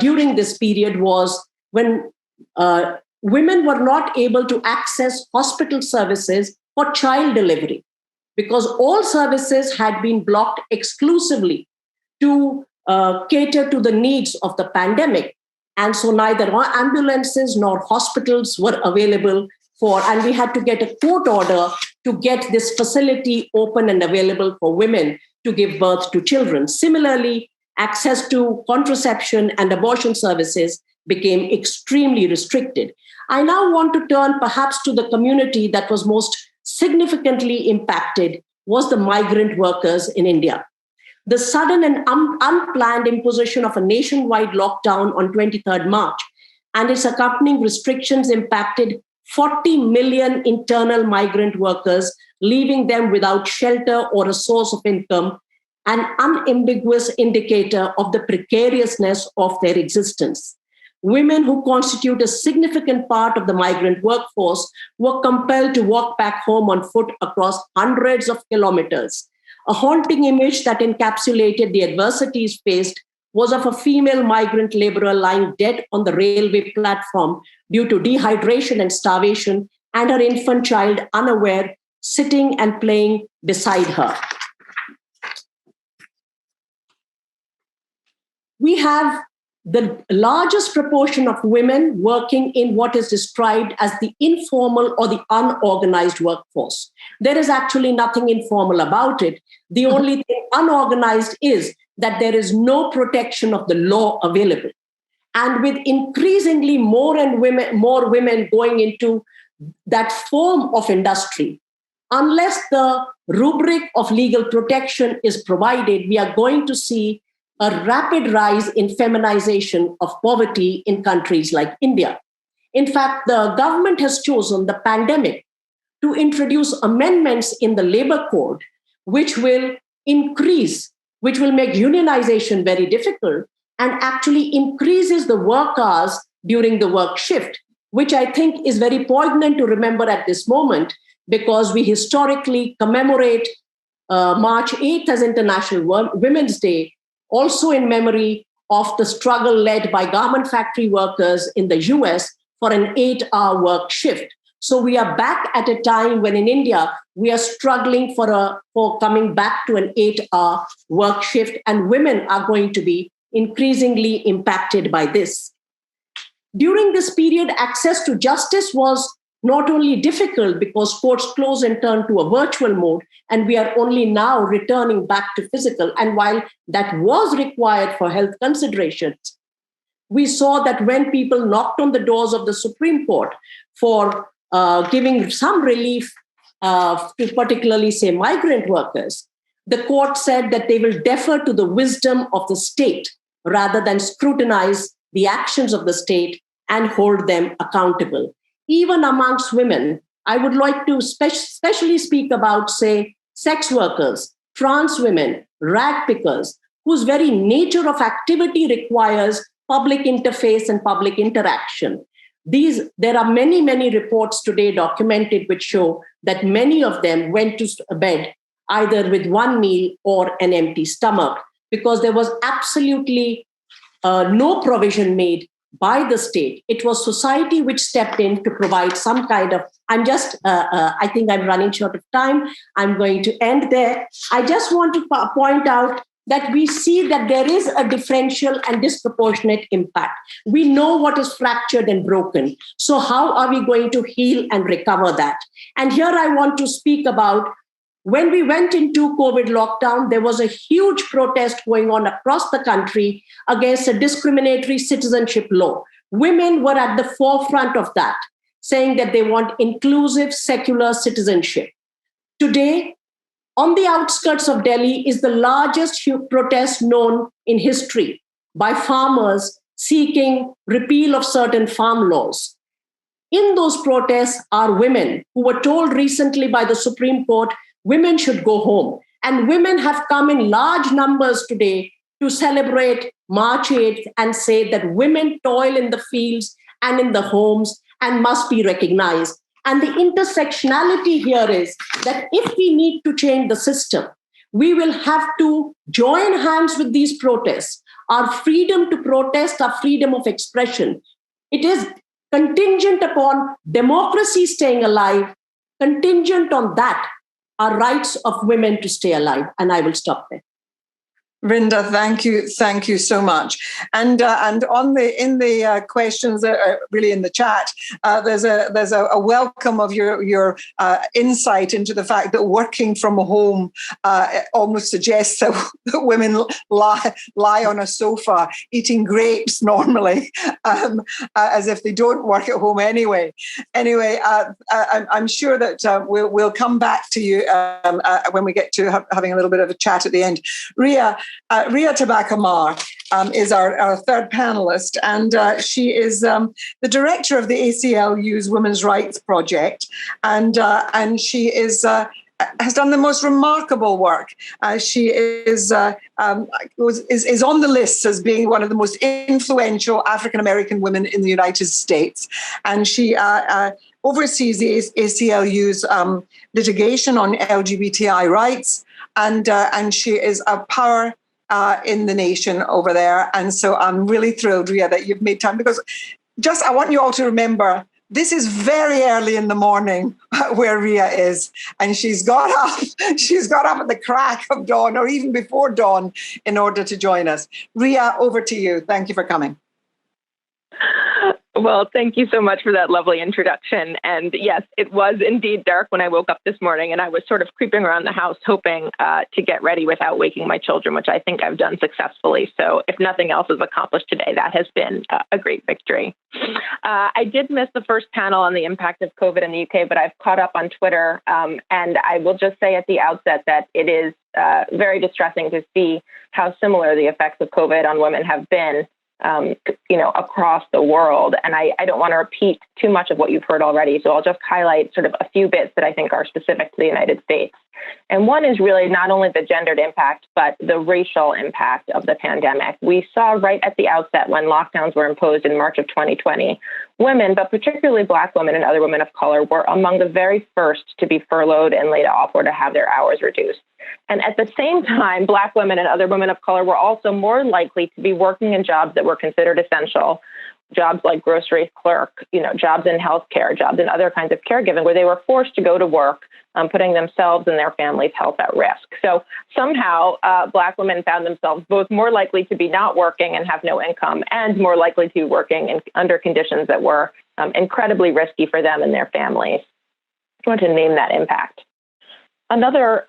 during this period was when women were not able to access hospital services for child delivery because all services had been blocked exclusively to cater to the needs of the pandemic. And so neither ambulances nor hospitals were available and we had to get a court order to get this facility open and available for women to give birth to children. Similarly, access to contraception and abortion services became extremely restricted. I now want to turn perhaps to the community that was most significantly impacted was the migrant workers in India. The sudden and unplanned imposition of a nationwide lockdown on 23rd March and its accompanying restrictions impacted 40 million internal migrant workers, leaving them without shelter or a source of income, an unambiguous indicator of the precariousness of their existence. Women who constitute a significant part of the migrant workforce were compelled to walk back home on foot across hundreds of kilometers. A haunting image that encapsulated the adversities faced was of a female migrant laborer lying dead on the railway platform due to dehydration and starvation, and her infant child unaware, sitting and playing beside her. We have the largest proportion of women working in what is described as the informal or the unorganized workforce. There is actually nothing informal about it. The only thing unorganized is that there is no protection of the law available. And with increasingly more women going into that form of industry, unless the rubric of legal protection is provided, we are going to see a rapid rise in feminization of poverty in countries like India. In fact, the government has chosen the pandemic to introduce amendments in the labor code, which will make unionization very difficult and actually increases the work hours during the work shift, which I think is very poignant to remember at this moment because we historically commemorate March 8th as International Women's Day, also in memory of the struggle led by garment factory workers in the US for an 8-hour work shift. So we are back at a time when in India, we are struggling for coming back to an 8-hour work shift, and women are going to be increasingly impacted by this. During this period, access to justice was not only difficult because courts closed and turned to a virtual mode, and we are only now returning back to physical. And while that was required for health considerations, we saw that when people knocked on the doors of the Supreme Court for giving some relief to particularly, say, migrant workers, the court said that they will defer to the wisdom of the state rather than scrutinize the actions of the state and hold them accountable. Even amongst women, I would like to especially speak about, say, sex workers, trans women, rag pickers, whose very nature of activity requires public interface and public interaction. There are many, many reports today documented which show that many of them went to bed either with one meal or an empty stomach because there was absolutely no provision made by the state. It was society which stepped in to provide some kind of, I think I'm running short of time. I'm going to end there. I just want to point out that we see that there is a differential and disproportionate impact. We know what is fractured and broken. So how are we going to heal and recover that? And here I want to speak about when we went into COVID lockdown, there was a huge protest going on across the country against a discriminatory citizenship law. Women were at the forefront of that, saying that they want inclusive, secular citizenship. Today, on the outskirts of Delhi is the largest protest known in history by farmers seeking repeal of certain farm laws. In those protests are women who were told recently by the Supreme Court, women should go home. And women have come in large numbers today to celebrate March 8th and say that women toil in the fields and in the homes and must be recognized. And the intersectionality here is that if we need to change the system, we will have to join hands with these protests. Our freedom to protest, our freedom of expression, it is contingent upon democracy staying alive, contingent on that, our rights of women to stay alive. And I will stop there. Rinda, thank you so much. And on the questions that are really in the chat, there's a welcome of your insight into the fact that working from home almost suggests that women lie on a sofa eating grapes normally, as if they don't work at home anyway. Anyway, I'm sure that we'll come back to you when we get to having a little bit of a chat at the end. Ria Tabakamar is our third panelist, and she is the director of the ACLU's Women's Rights Project, and she is has done the most remarkable work. She is on the list as being one of the most influential African American women in the United States, and she oversees the ACLU's litigation on LGBTI rights, and she is a power in the nation over there. And so I'm really thrilled, Ria, that you've made time, because I want you all to remember, this is very early in the morning where Ria is, and she's got up at the crack of dawn or even before dawn in order to join us. Ria, over to you. Thank you for coming. Well, thank you so much for that lovely introduction. And yes, it was indeed dark when I woke up this morning, and I was sort of creeping around the house hoping to get ready without waking my children, which I think I've done successfully. So if nothing else is accomplished today, that has been a great victory. I did miss the first panel on the impact of COVID in the UK, but I've caught up on Twitter. And I will just say at the outset that it is very distressing to see how similar the effects of COVID on women have been across the world. And I don't want to repeat too much of what you've heard already. So I'll just highlight sort of a few bits that I think are specific to the United States. And one is really not only the gendered impact, but the racial impact of the pandemic. We saw right at the outset when lockdowns were imposed in March of 2020, women, but particularly Black women and other women of color, were among the very first to be furloughed and laid off or to have their hours reduced. And at the same time, Black women and other women of color were also more likely to be working in jobs that were considered essential, jobs like grocery clerk, jobs in healthcare, jobs in other kinds of caregiving, where they were forced to go to work, putting themselves and their families' health at risk. So somehow Black women found themselves both more likely to be not working and have no income, and more likely to be working under conditions that were incredibly risky for them and their families. I want to name that impact. Another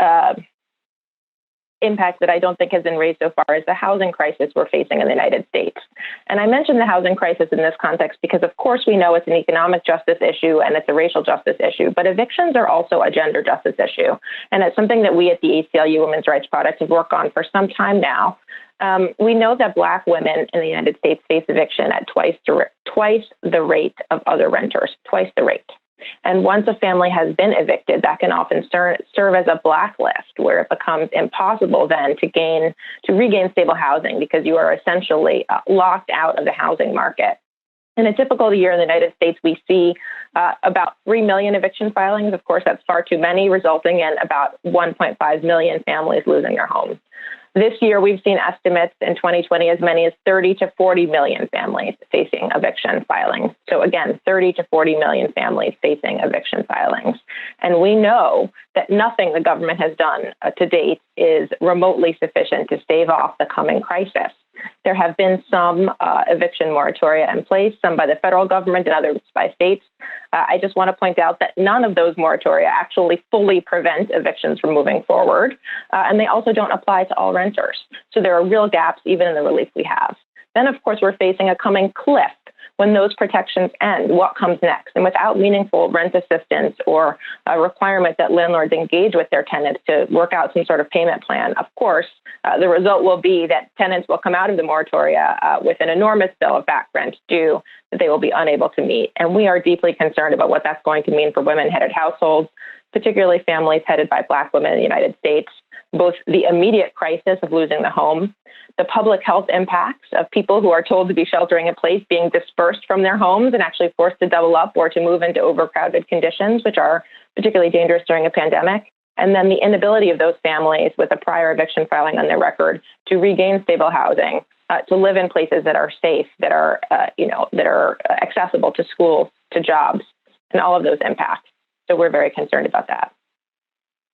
impact that I don't think has been raised so far is the housing crisis we're facing in the United States. And I mention the housing crisis in this context because, of course, we know it's an economic justice issue and it's a racial justice issue, but evictions are also a gender justice issue. And it's something that we at the ACLU Women's Rights Project have worked on for some time now. We know that Black women in the United States face eviction at twice the rate of other renters, twice the rate. And once a family has been evicted, that can often serve as a blacklist, where it becomes impossible then to regain stable housing because you are essentially locked out of the housing market. In a typical year in the United States, we see about 3 million eviction filings. Of course, that's far too many, resulting in about 1.5 million families losing their homes. This year, we've seen estimates in 2020 as many as 30 to 40 million families facing eviction filings. So again, 30 to 40 million families facing eviction filings. And we know that nothing the government has done to date is remotely sufficient to stave off the coming crisis. There have been some eviction moratoria in place, some by the federal government and others by states. I just want to point out that none of those moratoria actually fully prevent evictions from moving forward, and they also don't apply to all renters. So there are real gaps even in the relief we have. Then, of course, we're facing a coming cliff when those protections end, what comes next? And without meaningful rent assistance or a requirement that landlords engage with their tenants to work out some sort of payment plan, of course, the result will be that tenants will come out of the moratoria with an enormous bill of back rent due that they will be unable to meet. And we are deeply concerned about what that's going to mean for women-headed households, particularly families headed by Black women in the United States, both the immediate crisis of losing the home, the public health impacts of people who are told to be sheltering in place being dispersed from their homes and actually forced to double up or to move into overcrowded conditions, which are particularly dangerous during a pandemic. And then the inability of those families with a prior eviction filing on their record to regain stable housing, to live in places that are safe, that are accessible to schools, to jobs, and all of those impacts. So we're very concerned about that.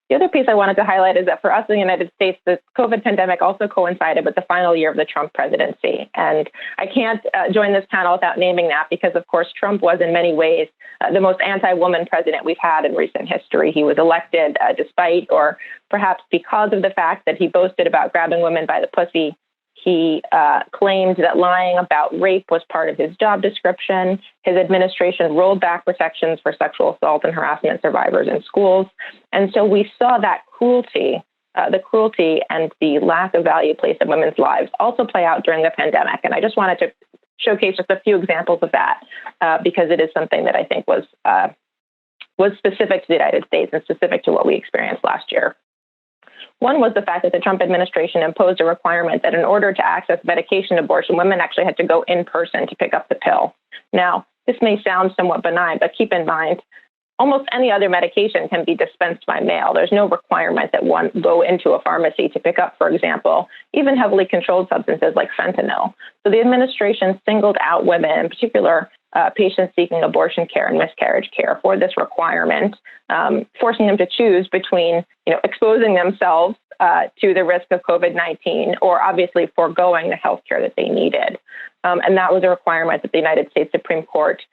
The other piece I wanted to highlight is that for us in the United States, the COVID pandemic also coincided with the final year of the Trump presidency. And I can't join this panel without naming that because, of course, Trump was in many ways the most anti-woman president we've had in recent history. He was elected despite or perhaps because of the fact that he boasted about grabbing women by the pussy. He claimed that lying about rape was part of his job description. His administration rolled back protections for sexual assault and harassment survivors in schools. And so we saw that cruelty, the cruelty and the lack of value placed in women's lives also play out during the pandemic. And I just wanted to showcase just a few examples of that because it is something that I think was specific to the United States and specific to what we experienced last year. One was the fact that the Trump administration imposed a requirement that in order to access medication abortion, women actually had to go in person to pick up the pill. Now, this may sound somewhat benign, but keep in mind, almost any other medication can be dispensed by mail. There's no requirement that one go into a pharmacy to pick up, for example, even heavily controlled substances like fentanyl. So the administration singled out women, in particular, patients seeking abortion care and miscarriage care for this requirement, forcing them to choose between, exposing themselves to the risk of COVID-19 or obviously foregoing the health care that they needed. And that was a requirement that the United States Supreme Court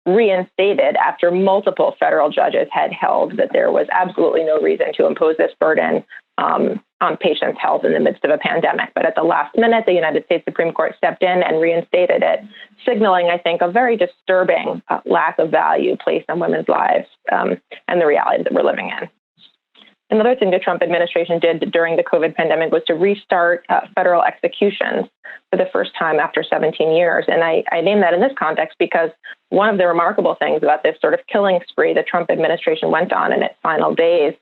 reinstated after multiple federal judges had held that there was absolutely no reason to impose this burden on patients' health in the midst of a pandemic. But at the last minute, the United States Supreme Court stepped in and reinstated it, signaling, I think, a very disturbing lack of value placed on women's lives and the reality that we're living in. Another thing the Trump administration did during the COVID pandemic was to restart federal executions for the first time after 17 years. And I name that in this context because one of the remarkable things about this sort of killing spree the Trump administration went on in its final days,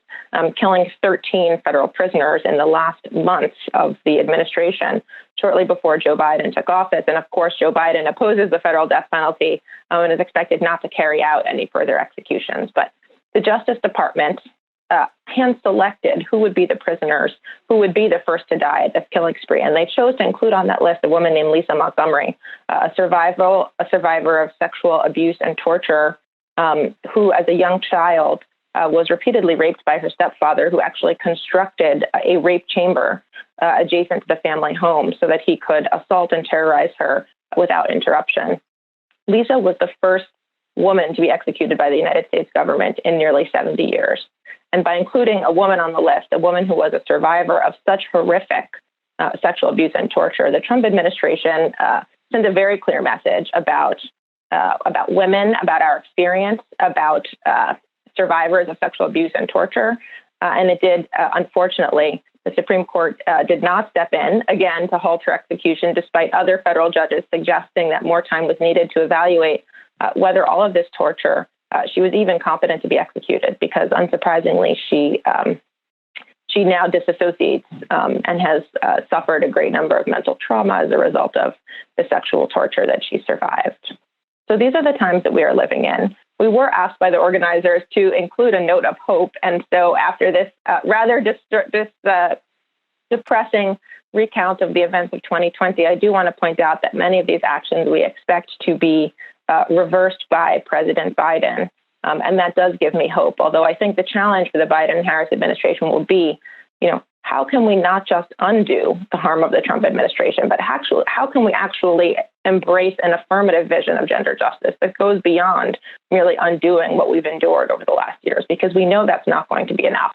killing 13 federal prisoners in the last months of the administration, shortly before Joe Biden took office. And of course, Joe Biden opposes the federal death penalty and is expected not to carry out any further executions. But the Justice Department hand-selected who would be the prisoners, who would be the first to die at this killing spree. And they chose to include on that list a woman named Lisa Montgomery, a survivor of sexual abuse and torture, who as a young child was repeatedly raped by her stepfather, who actually constructed a rape chamber adjacent to the family home so that he could assault and terrorize her without interruption. Lisa was the first woman to be executed by the United States government in nearly 70 years. And by including a woman on the list, a woman who was a survivor of such horrific sexual abuse and torture, the Trump administration sent a very clear message about women, about our experience, about survivors of sexual abuse and torture. And it did, unfortunately, the Supreme Court did not step in, again, to halt her execution, despite other federal judges suggesting that more time was needed to evaluate whether all of this torture she was even competent to be executed, because unsurprisingly, she now disassociates and has suffered a great number of mental trauma as a result of the sexual torture that she survived. So these are the times that we are living in. We were asked by the organizers to include a note of hope. And so after this rather depressing recount of the events of 2020, I do want to point out that many of these actions we expect to be reversed by President Biden. And that does give me hope. Although I think the challenge for the Biden-Harris administration will be, how can we not just undo the harm of the Trump administration, but how can we actually embrace an affirmative vision of gender justice that goes beyond merely undoing what we've endured over the last years? Because we know that's not going to be enough.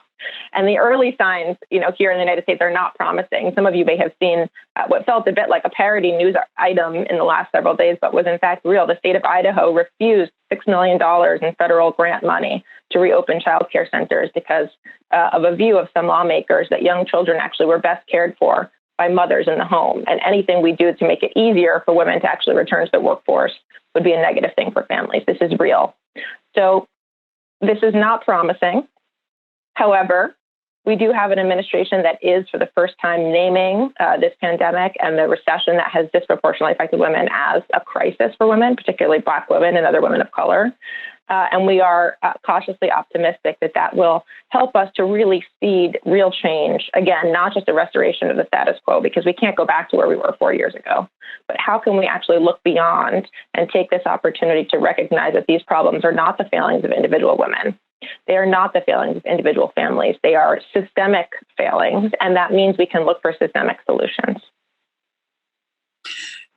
And the early signs, here in the United States are not promising. Some of you may have seen what felt a bit like a parody news item in the last several days, but was in fact real. The state of Idaho refused $6 million in federal grant money to reopen child care centers because of a view of some lawmakers that young children actually were best cared for by mothers in the home. And anything we do to make it easier for women to actually return to the workforce would be a negative thing for families. This is real. So this is not promising. However, we do have an administration that is, for the first time, naming this pandemic and the recession that has disproportionately affected women as a crisis for women, particularly Black women and other women of color. And we are cautiously optimistic that that will help us to really seed real change. Again, not just a restoration of the status quo, because we can't go back to where we were 4 years ago, but how can we actually look beyond and take this opportunity to recognize that these problems are not the failings of individual women. They are not the failings of individual families. They are systemic failings, and that means we can look for systemic solutions.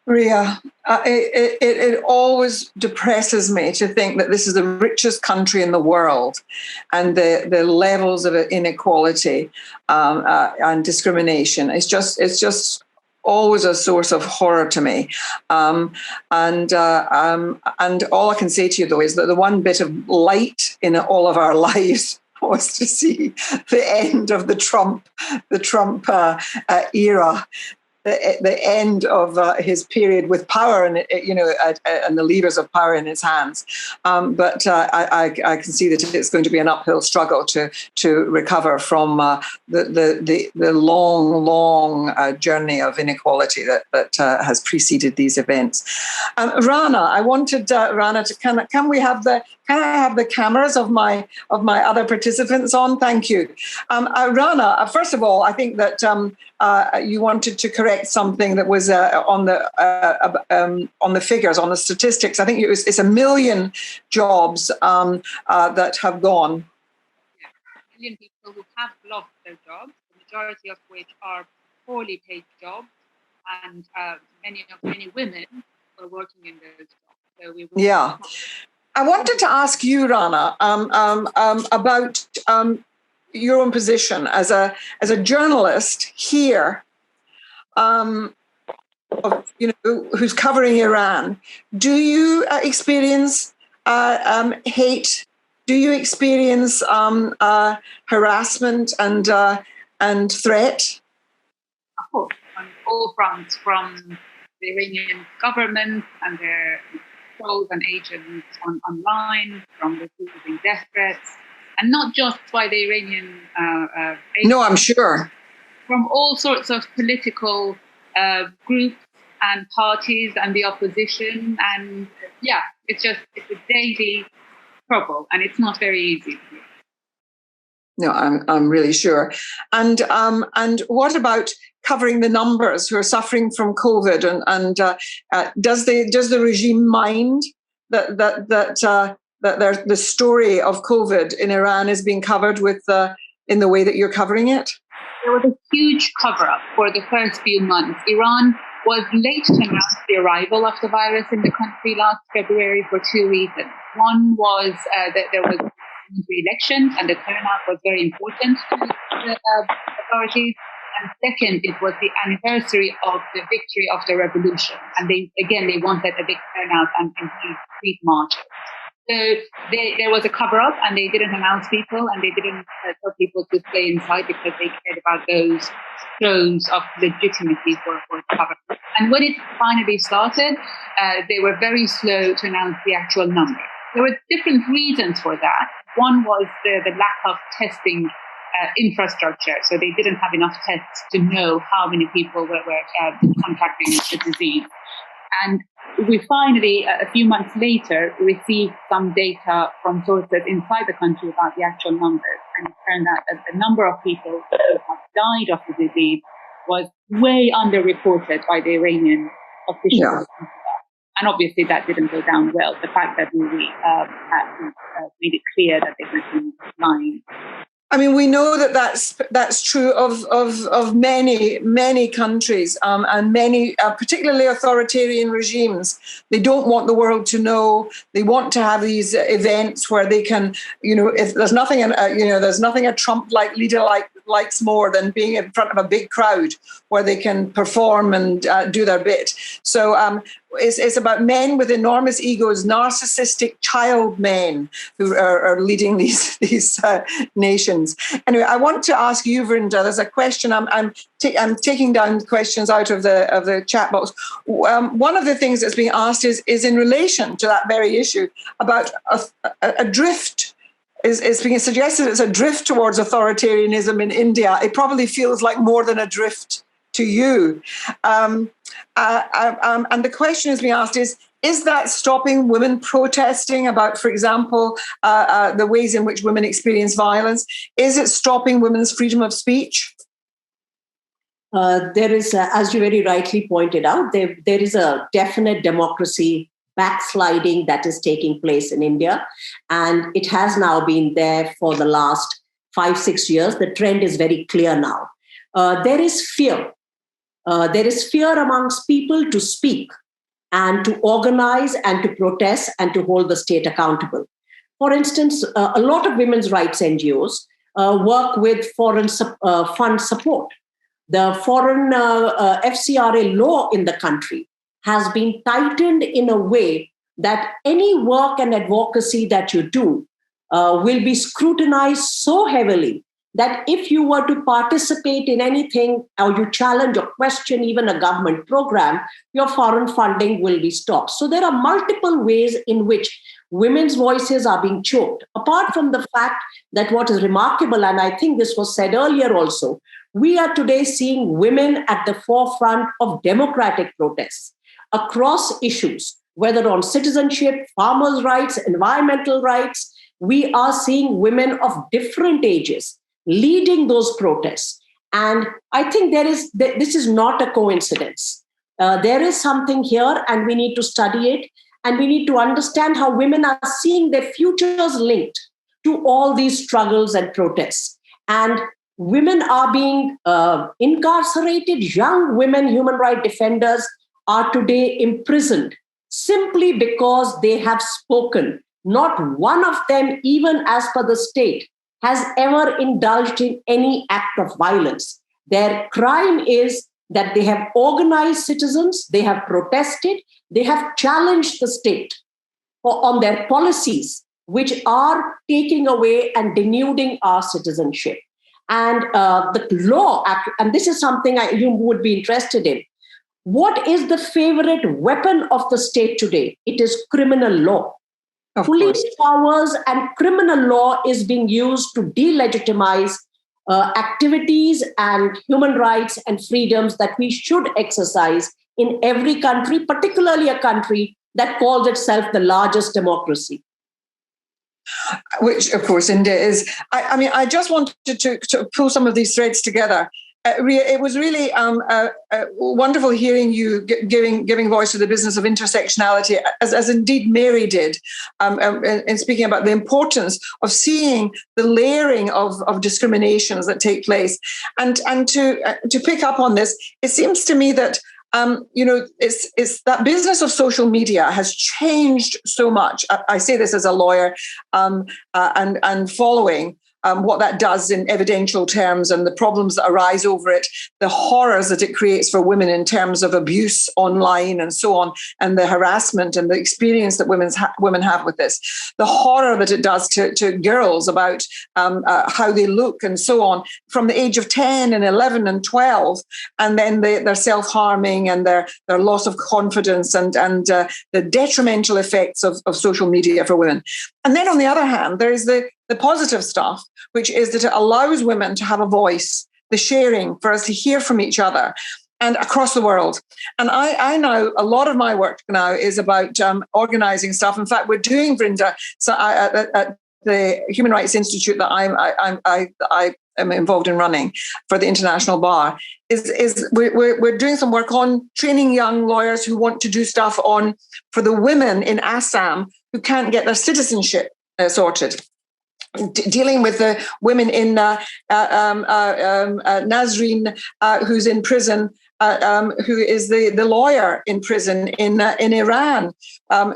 Ria, it always depresses me to think that this is the richest country in the world, and the levels of inequality and discrimination. It's just always a source of horror to me. And all I can say to you, though, is that the one bit of light in all of our lives was to see the end of the Trump era. The end of his period with power and and the levers of power in his hands, but I can see that it's going to be an uphill struggle to recover from the long journey of inequality that has preceded these events. Rana, I wanted Rana to can I have the cameras of my other participants on? Thank you, Rana. First of all, I think that you wanted to correct something that was on the figures, on the statistics. I think it's 1 million jobs that have gone. Yeah, 1 million people who have lost their jobs, the majority of which are poorly paid jobs, and many women are working in those jobs. So I wanted to ask you, Rana, about your own position as a journalist here, who's covering Iran. Do you experience hate? Do you experience harassment and threat? Of course, on all fronts, from the Iranian government and their trolls and agents online, from receiving death threats, and not just by the Iranian agents. No, I'm sure. From all sorts of political groups and parties and the opposition. And it's a daily trouble, and it's not very easy. No, I'm really sure. And what about covering the numbers who are suffering from COVID? And does the regime mind that the story of COVID in Iran is being covered in the way that you're covering it? There was a huge cover-up for the first few months. Iran was late to announce the arrival of the virus in the country last February for two reasons. One was that there was re-election, and the turnout was very important to the authorities. And second, it was the anniversary of the victory of the revolution. And they wanted a big turnout and street marches. So there was a cover-up, and they didn't announce people, and they didn't tell people to stay inside because they cared about those shows of legitimacy for the cover-up. And when it finally started, they were very slow to announce the actual number. There were different reasons for that. One was the lack of testing infrastructure. So they didn't have enough tests to know how many people were contracting the disease. And we finally, a few months later, received some data from sources inside the country about the actual numbers. And it turned out that the number of people who have died of the disease was way underreported by the Iranian officials. Yeah. And obviously that didn't go down well. The fact that we made it clear that they were lying. I mean, we know that that's true of many countries and many, particularly authoritarian regimes. They don't want the world to know. They want to have these events where they can, if there's nothing, there's nothing a Trump-like leader likes more than being in front of a big crowd where they can perform and do their bit. So it's about men with enormous egos, narcissistic child men who are leading these nations. Anyway, I want to ask you, Vrinda. There's a question. I'm taking down questions out of the chat box. One of the things that's being asked is in relation to that very issue about a drift. Is being suggested it's a drift towards authoritarianism in India. It probably feels like more than a drift to you. And the question is being asked is that stopping women protesting about, for example, the ways in which women experience violence? Is it stopping women's freedom of speech? There is, as you very rightly pointed out, there is a definite democracy backsliding that is taking place in India. And it has now been there for the last 5-6 years. The trend is very clear now. There is fear. There is fear amongst people to speak and to organize and to protest and to hold the state accountable. For instance, a lot of women's rights NGOs work with foreign fund support. The foreign FCRA law in the country has been tightened in a way that any work and advocacy that you do will be scrutinized so heavily that if you were to participate in anything or you challenge or question even a government program, your foreign funding will be stopped. So there are multiple ways in which women's voices are being choked. Apart from the fact that what is remarkable, and I think this was said earlier also, we are today seeing women at the forefront of democratic protests across issues, whether on citizenship, farmers' rights, environmental rights. We are seeing women of different ages leading those protests. And I think this is not a coincidence. There is something here and we need to study it. And we need to understand how women are seeing their futures linked to all these struggles and protests. And women are being incarcerated. Young women, human rights defenders, are today imprisoned simply because they have spoken. Not one of them, even as per the state, has ever indulged in any act of violence. Their crime is that they have organized citizens, they have protested, they have challenged the state on their policies, which are taking away and denuding our citizenship. And the law, and this is something you would be interested in. What is the favorite weapon of the state today? It is criminal law. Police powers and criminal law is being used to delegitimize activities and human rights and freedoms that we should exercise in every country, particularly a country that calls itself the largest democracy. Which, of course, India is. I just wanted to pull some of these threads together. It was really wonderful hearing you giving voice to the business of intersectionality, as indeed Mary did, in speaking about the importance of seeing the layering of discriminations that take place. And to pick up on this, it seems to me that it's that business of social media has changed so much. I say this as a lawyer, and following what that does in evidential terms and the problems that arise over it, the horrors that it creates for women in terms of abuse online and so on, and the harassment and the experience that women have with this, the horror that it does to girls about how they look and so on from the age of 10 and 11 and 12, and then their self-harming and their loss of confidence and the detrimental effects of social media for women. And then on the other hand, there is the positive stuff, which is that it allows women to have a voice, the sharing, for us to hear from each other and across the world. And I know a lot of my work now is about organizing stuff. In fact, we're doing, Vrinda, so at the Human Rights Institute that I am involved in running for the International Bar, we're doing some work on training young lawyers who want to do stuff for the women in Assam who can't get their citizenship sorted. dealing with the women in Nazreen, who's in prison, who is the lawyer in prison in Iran,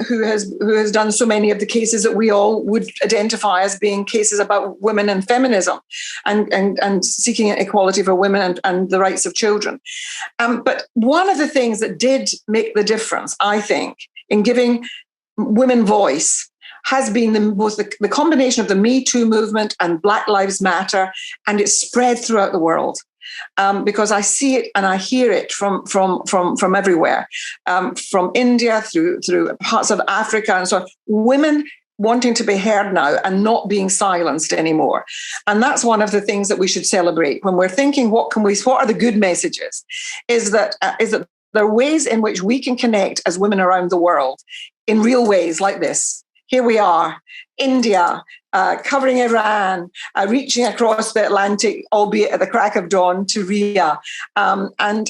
who has done so many of the cases that we all would identify as being cases about women and feminism, and seeking equality for women and the rights of children. But one of the things that did make the difference, I think, in giving women voice has been both the combination of the Me Too movement and Black Lives Matter, and it's spread throughout the world. Because I see it and I hear it from everywhere, from India through parts of Africa and so on. Women wanting to be heard now and not being silenced anymore, and that's one of the things that we should celebrate when we're thinking what are the good messages. Is that there are ways in which we can connect as women around the world in real ways like this. Here we are, India, covering Iran, reaching across the Atlantic, albeit at the crack of dawn, to Riyadh, and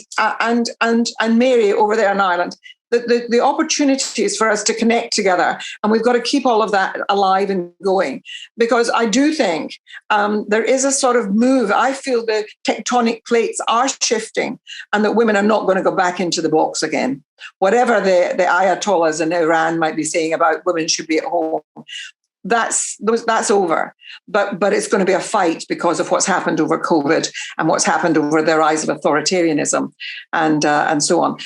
Mary over there in Ireland. The opportunities for us to connect together, and we've got to keep all of that alive and going, because I do think there is a sort of move. I feel the tectonic plates are shifting, and that women are not going to go back into the box again. Whatever the Ayatollahs in Iran might be saying about women should be at home, that's over. But it's going to be a fight because of what's happened over COVID and what's happened over the rise of authoritarianism and so on.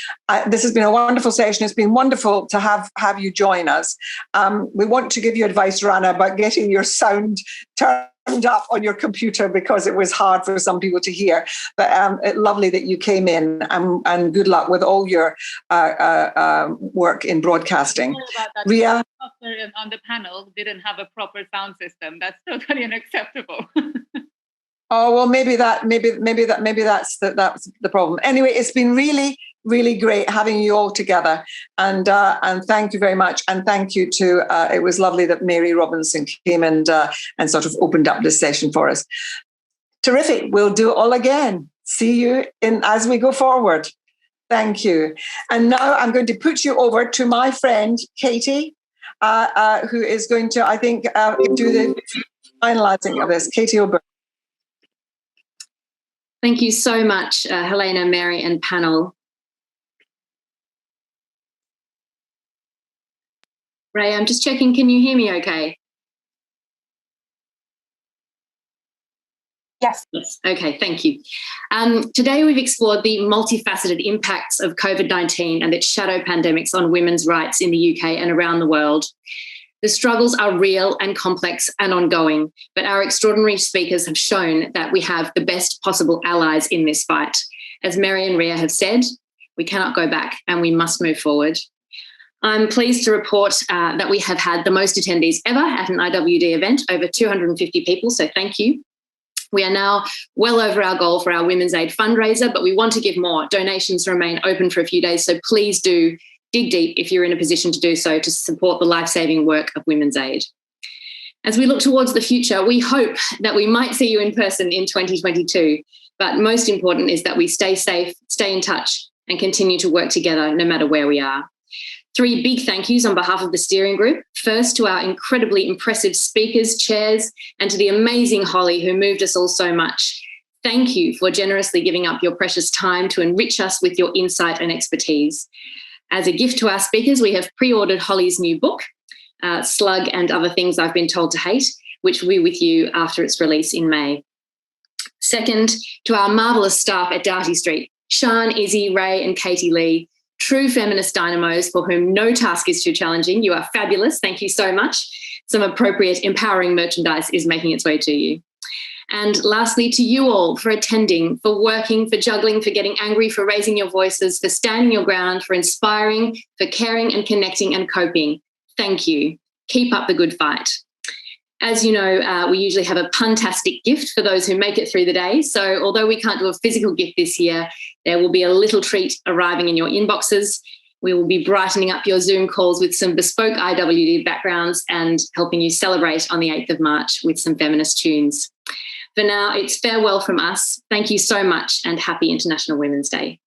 This has been a wonderful session. It's been wonderful to have you join us. We want to give you advice, Rana, about getting your sound turned up on your computer, because it was hard for some people to hear. But lovely that you came in, and good luck with all your work in broadcasting. Ria? On the panel didn't have a proper sound system. That's totally unacceptable. Oh well, maybe that's the problem. Anyway, it's been really great having you all together, and thank you very much, and thank you to it was lovely that Mary Robinson came and sort of opened up this session for us. Terrific. We'll do it all again. See you as we go forward. Thank you. And now I'm going to put you over to my friend Katie, who is going to, I think, do the finalizing of this. Katie O'Byrne. Thank you so much, Helena, Mary, and panel. Ray, I'm just checking, can you hear me okay? Yes. Yes. Okay, thank you. Today we've explored the multifaceted impacts of COVID-19 and its shadow pandemics on women's rights in the UK and around the world. The struggles are real and complex and ongoing, but our extraordinary speakers have shown that we have the best possible allies in this fight. As Mary and Ria have said, we cannot go back and we must move forward. I'm pleased to report that we have had the most attendees ever at an IWD event, over 250 people, so thank you. We are now well over our goal for our Women's Aid fundraiser, but we want to give more. Donations remain open for a few days, so please do dig deep if you're in a position to do so, to support the life-saving work of Women's Aid. As we look towards the future, we hope that we might see you in person in 2022, but most important is that we stay safe, stay in touch, and continue to work together no matter where we are. 3 big thank yous on behalf of the steering group. First, to our incredibly impressive speakers, chairs, and to the amazing Holly, who moved us all so much. Thank you for generously giving up your precious time to enrich us with your insight and expertise. As a gift to our speakers, we have pre-ordered Holly's new book, Slug and Other Things I've Been Told to Hate, which will be with you after its release in May. Second, to our marvellous staff at Doughty Street, Sian, Izzy, Ray and Katie Lee, true feminist dynamos for whom no task is too challenging. You are fabulous. Thank you so much. Some appropriate empowering merchandise is making its way to you. And lastly, to you all for attending, for working, for juggling, for getting angry, for raising your voices, for standing your ground, for inspiring, for caring and connecting and coping. Thank you. Keep up the good fight. As you know, we usually have a puntastic gift for those who make it through the day. So although we can't do a physical gift this year, there will be a little treat arriving in your inboxes. We will be brightening up your Zoom calls with some bespoke IWD backgrounds and helping you celebrate on the 8th of March with some feminist tunes. For now, it's farewell from us. Thank you so much and happy International Women's Day.